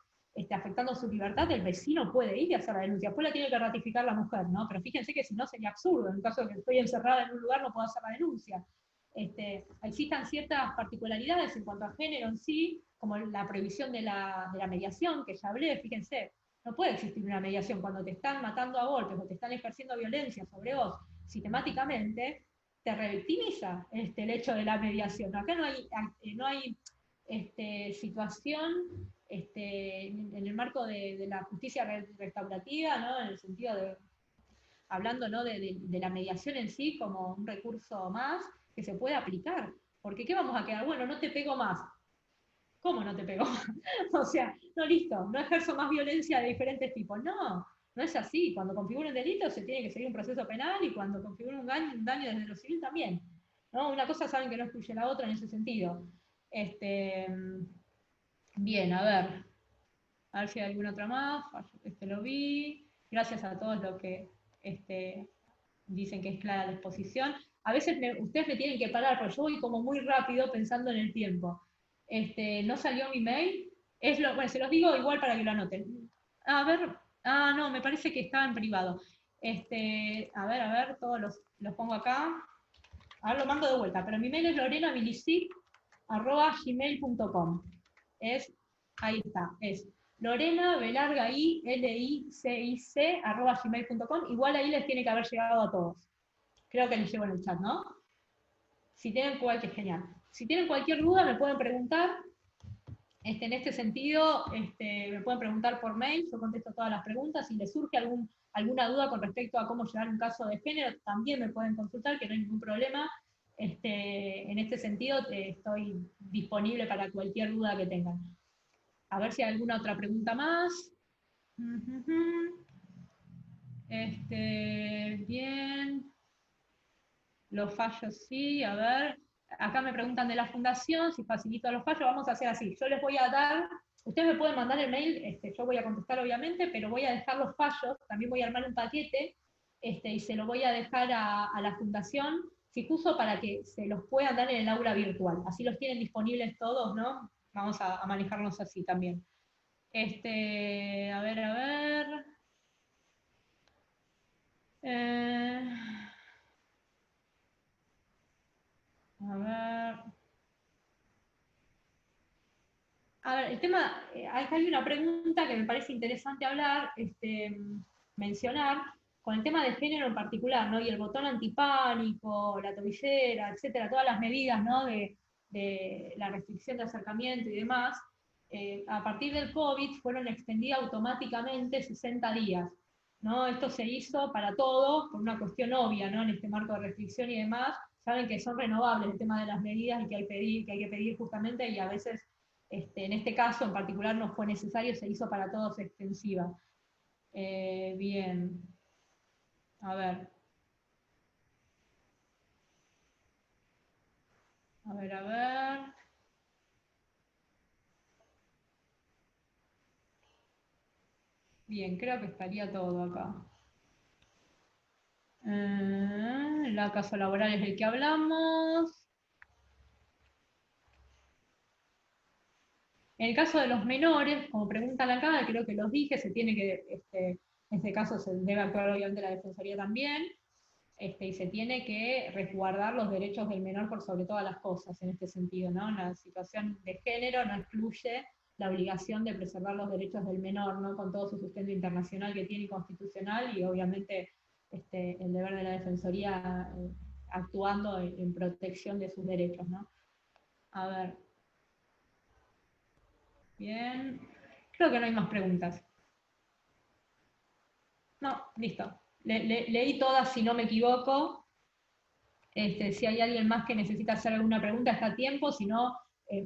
afectando su libertad, el vecino puede ir y hacer la denuncia, después la tiene que ratificar la mujer, ¿no? Pero fíjense que si no sería absurdo, en el caso de que estoy encerrada en un lugar no puedo hacer la denuncia. Existan ciertas particularidades en cuanto a género en sí, como la prohibición de la mediación, que ya hablé, fíjense, no puede existir una mediación cuando te están matando a golpes o te están ejerciendo violencia sobre vos sistemáticamente, te revictimiza el hecho de la mediación. Acá no hay situación en el marco de la justicia restaurativa, ¿no? En el sentido de, hablando, ¿no? de la mediación en sí como un recurso más que se puede aplicar. Porque ¿qué vamos a quedar? Bueno, no te pego más. ¿Cómo no te pego más? O sea, no, listo, no ejerzo más violencia de diferentes tipos. No es así. Cuando configura un delito se tiene que seguir un proceso penal, y cuando configura un daño desde lo civil también, ¿no? Una cosa saben que no excluye la otra en ese sentido. Bien, a ver si hay alguna otra más. Lo vi. Gracias a todos los que dicen que es clara la exposición. A veces ustedes me tienen que parar, porque yo voy como muy rápido pensando en el tiempo. No salió mi mail. Bueno, se los digo igual para que lo anoten. A ver, no, me parece que estaba en privado. A ver, todos los pongo acá. A ver, lo mando de vuelta, pero mi mail es lorenabilicic@gmail.com. Ahí está, es Lorena Belargai, LICIC, igual ahí les tiene que haber llegado a todos. Creo que les llevo en el chat, ¿no? Si tienen genial. Si tienen cualquier duda me pueden preguntar. En este sentido, me pueden preguntar por mail, yo contesto todas las preguntas. Si les surge alguna duda con respecto a cómo llevar un caso de género, también me pueden consultar, que no hay ningún problema. En este sentido, estoy disponible para cualquier duda que tengan. A ver si hay alguna otra pregunta más. Bien. Los fallos sí, a ver. Acá me preguntan de la fundación, si facilito los fallos, vamos a hacer así. Yo les voy a dar, ustedes me pueden mandar el mail, yo voy a contestar obviamente, pero voy a dejar los fallos, también voy a armar un paquete, y se lo voy a dejar a la fundación, Ficuso, para que se los puedan dar en el aula virtual. Así los tienen disponibles todos, ¿no? Vamos a manejarnos así también. A ver. A ver, el tema, acá hay una pregunta que me parece interesante hablar, mencionar, con el tema de género en particular, ¿no? Y el botón antipánico, la tobillera, etcétera, todas las medidas, ¿no? de la restricción de acercamiento y demás, a partir del COVID fueron extendidas automáticamente 60 días, ¿no? Esto se hizo para todos, por una cuestión obvia, ¿no? En este marco de restricción y demás, saben que son renovables el tema de las medidas y que hay que pedir justamente, y a veces, en este caso en particular no fue necesario, se hizo para todos extensiva. Bien. A ver. Bien, creo que estaría todo acá. El caso laboral es el que hablamos. En el caso de los menores, como preguntan acá, creo que los dije, se tiene que, en este caso se debe actuar obviamente la Defensoría también, y se tiene que resguardar los derechos del menor por sobre todas las cosas en este sentido, ¿no? La situación de género no excluye la obligación de preservar los derechos del menor, ¿no? Con todo su sustento internacional que tiene y constitucional, y obviamente el deber de la Defensoría actuando en protección de sus derechos, ¿no? A ver. Bien. Creo que no hay más preguntas. No, listo. Leí todas, si no me equivoco. Si hay alguien más que necesita hacer alguna pregunta, está a tiempo, si no,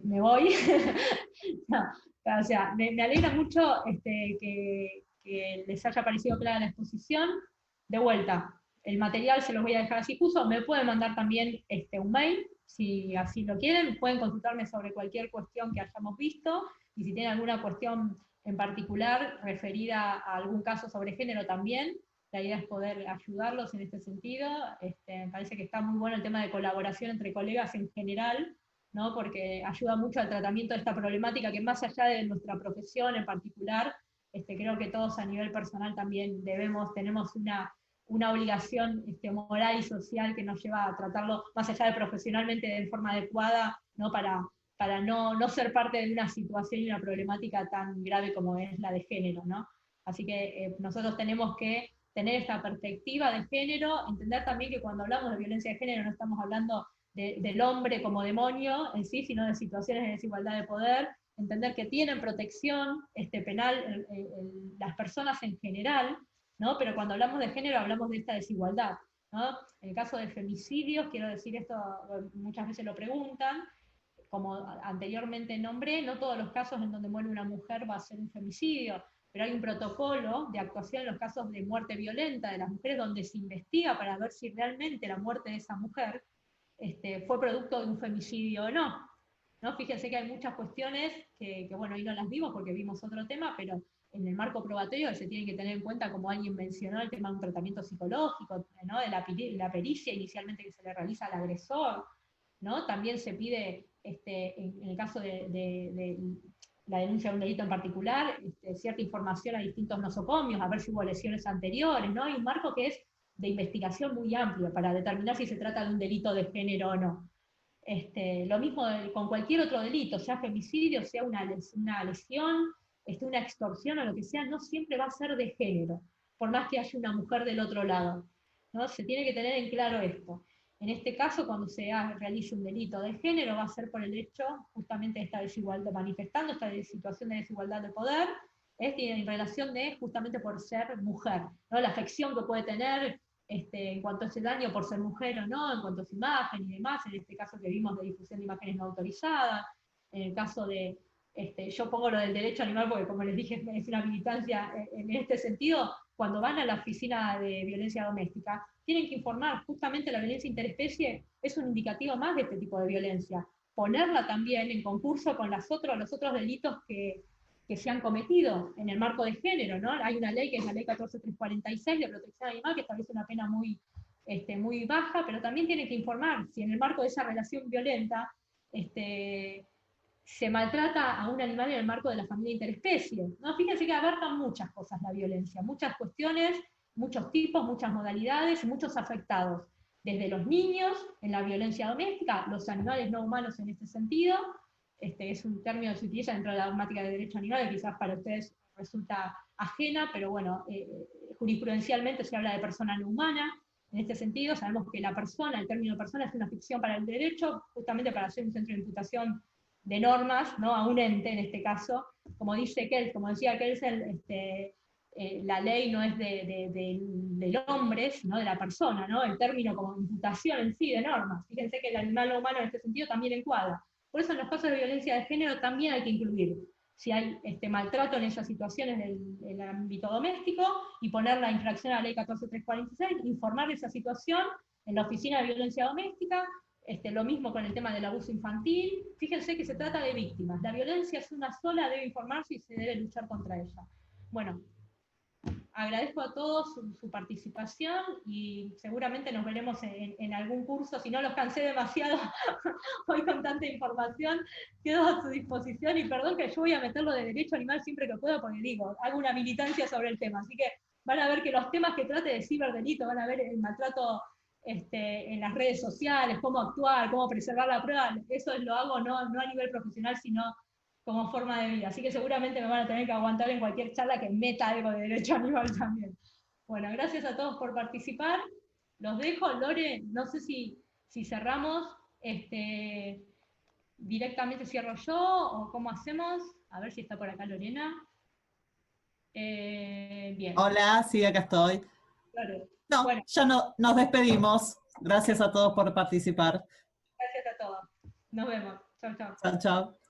me voy. No, o sea, me alegra mucho que les haya parecido clara la exposición. De vuelta, el material se los voy a dejar así puso. Me pueden mandar también un mail, si así lo quieren. Pueden consultarme sobre cualquier cuestión que hayamos visto, y si tienen alguna cuestión en particular referida a algún caso sobre género también, la idea es poder ayudarlos en este sentido. Me parece que está muy bueno el tema de colaboración entre colegas en general, ¿no? Porque ayuda mucho al tratamiento de esta problemática, que más allá de nuestra profesión en particular, creo que todos a nivel personal también tenemos una obligación moral y social que nos lleva a tratarlo más allá de profesionalmente de forma adecuada, ¿no? Para no ser parte de una situación y una problemática tan grave como es la de género, ¿no? Así que nosotros tenemos que tener esta perspectiva de género, entender también que cuando hablamos de violencia de género no estamos hablando del hombre como demonio en sí, sino de situaciones de desigualdad de poder, entender que tienen protección penal las personas en general, ¿no? Pero cuando hablamos de género hablamos de esta desigualdad, ¿no? En el caso de femicidios, quiero decir esto, muchas veces lo preguntan, como anteriormente nombré, no todos los casos en donde muere una mujer va a ser un femicidio, pero hay un protocolo de actuación en los casos de muerte violenta de las mujeres donde se investiga para ver si realmente la muerte de esa mujer fue producto de un femicidio o no. ¿No? Fíjense que hay muchas cuestiones que bueno, ahí no las vimos porque vimos otro tema, pero en el marco probatorio se tiene que tener en cuenta, como alguien mencionó, el tema de un tratamiento psicológico, ¿no? De la pericia inicialmente que se le realiza al agresor, ¿no? También se pide, en el caso de la denuncia de un delito en particular, cierta información a distintos nosocomios, a ver si hubo lesiones anteriores, ¿no? Hay un marco que es de investigación muy amplio para determinar si se trata de un delito de género o no. Lo mismo con cualquier otro delito, sea femicidio, sea una lesión, una extorsión o lo que sea, no siempre va a ser de género, por más que haya una mujer del otro lado, ¿no? Se tiene que tener en claro esto. En este caso, cuando se realice un delito de género, va a ser por el hecho justamente de esta desigualdad, manifestando esta situación de desigualdad de poder, en relación de justamente por ser mujer, ¿no? La afección que puede tener en cuanto a ese daño por ser mujer o no, en cuanto a su imagen y demás, en este caso que vimos de difusión de imágenes no autorizadas, en el caso de, yo pongo lo del derecho animal porque como les dije es una militancia en este sentido, cuando van a la oficina de violencia doméstica, tienen que informar, justamente la violencia interespecie es un indicativo más de este tipo de violencia, ponerla también en concurso con los otros delitos que se han cometido en el marco de género, ¿no? Hay una ley que es la ley 14346 de protección animal que establece una pena muy baja, pero también tiene que informar si en el marco de esa relación violenta se maltrata a un animal en el marco de la familia interespecie, ¿no? Fíjense que abarcan muchas cosas la violencia, muchas cuestiones, muchos tipos, muchas modalidades, muchos afectados, desde los niños en la violencia doméstica, los animales no humanos en este sentido, es un término que se utiliza dentro de la dogmática de derecho animal, que quizás para ustedes resulta ajena, pero bueno, jurisprudencialmente se habla de persona no humana. En este sentido, sabemos que la persona, el término persona, es una ficción para el derecho, justamente para hacer un centro de imputación de normas, ¿no? A un ente en este caso. Como decía Kelsen, la ley no es del hombre, sino de la persona, ¿no? El término como imputación en sí de normas. Fíjense que el animal no humano en este sentido también encuadra. Por eso en los casos de violencia de género también hay que incluir si hay maltrato en esas situaciones del ámbito doméstico y poner la infracción a la ley 14346, informar de esa situación en la oficina de violencia doméstica, lo mismo con el tema del abuso infantil. Fíjense que se trata de víctimas. La violencia es una sola, debe informarse y se debe luchar contra ella. Bueno, agradezco a todos su participación y seguramente nos veremos en algún curso. Si no los cansé demasiado hoy con tanta información, quedo a su disposición y perdón que yo voy a meterlo de derecho animal siempre que puedo porque digo, hago una militancia sobre el tema, así que van a ver que los temas que trate de ciberdelito, van a ver el maltrato en las redes sociales, cómo actuar, cómo preservar la prueba, eso lo hago no a nivel profesional, sino como forma de vida. Así que seguramente me van a tener que aguantar en cualquier charla que meta algo de derecho animal también. Bueno, gracias a todos por participar. Los dejo. Lore, no sé si cerramos, directamente cierro yo, o cómo hacemos. A ver si está por acá Lorena. Bien. Hola, sí, acá estoy. Lore. No, bueno, ya no, nos despedimos. Gracias a todos por participar. Gracias a todos. Nos vemos. Chau, chau. Chao, chao.